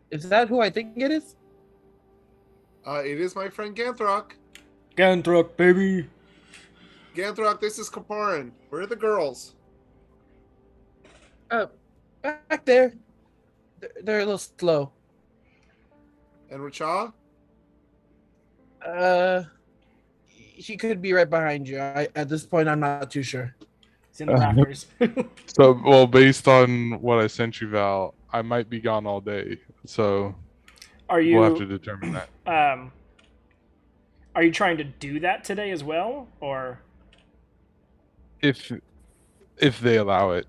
Is that who I think it is? It is my friend Ganthrok. Ganthrok, baby. Ganthrok, this is Kaparin. Where are the girls? Back there. They're a little slow. And Racha? She could be right behind you. At this point, I'm not too sure. It's in the rafters. So, well, based on what I sent you, Val, I might be gone all day. So Are you? we'll have to determine that. Are you trying to do that today as well, or? If they allow it,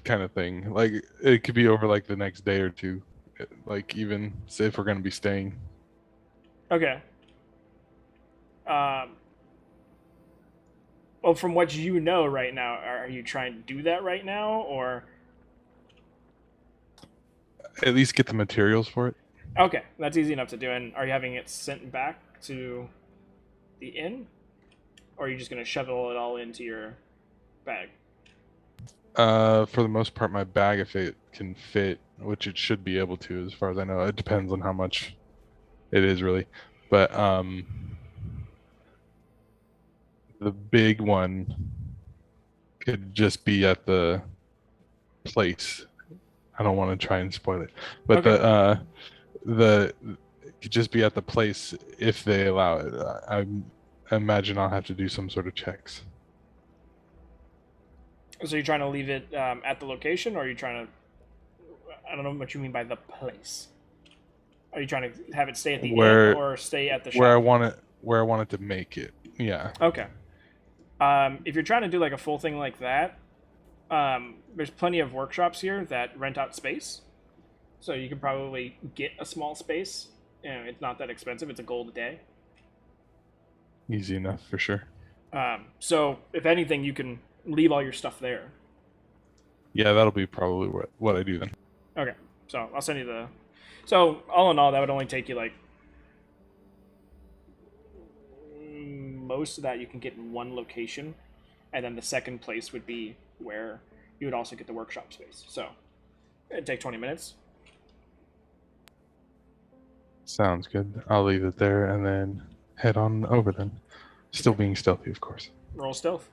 kind of thing. Like it could be over like the next day or two. Like even say if we're gonna be staying. Okay. Well, from what you know right now, are you trying to do that right now, or? At least get the materials for it. Okay, that's easy enough to do. And are you having it sent back to the inn, or are you just gonna shovel it all into your bag? For the most part, my bag, if it can fit, which it should be able to, as far as I know. It depends on how much it is, really. But the big one could just be at the place. I don't want to try and spoil it, but Okay. the it could just be at the place if they allow it. I imagine I'll have to do some sort of checks. So you're trying to leave it at the location, or are you trying to? I don't know what you mean by the place. Are you trying to have it stay at the inn or stay at the shop? Where I want it to make it. Yeah. Okay. If you're trying to do like a full thing like that, there's plenty of workshops here that rent out space, so you can probably get a small space. And it's not that expensive. It's a gold a day. Easy enough for sure. So if anything, you can leave all your stuff there. Yeah, that'll be probably what I do then. Okay. So I'll send you the. So all in all, that would only take you like most of that you can get in one location, and then the second place would be where you would also get the workshop space. So it'd take 20 minutes. Sounds good. I'll leave it there and then head on over then. Still being stealthy, of course. Roll stealth.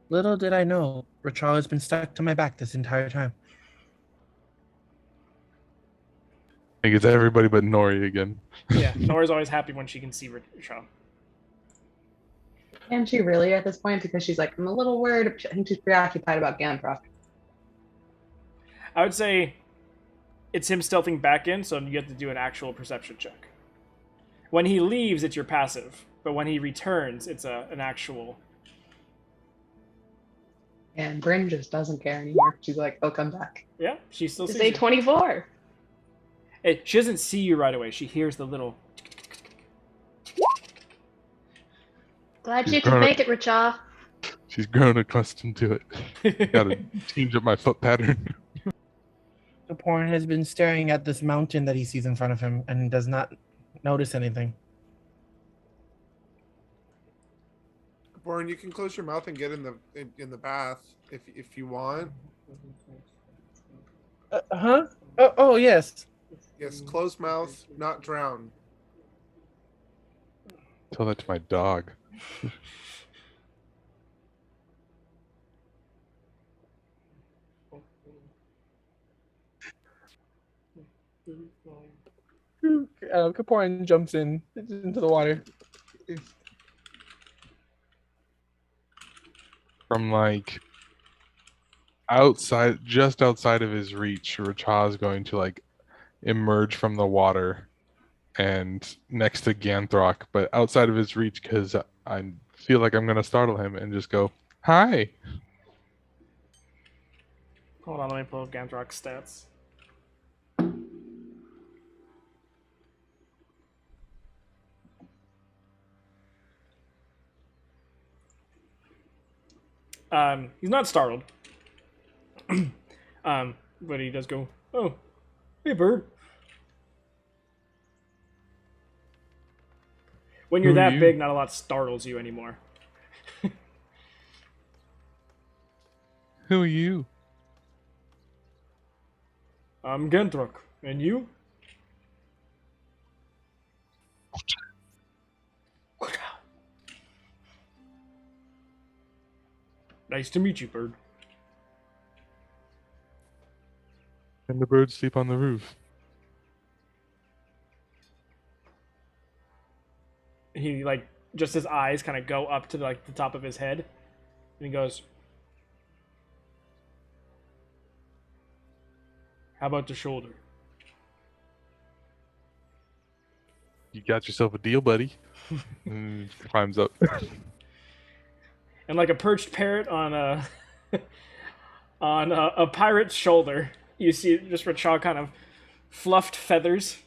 Little did I know, Rachel has been stuck to my back this entire time. I think it's everybody but Nori again. Yeah, Nora's always happy when she can see Rachel. And she really at this point, because she's like, I'm a little worried. I think she's preoccupied about Ganthrop. I would say it's him stealthing back in, so you have to do an actual perception check. When he leaves, it's your passive, but when he returns, it's an actual. And Bryn just doesn't care anymore. She's like, oh, come back. Yeah, she still It's sees a you. 24. She doesn't see you right away. She hears the little. Glad She's you could grown make it, Richard. She's grown accustomed to it. Gotta change up my foot pattern. The porn has been staring at this mountain that he sees in front of him and does not notice anything. Born, you can close your mouth and get in the bath if you want. Huh? Oh, yes. Yes, closed mouth, not drown. Tell that to my dog. Kaporan jumps into the water. From like outside, just outside of his reach, Racha is going to like emerge from the water and next to Ganthrok, but outside of his reach because I feel like I'm going to startle him and just go, "Hi." Hold on, let me pull up Ganthrok's stats. He's not startled. But he does go, "Oh, hey, bird." When you're Who are that you? big, not a lot startles you anymore. Who are you? I'm Ganthrok. And you? Nice to meet you, bird. And the birds sleep on the roof. He, like, just his eyes kind of go up to, like, the top of his head. And he goes, "How about the shoulder?" You got yourself a deal, buddy. And climbs up. And like a perched parrot on a on a pirate's shoulder, you see just Racha kind of fluffed feathers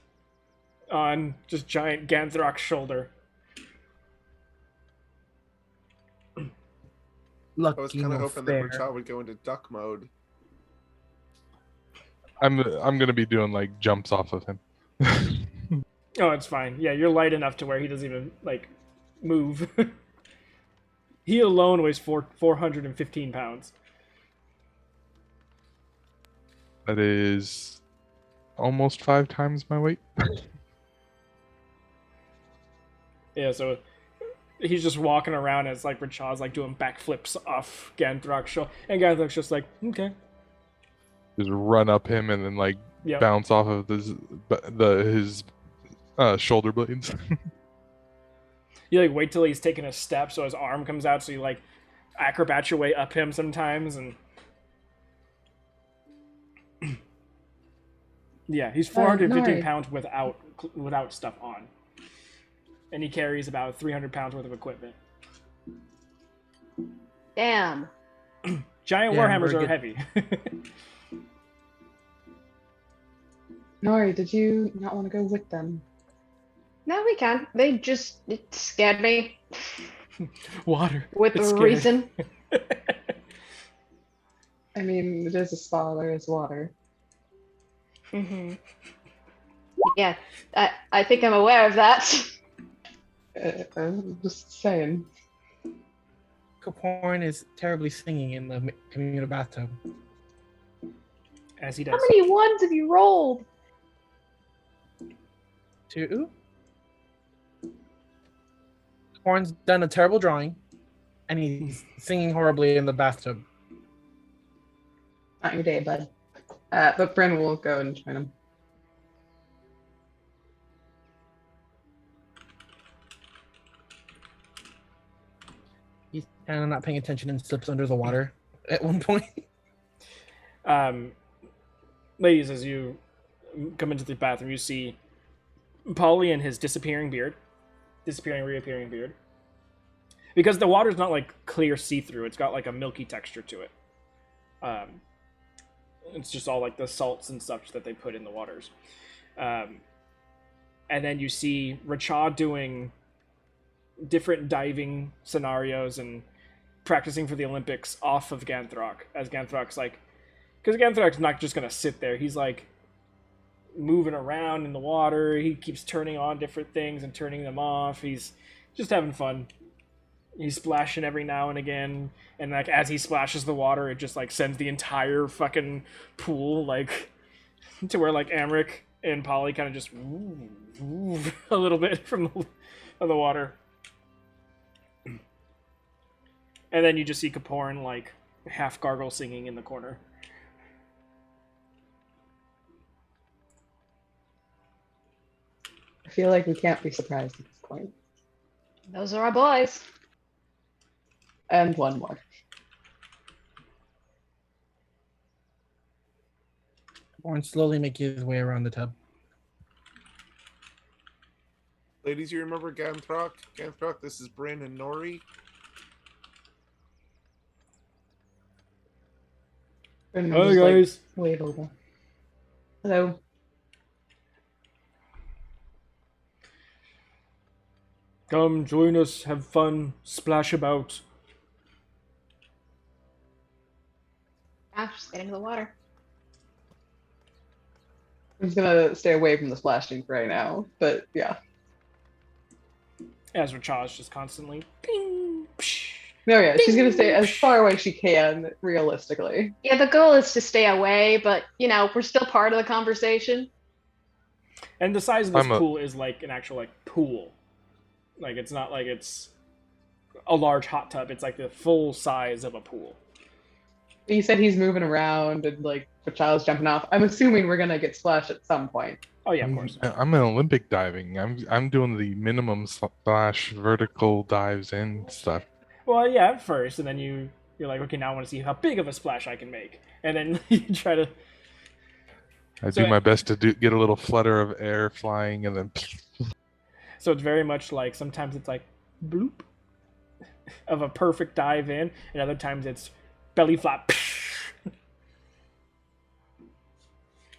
on just giant Ganthrok's shoulder. I was Lucky kind no of hoping fair. that Rachel would go into duck mode. I'm gonna be doing like jumps off of him. Oh, it's fine. Yeah, you're light enough to where he doesn't even like move. He alone weighs 415 pounds. That is almost 5 times my weight. Yeah, so he's just walking around as like Racha's like doing backflips off Ganthrok's shoulder, and Ganthrok's just like, okay. Just run up him and then like Yep. bounce off of his shoulder blades. You like wait till he's taking a step so his arm comes out, so you like acrobat your way up him sometimes, and yeah, he's 415 Nari. pounds without stuff on, and he carries about 300 pounds worth of equipment. Damn. Giant Yeah, warhammers very are good. heavy. Nori, did you not want to go with them? No, we can. It scared me Water. with It's a scary. reason. I mean, it is a spa, there is water. Hmm. Yeah, I think I'm aware of that. I'm just saying. Kaporan is terribly singing in the communal bathtub. As he How does. many ones have you rolled? 2. Kaporan's done a terrible drawing, and he's singing horribly in the bathtub. Not your day, bud. But Bryn will go and join him. He's kind of not paying attention and slips under the water at one point. Ladies, as you come into the bathroom, you see Polly and his disappearing, reappearing beard. Because the water's not like clear see-through, it's got like a milky texture to it. It's just all like the salts and such that they put in the waters. And then you see Racha doing different diving scenarios and practicing for the Olympics off of Ganthrok, as Ganthrok's like, because Ganthrok's not just gonna sit there. He's like moving around in the water. He keeps turning on different things and turning them off. He's just having fun. He's splashing every now and again, and like as he splashes the water, it just like sends the entire fucking pool like to where like Amric and Polly kind of just a little bit from the water. And then you just see Kaporin, like, half gargle singing in the corner. I feel like we can't be surprised at this point. Those are our boys. And one more. Warren slowly make his way around the tub. Ladies, you remember Ganthrok? Ganthrok, this is Bryn and Nori. And Hi, just, like, guys. wave over. Hello. Come, join us, have fun, splash about. Just get into the water. I'm just gonna stay away from the splashing for right now, but yeah. As Rachaz just constantly ping, psh. No, yeah, she's gonna stay as far away as she can, realistically. Yeah, the goal is to stay away, but we're still part of the conversation. And the size of this I'm a- pool is like an actual like pool. Like it's not like it's a large hot tub. It's like the full size of a pool. He said he's moving around and like the child's jumping off. I'm assuming we're gonna get splashed at some point. Oh yeah, of course. I'm in Olympic diving. I'm doing the minimum slash vertical dives in stuff. Well, yeah, at first, and then you're like, okay, now I want to see how big of a splash I can make, and then you try to. I So- do my best to get a little flutter of air flying, and then So it's very much like sometimes it's like bloop of a perfect dive in, and other times it's belly flop.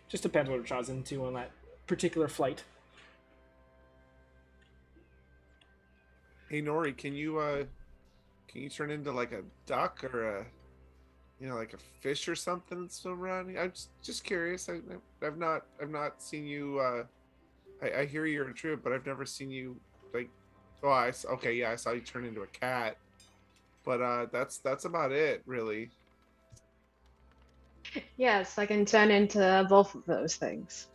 Just depends what Rachaz's into on that particular flight. Hey Nori, can you turn into like a duck or a like a fish or something and swim around? I'm just curious. I've not seen you. I hear you're a druid, but I've never seen you like. Oh, okay, yeah, I saw you turn into a cat, but that's about it, really. Yes, I can turn into both of those things.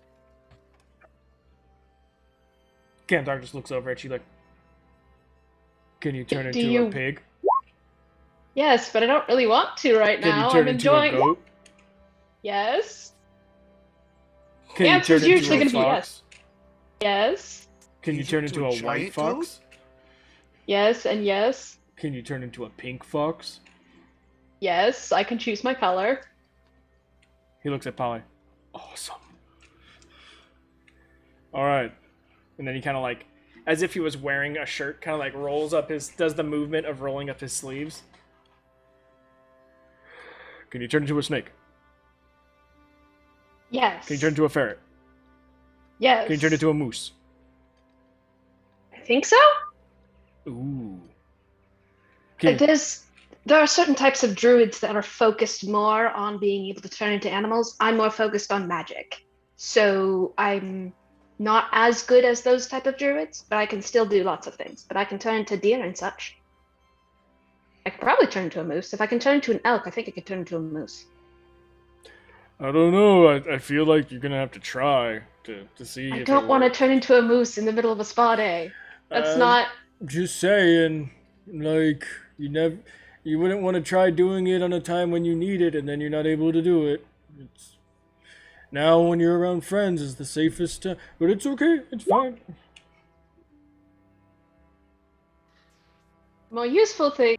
Gandalf just looks over at you like, can you turn Do into you- a pig? Yes, but I don't really want to right Can now. you turn I'm into enjoying. a goat? Yes. Can The you answer's turn into usually a gonna be fox? Yes. Can you turn into a white giant fox? Yes, and yes. Can you turn into a pink fox? Yes, I can choose my color. He looks at Polly. Awesome. All right. And then he kind of like, as if he was wearing a shirt, kind of like rolls up does the movement of rolling up his sleeves. Can you turn into a snake? Yes. Can you turn into a ferret? Yes. Can you turn into a moose? I think so. Ooh. Can, There are certain types of druids that are focused more on being able to turn into animals. I'm more focused on magic. So I'm not as good as those type of druids, but I can still do lots of things. But I can turn into deer and such. I could probably turn into a moose. If I can turn into an elk, I think I could turn into a moose. I don't know. I feel like you're gonna have to try to see. I if don't it want to works. turn into a moose in the middle of a spa day. That's Um, not. Just saying, like you wouldn't want to try doing it on a time when you need it, and then you're not able to do it. It's now when you're around friends is the safest time, but it's okay. It's fine. More useful thing.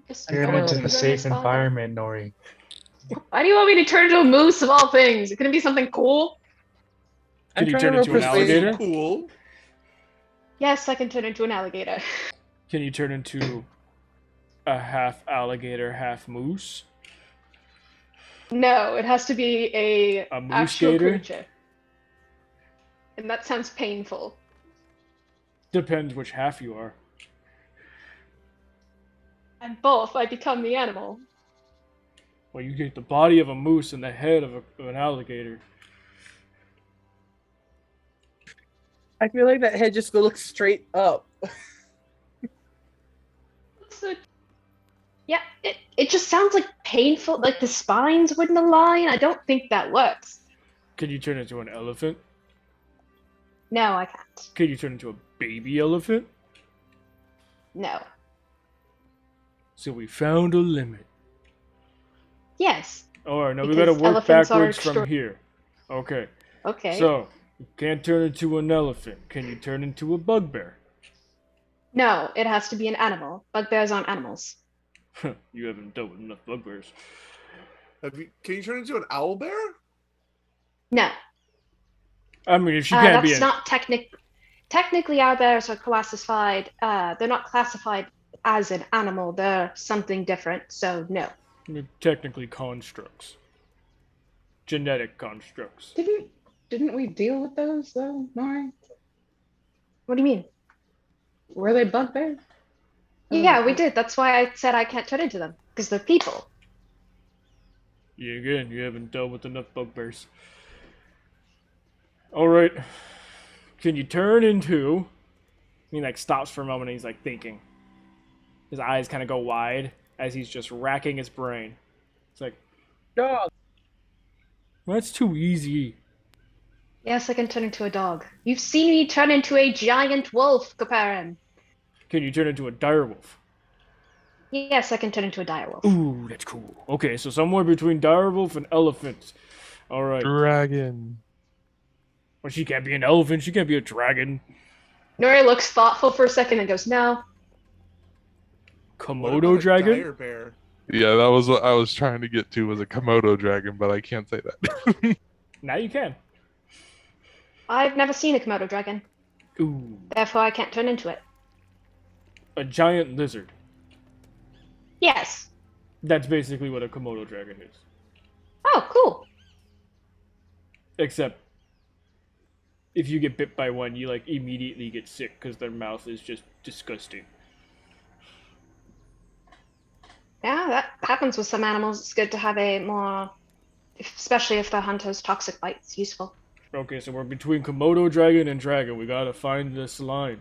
Just Turn go it into into a safe environment, Nori. Why do you want me to turn into a moose of all things? It gonna be something cool? Can you trying turn to into an persuade- alligator? Cool. Yes, I can turn into an alligator. Can you turn into a half alligator, half moose? No, it has to be a moose actual gator? creature. And that sounds painful. Depends which half you are. And both, I become the animal. Well, you get the body of a moose and the head of an alligator. I feel like that head just looks straight up. So, yeah, it just sounds like painful, like the spines wouldn't align. I don't think that works. Can you turn into an elephant? No, I can't. Can you turn into a baby elephant? No. So we found a limit. Yes. Alright, now we Because gotta work elephants are backwards from here. Okay. Okay. So, you can't turn into an elephant. Can you turn into a bugbear? No, it has to be an animal. Bugbears aren't animals. You haven't dealt with enough bugbears. Can you turn into an owl bear? No. I mean, if she can't be That's an... not technically owlbears are classified. They're not classified as an animal. They're something different. So no. They're technically constructs. Genetic constructs. Didn't we deal with those though, Nori? What do you mean? Were they bugbears? Yeah, we did. That's why I said I can't turn into them because they're people. Yeah, again, you haven't dealt with enough bugbears. Alright. Can you turn into... He like stops for a moment and he's like thinking. His eyes kind of go wide as he's just racking his brain. It's like, Dog. well, that's too easy. Yes, I can turn into a dog. You've seen me turn into a giant wolf, Kaparan. Can you turn into a direwolf? Yes, I can turn into a direwolf. Ooh, that's cool. Okay, so somewhere between direwolf and elephant. Alright. Dragon. Well, she can't be an elephant, she can't be a dragon. Nori looks thoughtful for a second and goes, no. What Komodo about a dragon? dire bear? Yeah, that was what I was trying to get to, was a Komodo dragon, but I can't say that. Now you can. I've never seen a Komodo dragon. Ooh. Therefore, I can't turn into it. A giant lizard. Yes. That's basically what a Komodo dragon is. Oh, cool. Except, if you get bit by one, you like immediately get sick because their mouth is just disgusting. Yeah, that happens with some animals. It's good to have a more, especially if the hunter's toxic bite's useful. Okay, so we're between Komodo dragon and dragon. We gotta find this line.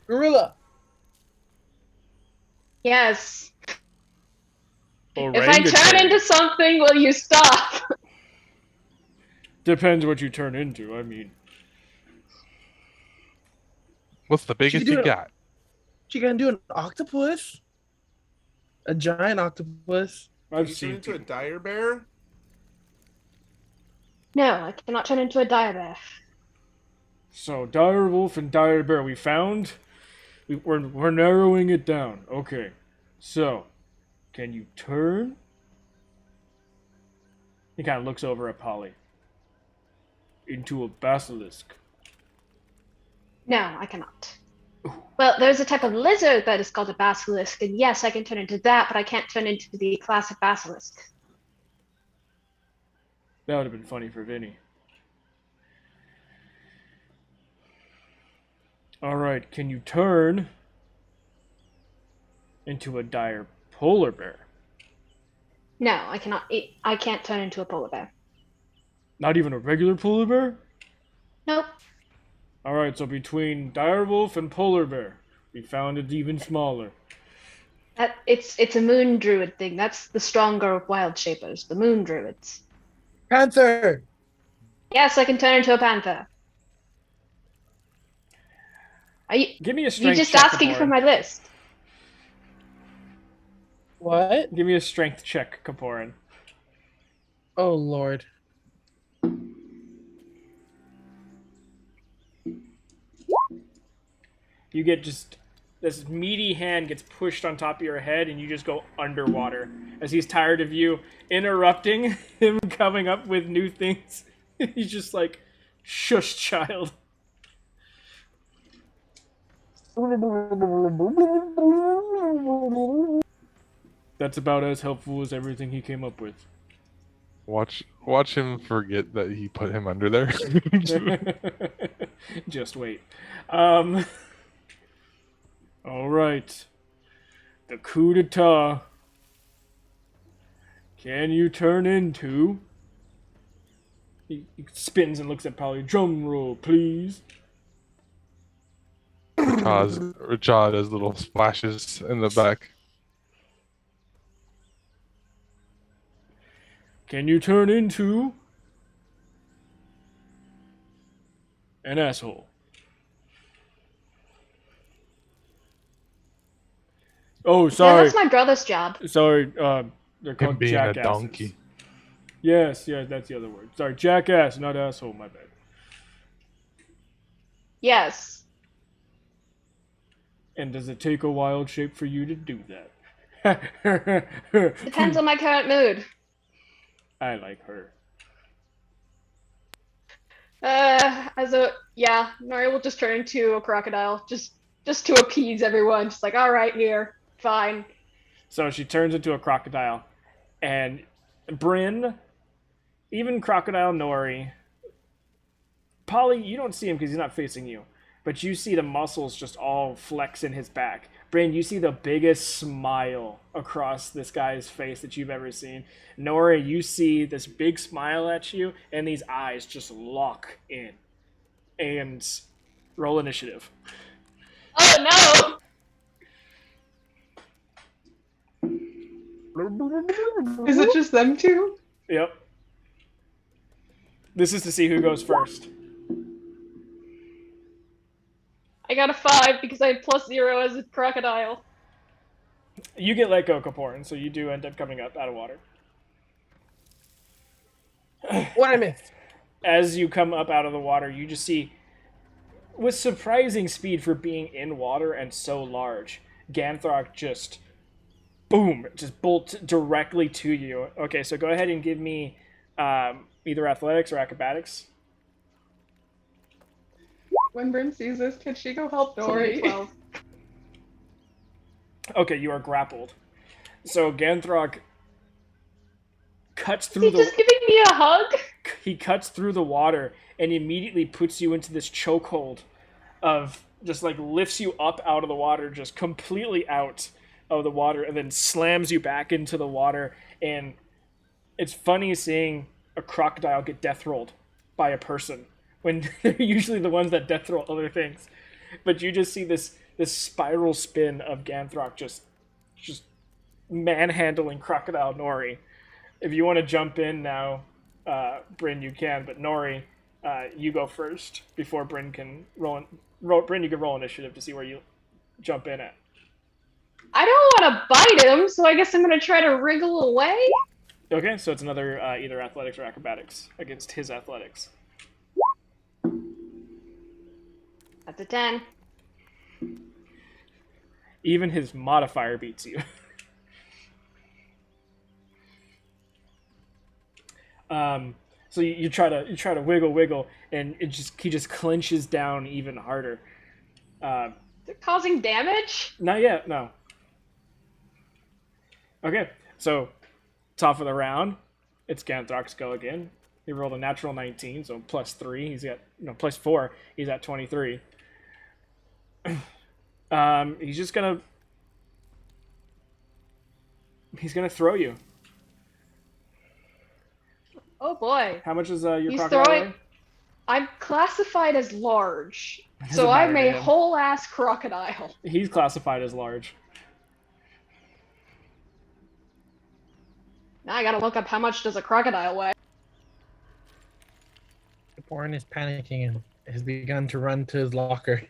Gorilla. Yes. If I Orangutan. turn into something, will you stop? Depends what you turn into, I mean. What's the biggest do you it. got? She gonna do an octopus? A giant octopus? Can I've you turn seen into a people. dire bear? No, I cannot turn into a dire bear. So, dire wolf and dire bear we found. We're narrowing it down. Okay. So, can you turn? He kind of looks over at Polly. Into a basilisk. No, I cannot. Well, there's a type of lizard that is called a basilisk, and yes, I can turn into that, but I can't turn into the classic basilisk. That would have been funny for Vinny. Alright, can you turn into a dire polar bear? No, I cannot. I can't turn into a polar bear. Not even a regular polar bear? Nope. Alright, so between direwolf and polar bear, we found it even smaller. It's a moon druid thing. That's the stronger wild shapers, the moon druids. Panther. Yes, I can turn into a panther. Are you? Give me a You strength just check, asking for Kaporan. my list? What? Give me a strength check, Kaporan. Oh Lord. You get just this meaty hand gets pushed on top of your head and you just go underwater as he's tired of you interrupting him coming up with new things. He's just like, shush, child. That's about as helpful as everything he came up with. Watch him forget that he put him under there. Just wait. All right. The coup d'etat. Can you turn into? He spins and looks at Polly. Drum roll, please. Rajah does little splashes in the back. Can you turn into an asshole? Oh, Yeah, sorry. that's my brother's job. Sorry, they're Him called being a jackasses. donkey. Yes, that's the other word. Sorry, jackass, not asshole, my bad. Yes. And does it take a wild shape for you to do that? Depends on my current mood. I like her. Nori will just turn into a crocodile, just to appease everyone. Just like, all right, here, fine. So she turns into a crocodile, and Bryn, even Crocodile Nori, Polly, you don't see him because he's not facing you, but you see the muscles just all flex in his back. Bryn, you see the biggest smile across this guy's face that you've ever seen. Nori, you see this big smile at you, and these eyes just lock in. And roll initiative. Oh Is it just them two? Yep. This is to see who goes first. I got a 5 because I had +0 as a crocodile. You get let go, Kaporin, so you do end up coming up out of water. What I missed? As you come up out of the water, you just see, with surprising speed for being in water and so large, Ganthrok just, boom, just bolts directly to you. Okay, so go ahead and give me either athletics or acrobatics. When Brim sees this, can she go help Dory? 12. Okay, you are grappled. So Ganthrok cuts Is through he the... just giving me a hug? He cuts through the water and immediately puts you into this chokehold of just like lifts you up out of the water, just completely out of the water, and then slams you back into the water. And it's funny seeing a crocodile get death rolled by a person when they're usually the ones that death roll other things. But you just see this spiral spin of Ganthrok just manhandling Crocodile Nori. If you want to jump in now, Bryn, you can, but Nori, you go first before Bryn can roll. Bryn, you can roll initiative to see where you jump in at. I don't want to bite him, so I guess I'm going to try to wriggle away. Okay, so it's another either athletics or acrobatics against his athletics. That's a 10. Even his modifier beats you. So you try to wiggle, and he just clenches down even harder. They're causing damage? Not yet, no. Okay, so top of the round, it's Ganthrok's go again. He rolled a natural 19, so +3. He's got +4. He's at 23. He's gonna throw you. Oh boy. How much is your He's crocodile throwing. weigh? I'm classified as large, Doesn't so I'm matter a to him. whole ass crocodile. He's classified as large. Now I gotta look up how much does a crocodile weigh. Warren is panicking and has begun to run to his locker.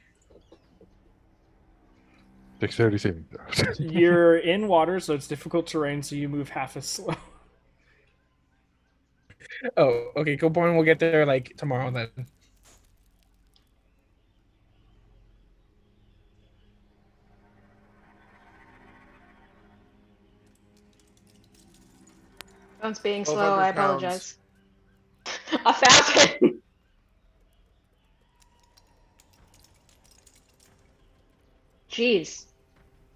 Dexterity saving throws. You're in water, so it's difficult terrain, so you move half as slow. Oh, okay. Coborn will get there like tomorrow then. Bones being 1,200 slow, I pounds. apologize. 1,000. Jeez.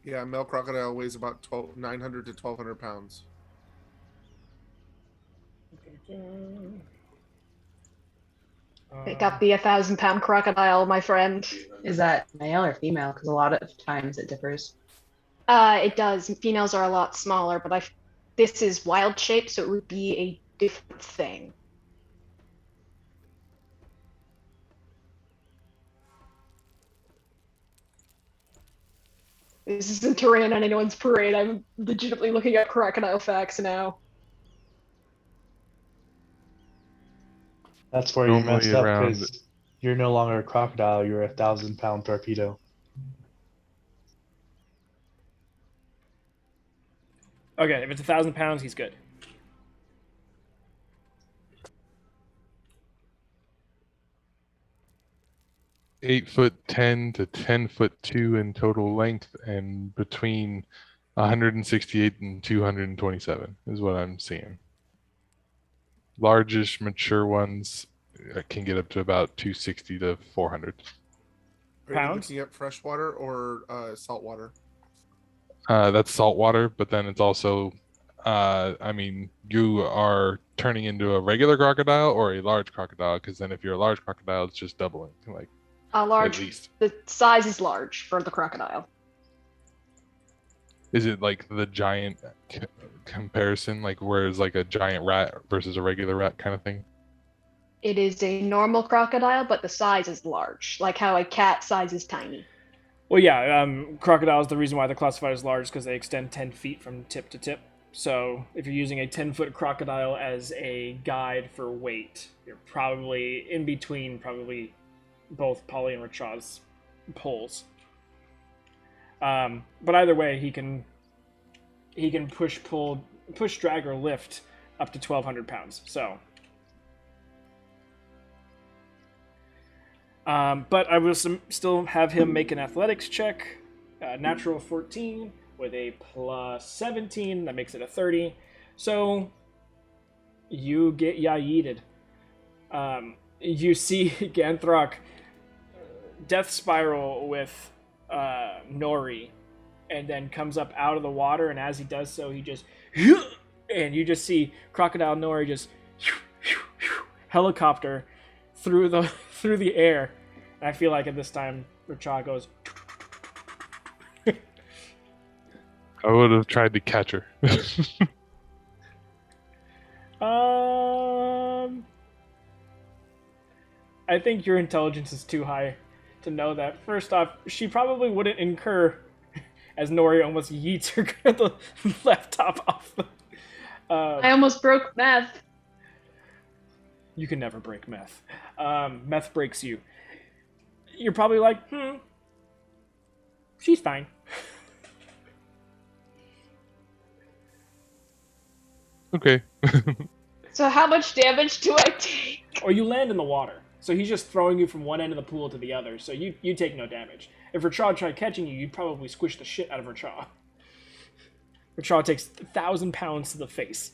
Yeah, male crocodile weighs about 900 to 1,200 pounds. Pick up the 1,000-pound crocodile, my friend. Is that male or female? Because a lot of times it differs. It does. Females are a lot smaller, but this is wild shape, so it would be a different thing. This isn't terrain on anyone's parade. I'm legitimately looking at crocodile facts now. That's where you Normally messed up around- because you're no longer a crocodile. You're a 1,000-pound torpedo. Okay, if it's 1,000 pounds, he's good. (8'10" to 10'2" in total length, and between 168 and 227 is what I'm seeing. Largish, mature ones can get up to about 260 to 400. Are you Pounds? looking at freshwater or saltwater? That's saltwater, but then it's also, I mean, you are turning into a regular crocodile or a large crocodile, because then if you're a large crocodile, it's just doubling, like A large. at least. The size is large for the crocodile. Is it like the giant comparison, like whereas like a giant rat versus a regular rat kind of thing? It is a normal crocodile, but the size is large, like how a cat size is tiny. Well, yeah, crocodiles, the reason why they're classified as large is because they extend 10 feet from tip to tip. So if you're using a 10-foot crocodile as a guide for weight, you're probably in between probably both Polly and Rachad's poles. But either way, he can push, pull, push, drag, or lift up to 1,200 pounds. So, but I will still have him make an athletics check, natural 14 with a plus 17. That makes it a 30. So you get yeeted. You see Ganthrok death spiral with Nori, and then comes up out of the water, and as he does so, he just and you just see Crocodile Nori just helicopter through the air. And I feel like at this time Rachad goes I would have tried to catch her. I think your intelligence is too high to know that. First off, she probably wouldn't incur as Nori almost yeets her the left top off the... I almost broke meth. You can never break meth. Meth breaks you. You're probably like, she's fine. Okay. So how much damage do I take? Or you land in the water. So he's just throwing you from one end of the pool to the other. So you take no damage. If Rachad tried catching you, you'd probably squish the shit out of Rachad. Rachad takes 1,000 pounds to the face.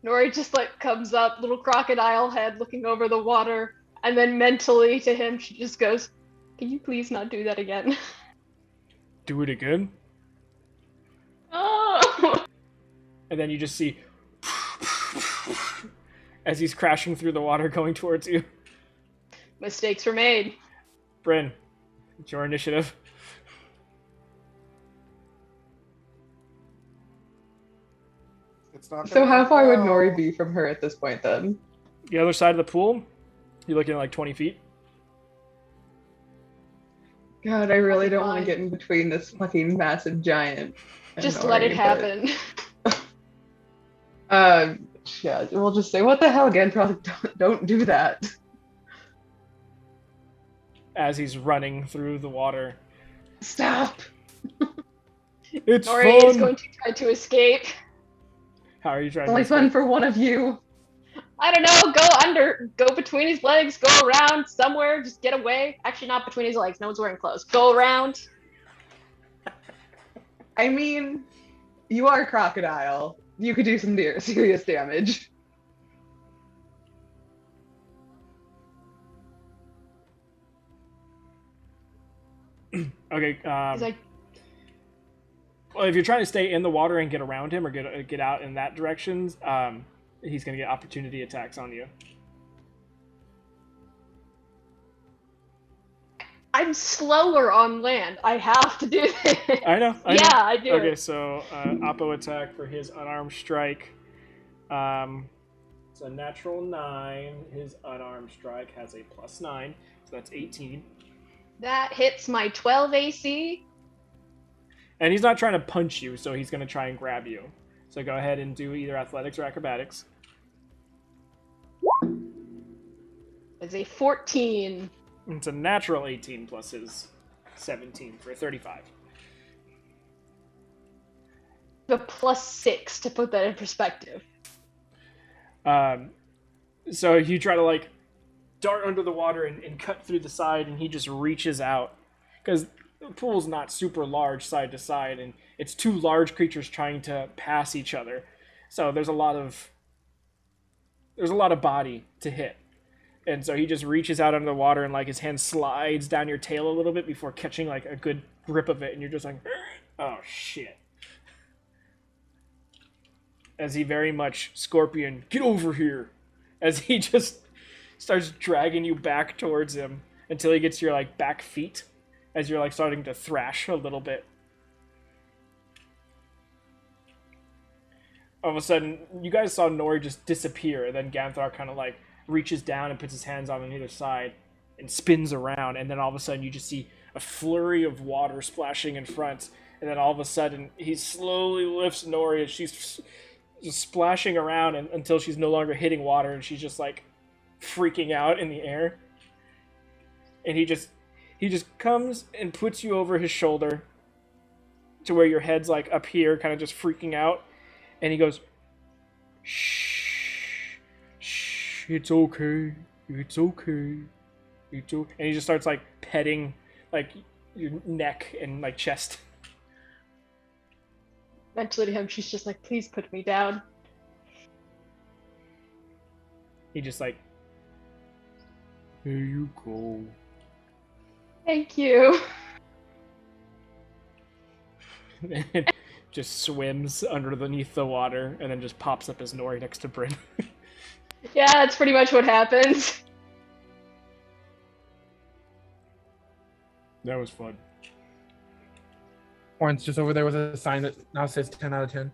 Nori just like comes up, little crocodile head looking over the water, and then mentally to him she just goes, "Can you please not do that again?" Do it again. Oh. And then you just see as he's crashing through the water going towards you. Mistakes were made. Bryn, it's your initiative. It's not. So how far would Nori Nori be from her at this point then? The other side of the pool, you're looking at like 20 feet. God, I really don't want to get in between this fucking massive giant. and Just let it Nori, happen. Yeah, we'll just say, what the hell, Ganthrok, don't do that. As he's running through the water. Stop! It's Nori fun! is going to try to escape. How are you trying It's only to fun escape? for one of you. I don't know, go under, go between his legs, go around somewhere, just get away. Actually, not between his legs, no one's wearing clothes. Go around. I mean, you are a crocodile. You could do some serious damage. Okay, He's like, well, if you're trying to stay in the water and get around him or get out in that direction, he's going to get opportunity attacks on you. I'm slower on land. I have to do this. I know. Yeah, I do. Okay, so Oppo attack for his unarmed strike. It's a natural 9. His unarmed strike has a +9, so that's 18. That hits my 12 AC. And he's not trying to punch you, so he's going to try and grab you. So go ahead and do either athletics or acrobatics. It's a 14. It's a natural 18 plus his 17 for a 35. A +6 to put that in perspective. So you try to like dart under the water and cut through the side, and he just reaches out because the pool's not super large side to side, and it's two large creatures trying to pass each other. So there's a lot of body to hit. And so he just reaches out under the water and like his hand slides down your tail a little bit before catching like a good grip of it, and you're just like, oh shit. As he very much Scorpion, get over here. As he just starts dragging you back towards him until he gets your like back feet as you're like starting to thrash a little bit. All of a sudden, you guys saw Nori just disappear, and then Ganthar kind of like reaches down and puts his hands on either side and spins around, and then all of a sudden you just see a flurry of water splashing in front, and then all of a sudden he slowly lifts Nori as she's just splashing around until she's no longer hitting water and she's just like freaking out in the air. And he just comes and puts you over his shoulder to where your head's like up here, kind of just freaking out, and he goes, shh, shh, it's okay, it's okay, it's okay. And he just starts like petting like your neck and like chest. Eventually to him, she's just like, please put me down. He just like, here you go. Thank you. And just swims underneath the water and then just pops up as Nori next to Bryn. Yeah, that's pretty much what happens. That was fun. Orange just over there with a sign that now says 10 out of 10.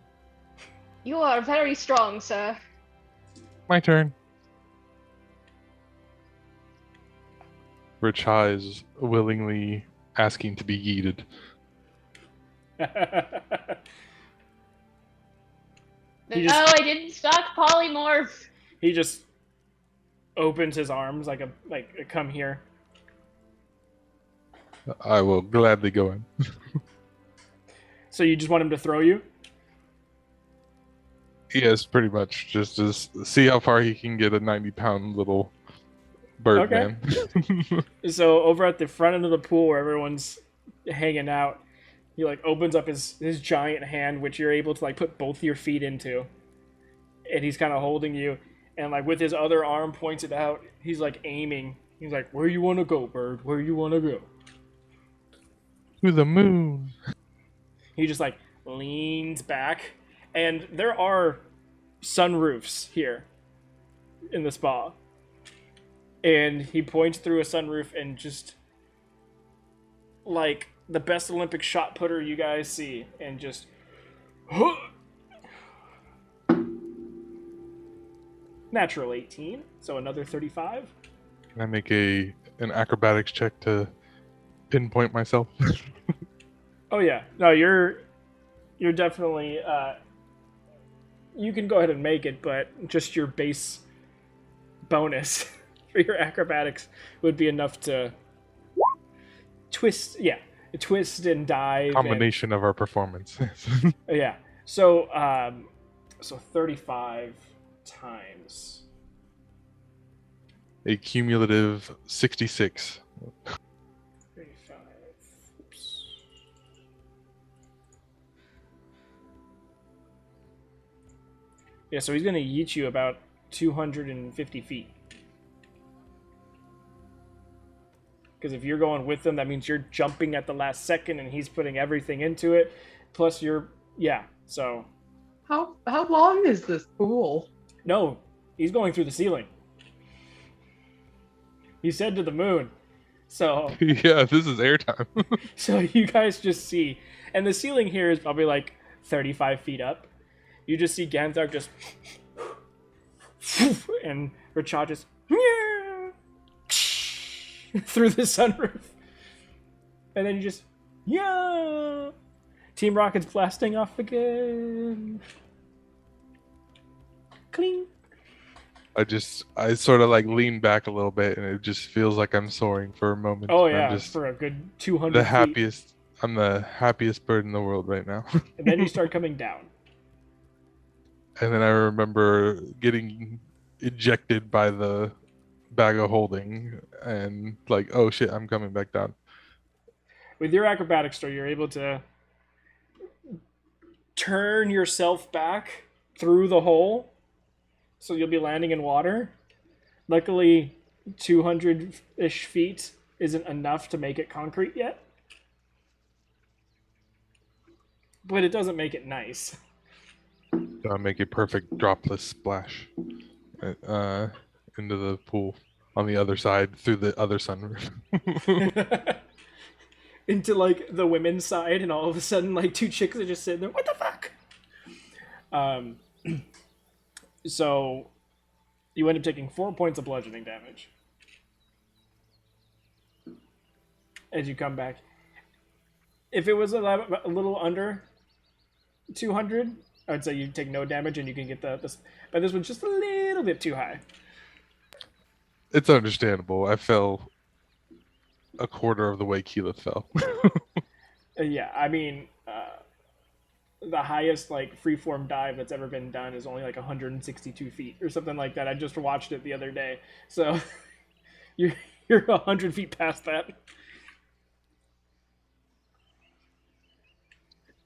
You are very strong, sir. My turn. Rich High is willingly asking to be yeeted. He just- No, I didn't stock polymorph. He just opens his arms like a come here. I will gladly go in. So you just want him to throw you? Yes, pretty much. Just to see how far he can get a 90-pound little bird Okay. man. So over at the front end of the pool where everyone's hanging out, he like opens up his giant hand, which you're able to like put both your feet into, and he's kind of holding you, and like with his other arm pointed out, he's like aiming. He's like, "Where you want to go, bird? Where you want to go?" To the moon. He just like leans back, and there are sunroofs here in the spa, and he points through a sunroof and just like the best Olympic shot putter you guys see, and just natural 18, so another 35. Can I make an acrobatics check to pinpoint myself? Oh yeah, no, you're definitely you can go ahead and make it, but just your base bonus for your acrobatics would be enough to twist and dive. Combination of our performance. Yeah. So 35 times. A cumulative 66. 35. Oops. Yeah, so he's going to yeet you about 250 feet. Because if you're going with him, that means you're jumping at the last second and he's putting everything into it. Plus so... How long is this pool? No, he's going through the ceiling. He said to the moon. So... Yeah, this is airtime. So you guys just see... And the ceiling here is probably like 35 feet up. You just see Ganthar just... and Rachad just... through the sunroof. And then you just... Yeah! Team Rocket's blasting off again. Cling. I sort of like lean back a little bit and it just feels like I'm soaring for a moment. Oh I'm yeah, just for a good 200 the feet. happiest I'm the happiest bird in the world right now. And then you start coming down. And then I remember getting ejected by the bag of holding and like, oh shit, I'm coming back down. With your acrobatics, though, you're able to turn yourself back through the hole, so you'll be landing in water. Luckily, 200-ish feet isn't enough to make it concrete yet. But it doesn't make it nice. So I make a perfect dropless splash into the pool on the other side through the other sunroof. Into like the women's side, and all of a sudden like two chicks are just sitting there, what the fuck? So you end up taking 4 points of bludgeoning damage as you come back. If it was a little under 200, I would say you take no damage and you can get the but this one's just a little bit too high. It's understandable. I fell a quarter of the way Keela fell. Yeah, I mean, the highest like freeform dive that's ever been done is only like 162 feet or something like that. I just watched it the other day, so you're 100 feet past that.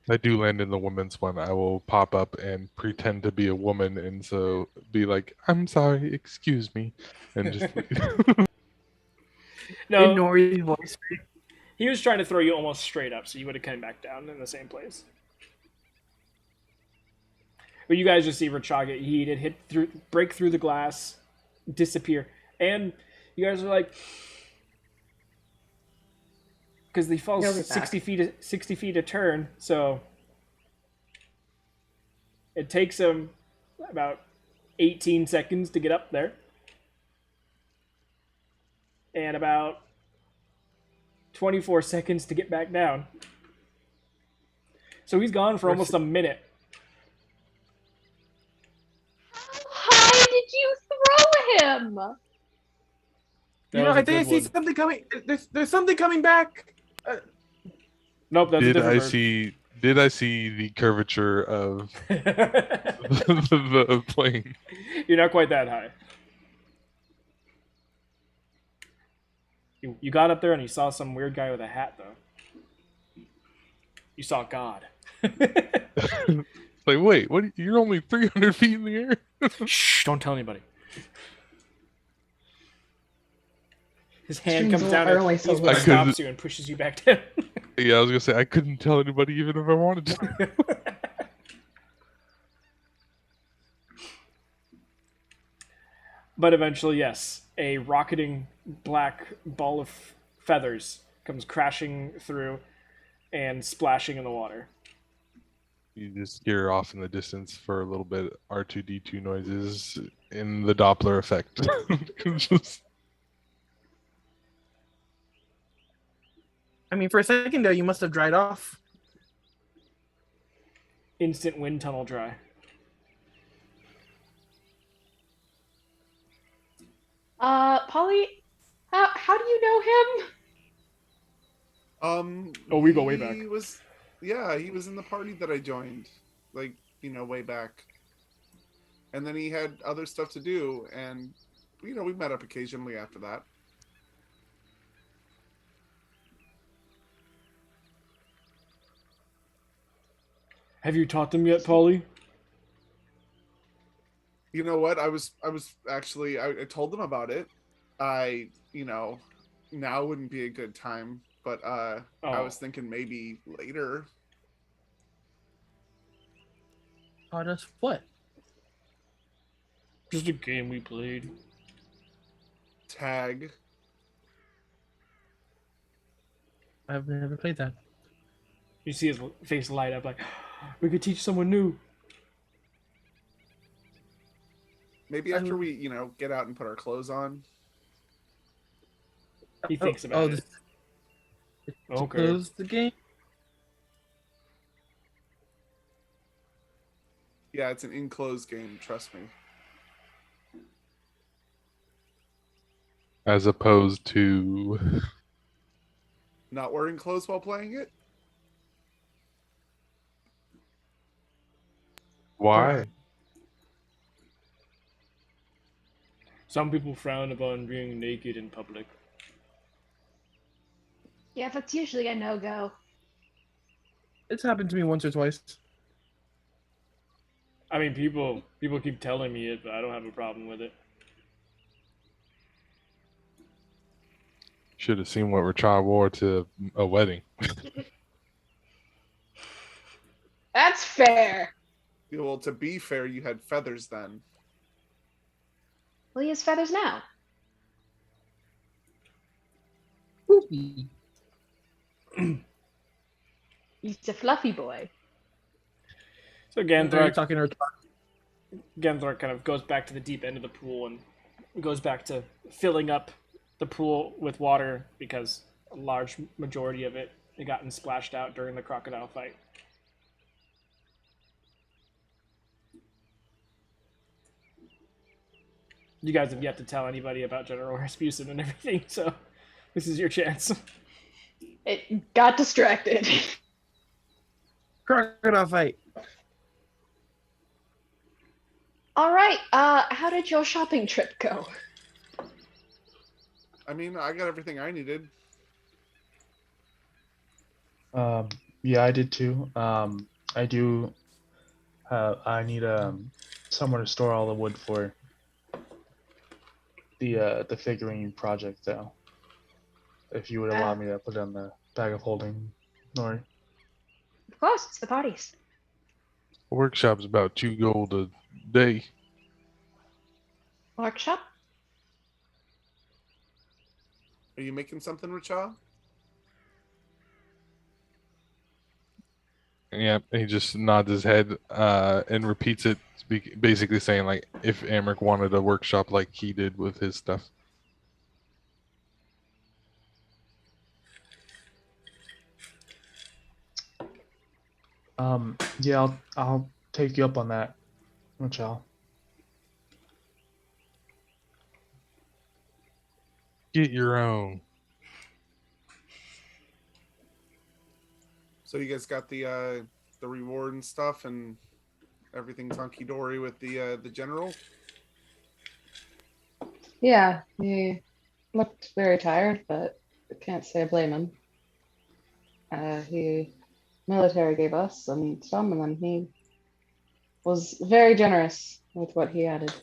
I do land in the woman's one. I will pop up and pretend to be a woman, and so be like, "I'm sorry, excuse me," and just. No, In Nori's voice. he was trying to throw you almost straight up, so you would have come back down in the same place. But you guys just see Rachag get heated, break through the glass, disappear, and you guys are like, because he falls He'll be 60 feet a turn, so it takes him about 18 seconds to get up there, and about 24 seconds to get back down. So he's gone for almost a minute. How high did you throw him? That was a I think I good see one. something coming. There's something coming back. Nope, that's a Did different I bird. see? Did I see the curvature of the plane? You're not quite that high. You got up there and you saw some weird guy with a hat, though. You saw God. Like, wait, what? You're only 300 feet in the air? Shh! Don't tell anybody. His hand Strings comes down are and only so he long. stops you and pushes you back down. Yeah, I was gonna say I couldn't tell anybody even if I wanted to. But eventually, yes, a rocketing black ball of feathers comes crashing through and splashing in the water. You just hear off in the distance for a little bit R2D2 noises in the Doppler effect. Just- I mean, for a second there, you must have dried off. Instant wind tunnel dry. Polly, how do you know him? Oh, we go way back. He was in the party that I joined, like, way back. And then he had other stuff to do, and we met up occasionally after that. Have you taught them yet, Polly? You know what? I was actually I told them about it. Now wouldn't be a good time, but I was thinking maybe later. Taught us what? Just a game we played. Tag. I've never played that. You see his face light up like, we could teach someone new. Maybe after we, get out and put our clothes on. He thinks about it. Okay. Close the game. Yeah, it's an enclosed game, trust me. As opposed to Not wearing clothes while playing it? Why? Some people frown upon being naked in public. Yeah, that's usually a no-go. It's happened to me once or twice. I mean, people keep telling me it, but I don't have a problem with it. Should have seen what Rachad wore to a wedding. That's fair. Yeah, well, to be fair, you had feathers then. Well, he has feathers now. Poofy. He's a fluffy boy. So You're Ganthark talking to Ganthark kind of goes back to the deep end of the pool and goes back to filling up the pool with water because a large majority of it had gotten splashed out during the crocodile fight. You guys have yet to tell anybody about General Rasputin and everything, so this is your chance. It got distracted. crocodile fight. All right. How did your shopping trip go? I mean, I got everything I needed. Yeah, I did too. I do. I need somewhere to store all the wood for the figurine project, though. If you would allow me to put it on the bag of holding, Nori. Of course, it's the parties. Workshop's about 2 gold a day. Workshop? Are you making something, Richa? Yeah, he just nods his head and repeats it, basically saying like if Amric wanted a workshop like he did with his stuff. Yeah, I'll take you up on that, Michelle. Get your own. So you guys got the reward and stuff, and everything's hunky dory with the general. Yeah, he looked very tired, but I can't say I blame him. He military gave us some, and then he was very generous with what he added.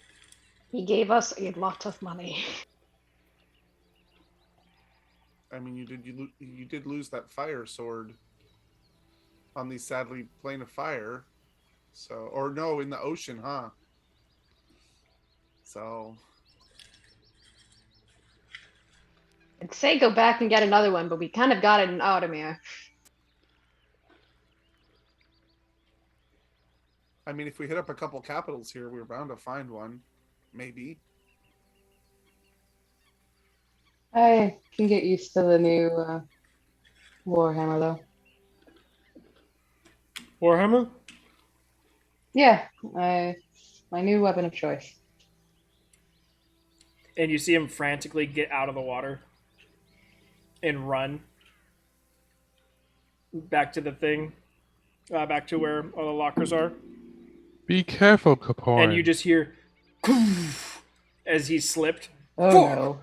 He gave us a lot of money. I mean, you did lose that fire sword on the sadly plane of fire. So, or no, in the ocean, huh? So, I'd say go back and get another one, but we kind of got it in Automir. I mean, if we hit up a couple capitals here, we're bound to find one. Maybe. I can get used to the new Warhammer, though. Warhammer? Yeah, my new weapon of choice. And you see him frantically get out of the water and run back to the thing, back to where all the lockers are. Be careful, Kapoor. And you just hear as he slipped. Oh Fuck! no.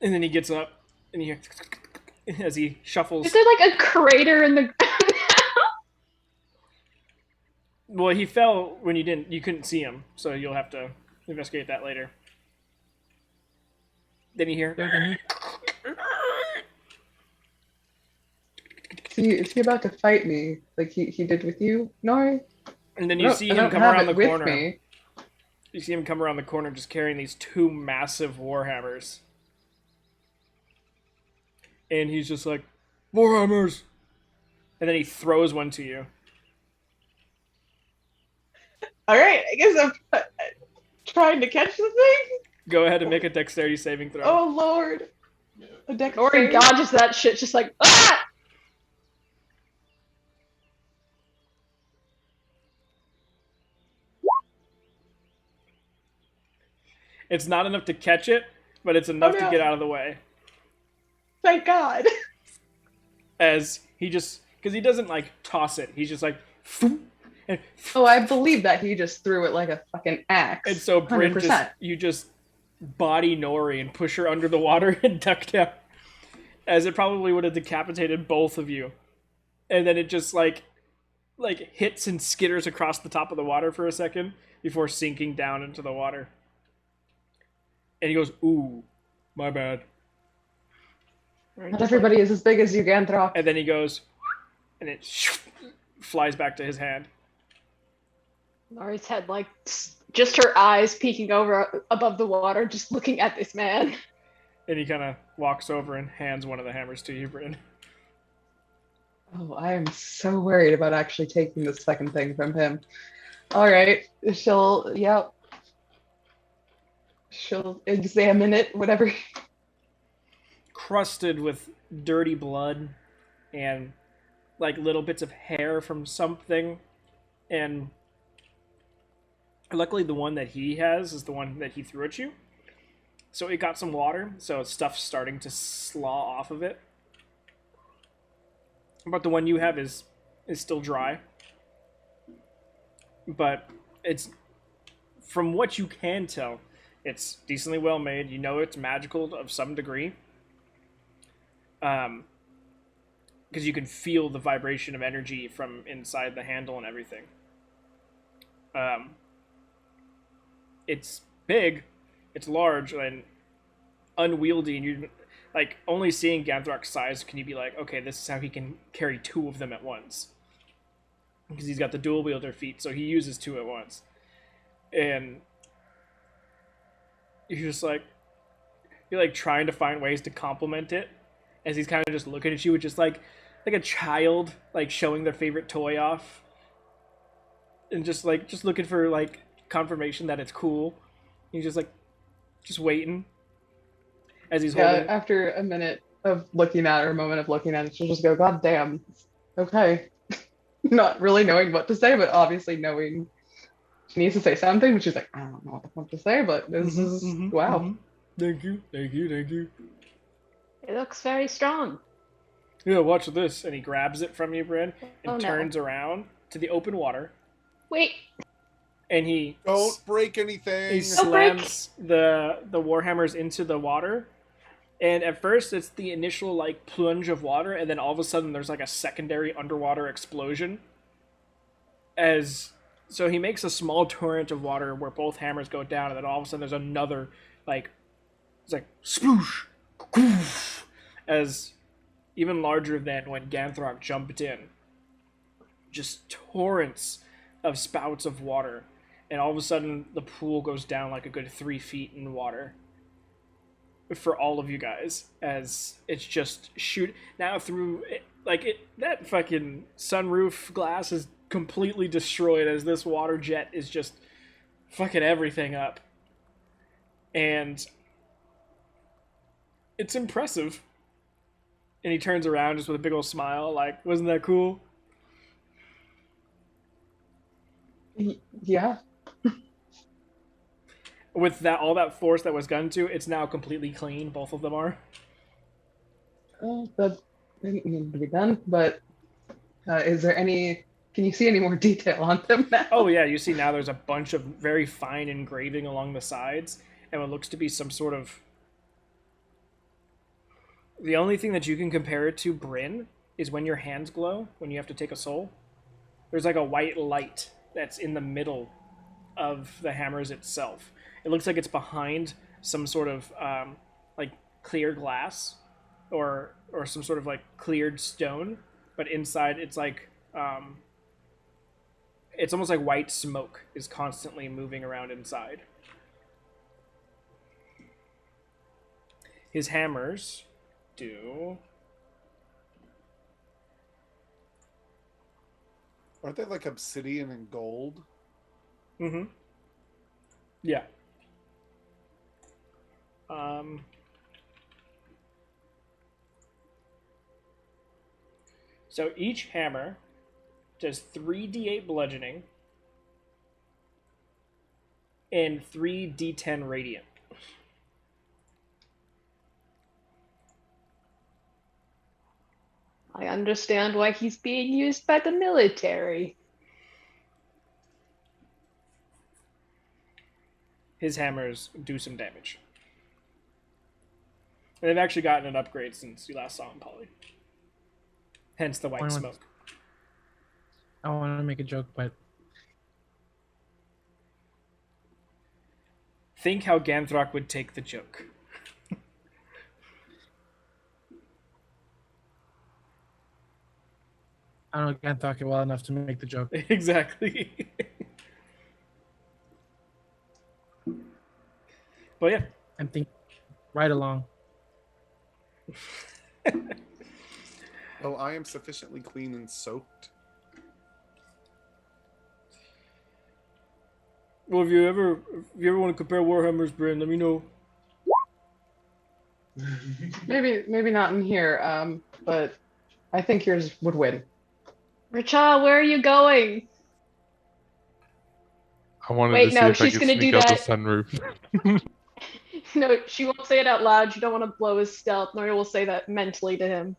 And then he gets up and you hear as he shuffles. Is there like a crater in the ground? Well, he fell when you couldn't see him, so you'll have to investigate that later. Then you hear. Is he about to fight me like he did with you, Nori? And then you see him come around the corner. Me. You see him come around the corner just carrying these 2 massive warhammers. And he's just like, Warhammers! And then he throws one to you. All right, I guess I'm trying to catch the thing. Go ahead and make a dexterity saving throw. Oh Lord! A deck Ori dodges that shit, just like ah! It's not enough to catch it, but it's enough Oh, to no. get out of the way. Thank God. As he just, because he doesn't like toss it, he's just like, "Phoom," And, Oh, I believe that he just threw it like a fucking axe. and so Bryn 100%. just body Nori and push her under the water and duck down, as it probably would have decapitated both of you. And then it just like hits and skitters across the top of the water for a second before sinking down into the water. And he goes, "Ooh, my bad." Not everybody is as big as you, Ganthrop. And then he goes, and it flies back to his hand. Nari's head, like, just her eyes peeking over above the water, just looking at this man. And he kind of walks over and hands one of the hammers to you, Bryn. Oh, I am so worried about actually taking the second thing from him. All right, she'll examine it, whatever. Crusted with dirty blood and like little bits of hair from something. And luckily the one that he has is the one that he threw at you. So it got some water, so stuff's starting to slaw off of it. But the one you have is still dry. But it's, from what you can tell, it's decently well made. You know it's magical of some degree. Because you can feel the vibration of energy from inside the handle and everything. It's big, it's large, and unwieldy, and you like only seeing Ganthrok's size can you be like, okay, this is how he can carry two of them at once. Because he's got the dual wielder feat, so he uses two at once. And you're trying to find ways to compliment it, as he's kind of just looking at you with just like a child like showing their favorite toy off, and just looking for like confirmation that it's cool. He's just waiting as he's holding it. After a minute of looking at her, a moment of looking at it, she'll just go, "God damn, okay." Not really knowing what to say, but obviously knowing she needs to say something. But she's like, "I don't know what the fuck to say, but this is wow." Thank you. It looks very strong. Yeah, watch this. And he grabs it from you, Bryn, and Oh, no. turns around to the open water. Wait, And he Don't break anything. he slams the warhammers into the water. And at first it's the initial like plunge of water, and then all of a sudden there's like a secondary underwater explosion. So he makes a small torrent of water where both hammers go down, and then all of a sudden there's another like, it's like sploosh, goof, as even larger than when Ganthrok jumped in. Just torrents of spouts of water, and all of a sudden the pool goes down like a good 3 feet in water for all of you guys, as it's just shoot now through it, that fucking sunroof glass is completely destroyed as this water jet is just fucking everything up. And it's impressive. And he turns around just with a big old smile, like, wasn't that cool? Yeah. With that, all that force that was gunned to, it's now completely clean. Both of them are. That didn't need to be done, but is there any? Can you see any more detail on them now? Oh yeah, you see now there's a bunch of very fine engraving along the sides, and what looks to be some sort of. The only thing that you can compare it to, Bryn, is when your hands glow when you have to take a soul. There's like a white light that's in the middle of the hammers itself. It looks like it's behind some sort of like clear glass or some sort of like cleared stone, but inside it's like it's almost like white smoke is constantly moving around inside. His hammers do. Aren't they like obsidian and gold? Mm-hmm. Yeah. So each hammer does 3d8 bludgeoning and 3d10 radiant. I understand why he's being used by the military. his hammers do some damage. And they've actually gotten an upgrade since you last saw him, Polly. Hence the white smoke. I want to make a joke, but Think how Ganthrok would take the joke. I don't can't talk it well enough to make the joke. Exactly. But yeah. I'm thinking right along. Oh, I am sufficiently clean and soaked. Well, if you ever want to compare Warhammers, Brand, let me know. Maybe not in here, but I think yours would win. Richa, where are you going? I wanted Wait, to see no, if I she's could gonna sneak do out the that. sunroof. No, she won't say it out loud. You don't want to blow his stealth, nor will say that mentally to him.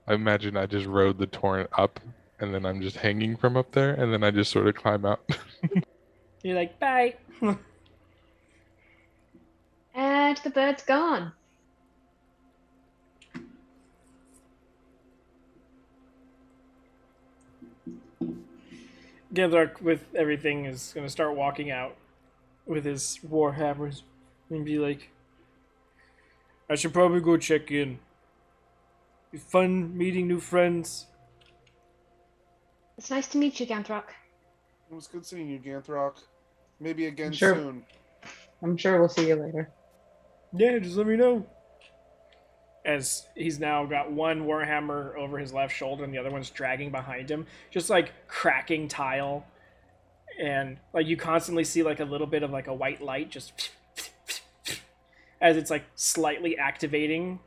I imagine I just rode the torrent up, and then I'm just hanging from up there, and then I just sort of climb out. You're like, bye. And the bird's gone. Gandalf, with everything, is going to start walking out with his warhammers and be like, I should probably go check in. Be fun meeting new friends. It's nice to meet you, Ganthrok. It was good seeing you, Ganthrok. Maybe again Sure. soon. I'm sure we'll see you later. Yeah, just let me know. As he's now got one warhammer over his left shoulder and the other one's dragging behind him, just like cracking tile, and like you constantly see like a little bit of like a white light just as it's like slightly activating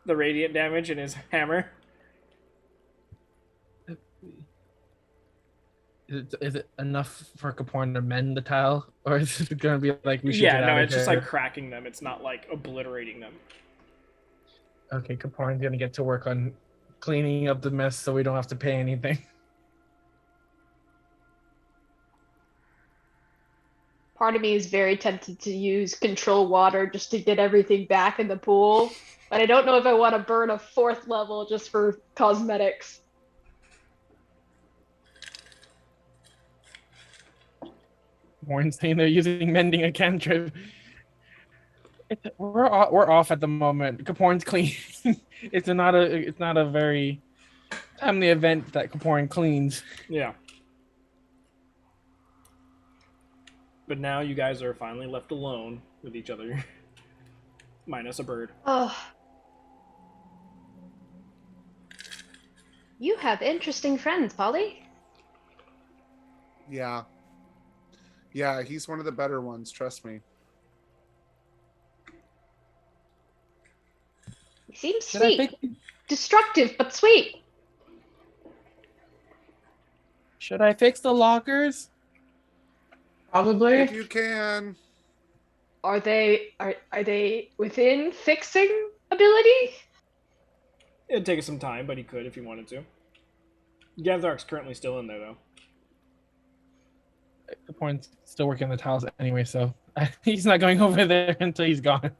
the radiant damage in his hammer. Is it enough for Caporn to mend the tile, or is it going to be like we should Yeah, get no, out of it's just here? like cracking them. It's not like obliterating them. Okay, Caporn's going to get to work on cleaning up the mess so we don't have to pay anything. Part of me is very tempted to use control water just to get everything back in the pool, but I don't know if I want to burn a 4th level just for cosmetics. Caporn's saying they're using mending a cantrip. We're off at the moment. Caporn's clean. It's not a very timely event that Caporn cleans. Yeah. But now you guys are finally left alone with each other. Minus a bird. Oh. You have interesting friends, Polly. Yeah. Yeah, he's one of the better ones, trust me. He seems Should I sweet. fix, Destructive, but sweet. should I fix the lockers? Probably. If you can. Are they within fixing ability? It'd take us some time, but he could if he wanted to. Ganthark's currently still in there, though. Caporn's still working on the tiles anyway, so he's not going over there until he's gone.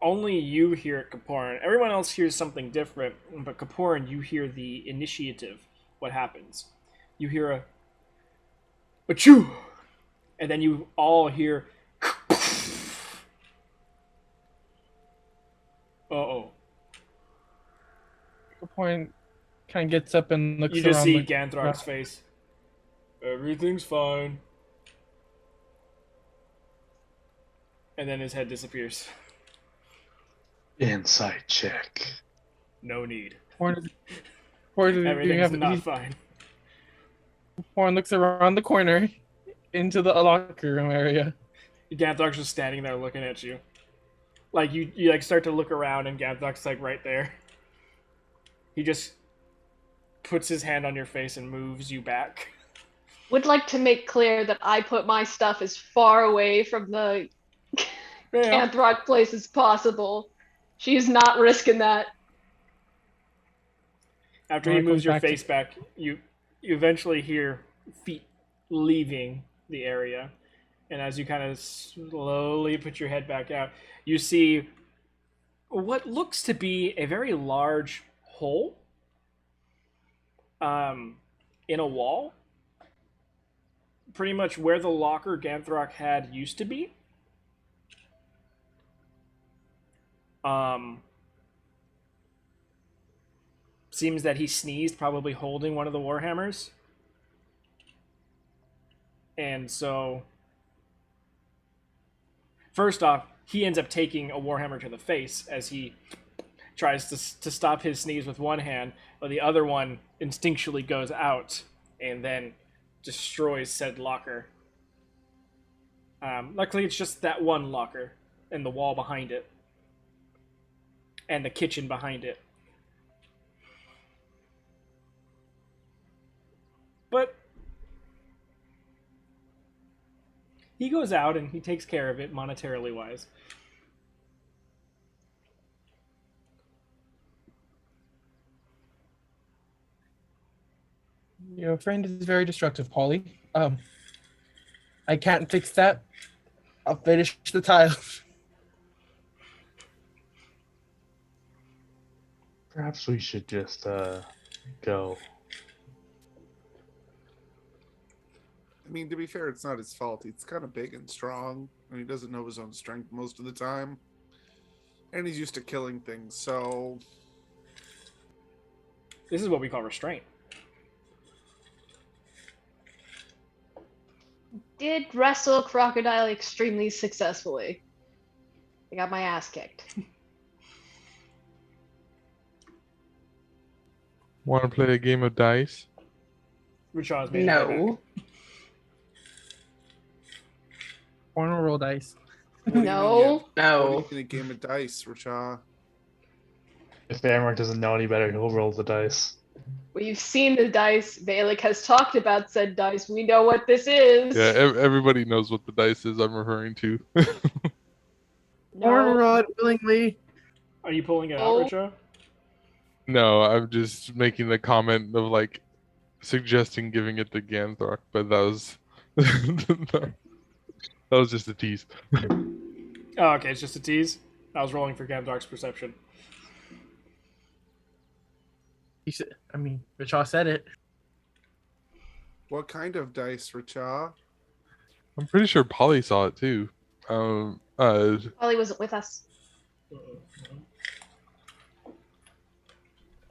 Only you hear it, Kaporan. Everyone else hears something different, but Kaporan, you hear the initiative. What happens? You hear a achoo, and then you all hear uh-oh. Caporn kind of gets up and looks You just around. see Ganthark's face. Everything's fine. And then his head disappears. Insight check. No need. Everything's not fine. Caporn looks around the corner into the locker room area. Ganthark's just standing there looking at you. Like you like start to look around and Ganthark's like right there. He just puts his hand on your face and moves you back. Would like to make clear that I put my stuff as far away from the Yeah. Ganthrok place as possible. She's not risking that. After Well, he it moves comes your back to- face back, you eventually hear feet leaving the area. And as you kind of slowly put your head back out, you see what looks to be a very large hole in a wall, pretty much where the locker Ganthrok had used to be. Seems that he sneezed, probably holding one of the warhammers. And so, first off, he ends up taking a warhammer to the face as he tries to stop his sneeze with one hand, but the other one instinctually goes out and then destroys said locker. Luckily, it's just that one locker and the wall behind it and the kitchen behind it. But he goes out and he takes care of it, monetarily wise. Your friend is very destructive, Polly. I can't fix that. I'll finish the tiles. Perhaps we should just go. I mean, to be fair, it's not his fault. He's kind of big and strong, and he doesn't know his own strength most of the time. And he's used to killing things, so... This is what we call restraint. Did wrestle crocodile extremely successfully. I got my ass kicked. Want to play a game of dice? Richard's made No. Corner roll dice. What do you No. mean, What No. do you think a game of dice, Racha? If Amrock doesn't know any better, he'll roll the dice. We've seen the dice. Balik has talked about said dice. We know what this is. Yeah, everybody knows what the dice is I'm referring to. Corner No. roll willingly. Are you pulling it out, Oh. Richo? No, I'm just making the comment of like suggesting giving it to Ganthrok, but that was that was just a tease. Oh, okay, it's just a tease. I was rolling for Ganthrok's perception. He said, I mean, Richard said it. What kind of dice, Racha? I'm pretty sure Polly saw it too. Polly wasn't with us.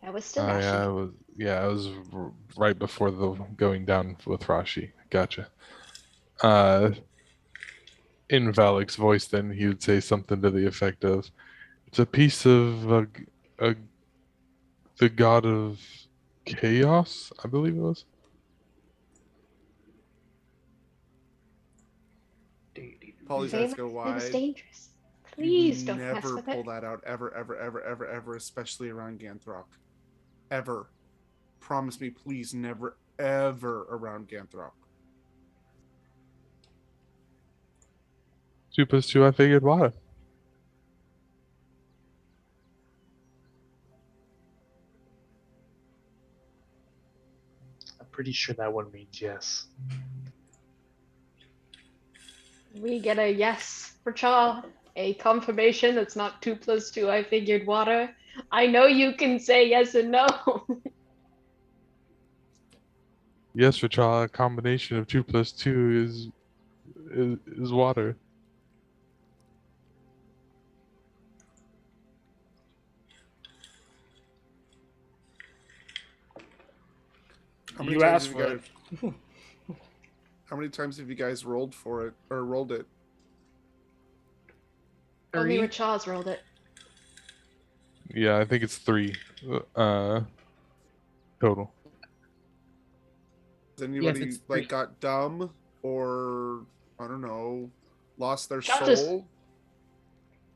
I was still Rashi. I was right before the going down with Rashi. Gotcha. In Valak's voice, then he would say something to the effect of, "It's a piece of the god of chaos," I believe it was. Polly's Very eyes go much- It was wide. dangerous. Please don't mess Never with pull it. that out, ever, especially around Ganthrok. Ever. Promise me, please, never, ever around Ganthrok. 2 + 2, I figured water. I'm pretty sure that one means yes. We get a yes for Cha, a confirmation that's not 2 + 2. I figured water. I know you can say yes and no. Yes, Racha, a combination of 2 + 2 is water. How many You times asked have for it. How many times have you guys rolled for it or rolled it? Only 3. Racha's rolled it. Yeah, I think it's 3 total. Has anybody it's three. like got dumb or I don't know, lost their Shot just- soul?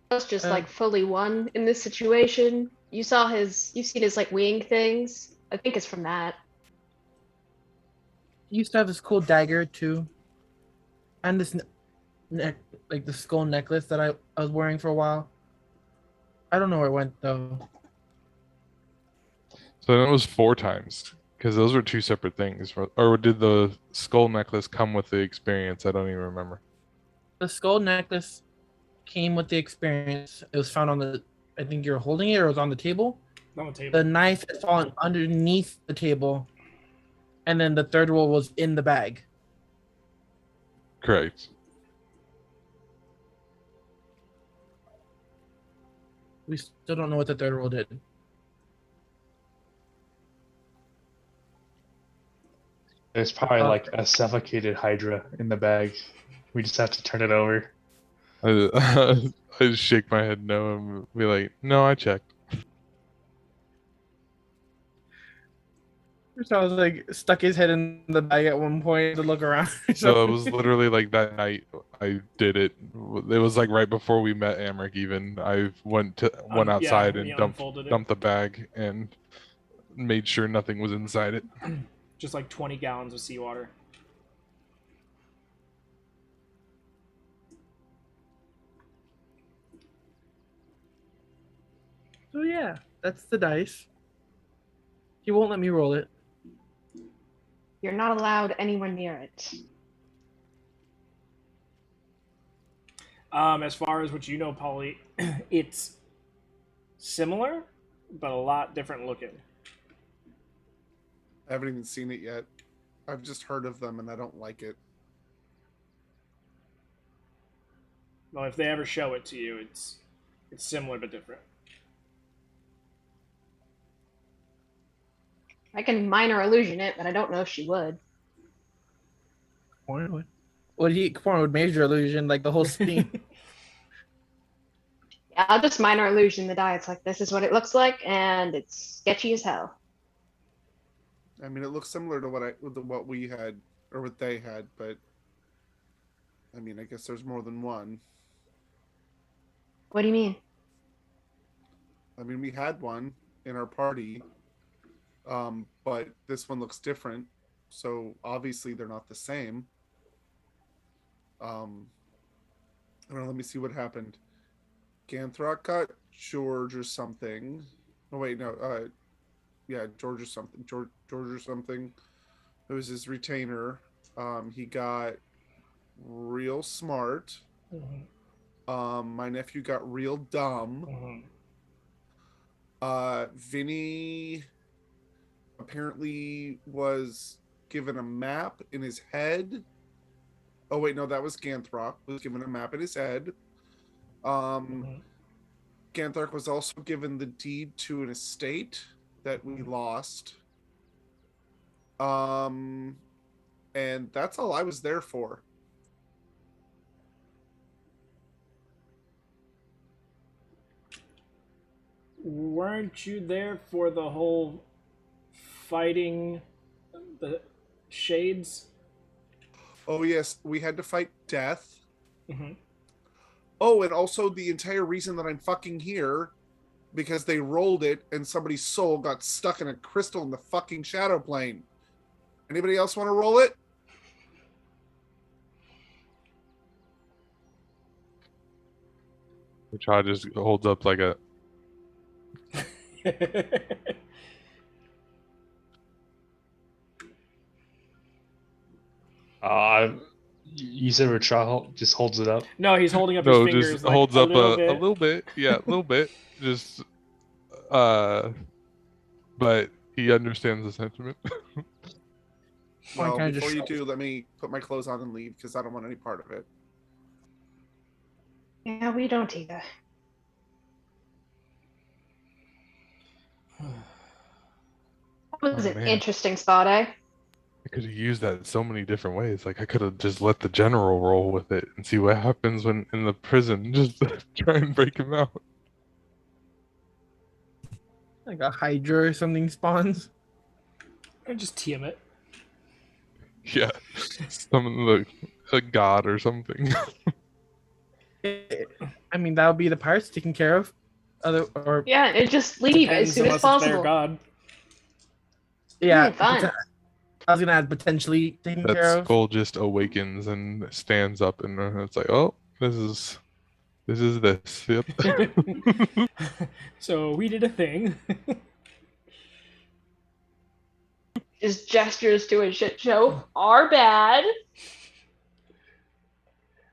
That's just Uh, like fully won in this situation. You've seen his like wing things. I think it's from that. He used to have this cool dagger too, and this neck, like the skull necklace that I was wearing for a while. I don't know where it went though. So then it was 4 times Because those were two separate things. Or did the skull necklace come with the experience? I don't even remember. The skull necklace came with the experience. It was found on the. I think you're holding it, or it was on the table. On the table. The knife had fallen underneath the table, and then the third roll was in the bag. Correct. We still don't know what the third roll did. There's probably like a suffocated Hydra in the bag. We just have to turn it over. I just shake my head no and be like, no, I checked. So I was like stuck his head in the bag at one point to look around. So it was literally like that night I did it. It was like right before we met Amric even. I went outside and dumped the bag and made sure nothing was inside it. Just like 20 gallons of seawater. So yeah, that's the dice. He won't let me roll it. You're not allowed anywhere near it. As far as what you know, Polly, it's similar, but a lot different looking. I haven't even seen it yet. I've just heard of them and I don't like it. Well, if they ever show it to you, it's similar but different. I can minor illusion it, but I don't know if she would. Corn would major illusion, like the whole scene. Yeah, I'll just minor illusion the die. It's like, this is what it looks like, and it's sketchy as hell. I mean, it looks similar to what we had or what they had, but I mean, I guess there's more than one. What do you mean? I mean, we had one in our party, but this one looks different, so obviously they're not the same. I don't know, let me see what happened. Ganthrock got George or something. Oh wait, no, yeah, George or something. George or something. It was his retainer. He got real smart. Mm-hmm. My nephew got real dumb. Mm-hmm. Vinny apparently was given a map in his head. Oh wait, no, that was Ganthrock. Was given a map in his head. Mm-hmm. Ganthrock was also given the deed to an estate that we lost. And that's all I was there for. Weren't you there for the whole fighting the shades? Oh yes, we had to fight death. Mm-hmm. Oh, and also the entire reason that I'm fucking here, because they rolled it and somebody's soul got stuck in a crystal in the fucking shadow plane. Anybody else want to roll it? The child just holds up like a. You said Rachel just holds it up. No, he's holding up his fingers. Just like, holds up a bit. little bit. Yeah, a little bit. Just, but he understands the sentiment. Well, before you do, let me put my clothes on and leave because I don't want any part of it. Yeah, we don't either. That was an man. interesting spot, eh? I could have used that so many different ways. Like I could have just let the general roll with it and see what happens when in the prison. Just try and break him out. Like a Hydra or something spawns. Or just TM it. Yeah, some a god or something. I mean, that would be the pirates taken care of. Yeah, and just leave as soon as possible. God. Yeah, fun. I was gonna add potentially taken care That of. skull just awakens and stands up, and it's like, oh, this is this. Yep. So we did a thing. just gestures to a shit show. Our bad.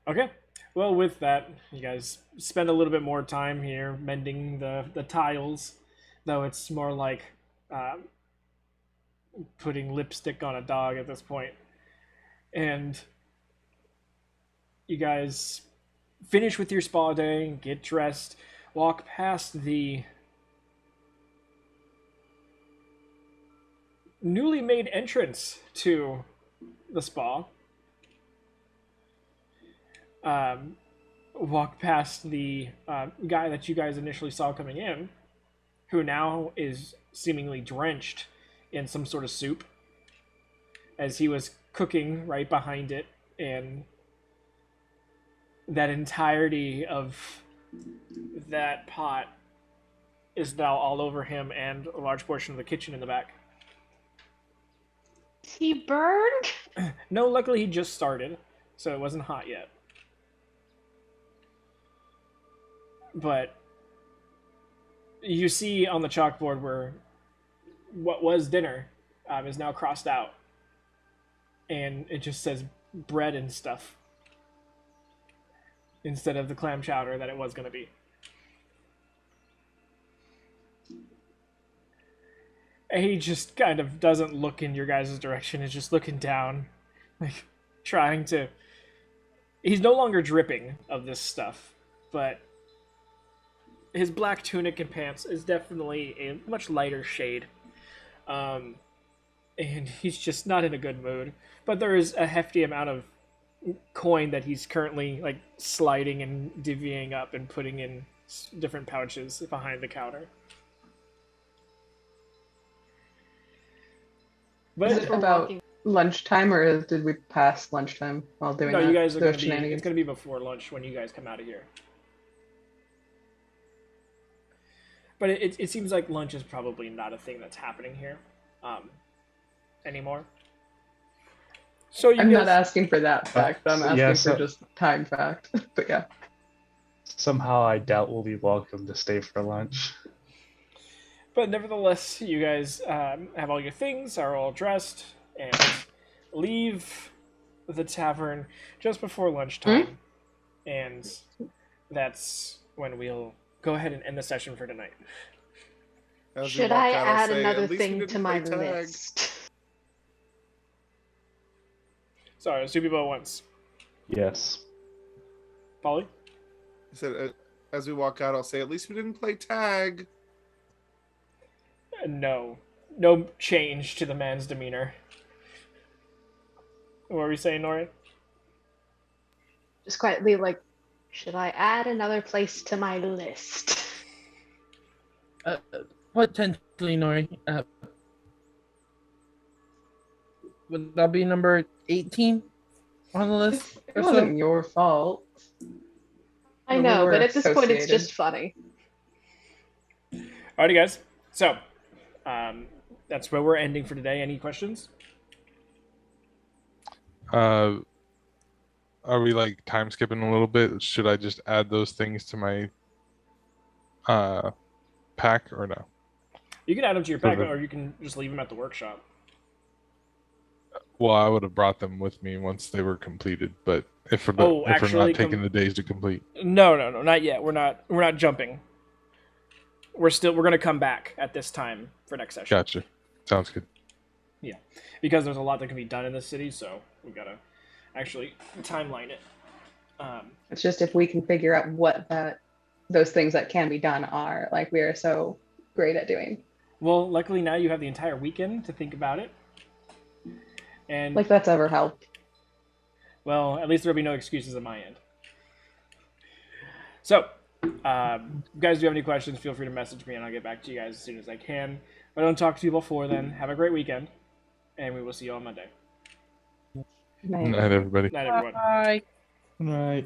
Okay. Well, with that, you guys spend a little bit more time here mending the tiles, though it's more like putting lipstick on a dog at this point. And you guys finish with your spa day, get dressed, walk past the newly made entrance to the spa. Walk past the guy that you guys initially saw coming in, who now is seemingly drenched in some sort of soup, as he was cooking right behind it, and that entirety of that pot is now all over him and a large portion of the kitchen in the back. Is he burned? No, luckily he just started, so it wasn't hot yet. But you see on the chalkboard where what was dinner is now crossed out. And it just says bread and stuff instead of the clam chowder that it was going to be. And he just kind of doesn't look in your guys' direction. He's just looking down, like trying to... He's no longer dripping of this stuff, but his black tunic and pants is definitely a much lighter shade. And he's just not in a good mood. But there is a hefty amount of coin that he's currently like sliding and divvying up and putting in different pouches behind the counter. But Is it about lunchtime, or did we pass lunchtime while doing no, that? you guys are Those going to be... shenanigans? It's going to be before lunch when you guys come out of here. But it seems like lunch is probably not a thing that's happening here anymore. So you I'm guys... not asking for that fact. I'm asking yeah, for just time fact. But yeah. Somehow I doubt we'll be welcome to stay for lunch. But nevertheless, you guys have all your things, are all dressed, and leave the tavern just before lunchtime. And that's when we'll go ahead and end the session for tonight. As we Should walk I out, I'll add say, another "At least we thing didn't to my play tag." list? Sorry, there's two people at once. Yes. Polly? I said, as we walk out, I'll say, at least we didn't play tag. No change to the man's demeanor. What were we saying, Nora? Just quietly, like, should I add another place to my list? Potentially, Nori. Would that be number 18 on the list? It wasn't your fault. I But we know, were but at this point, it's associated. just funny. Alrighty, guys. So, that's where we're ending for today. Any questions? Are we like time skipping a little bit? Should I just add those things to my pack or no? You can add them to your pack, Okay. or you can just leave them at the workshop. Well, I would have brought them with me once they were completed, but if we're, Oh, if we're actually, not taking the days to complete. No, not yet. We're not jumping. We're gonna come back at this time for next session. Gotcha. Sounds good. Yeah, because there's a lot that can be done in this city, so we gotta actually timeline it. It's just if we can figure out what those things that can be done are, like we are so great at doing. Well, luckily now you have the entire weekend to think about it, and Like that's ever helped. well, at least there'll be no excuses on my end. So, if you guys do have any questions, feel free to message me, and I'll get back to you guys as soon as I can. If I don't talk to you before then, have a great weekend, and we will see you on Monday. Nice. Night, everybody. Night, everyone. Bye. Right.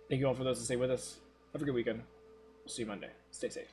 Thank you all for those that stay with us. Have a good weekend. We'll see you Monday. Stay safe.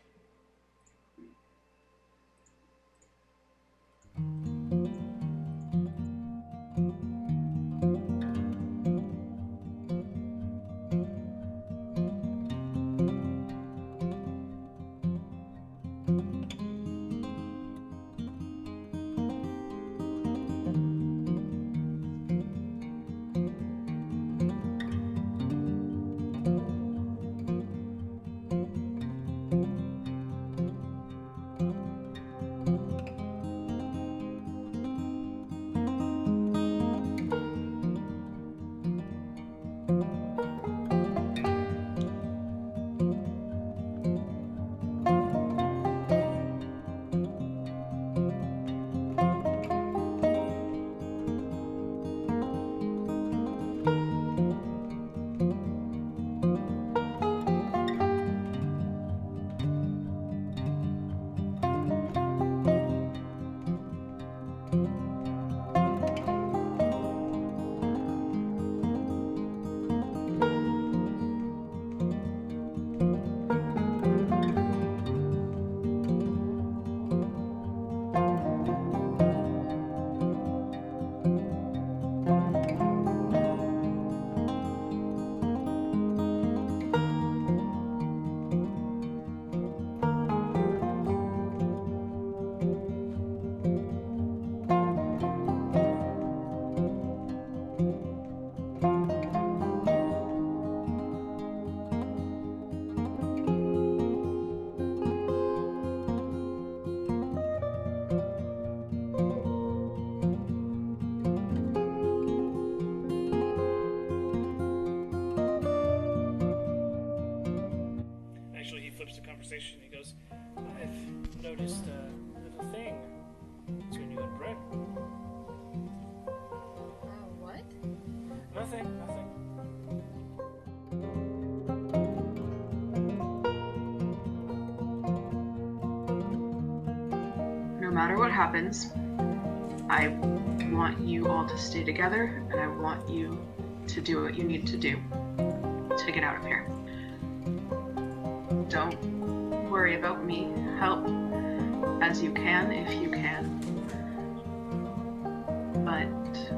matter what happens, I want you all to stay together, and I want you to do what you need to do to get out of here. Don't worry about me. Help as you can if you can. But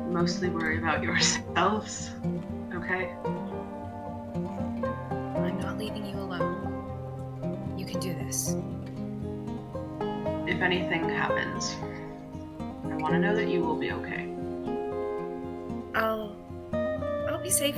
mostly worry about yourselves, okay? I'm not leaving you alone. You can do this. If anything happens, I want to know that you will be okay. I'll be safe.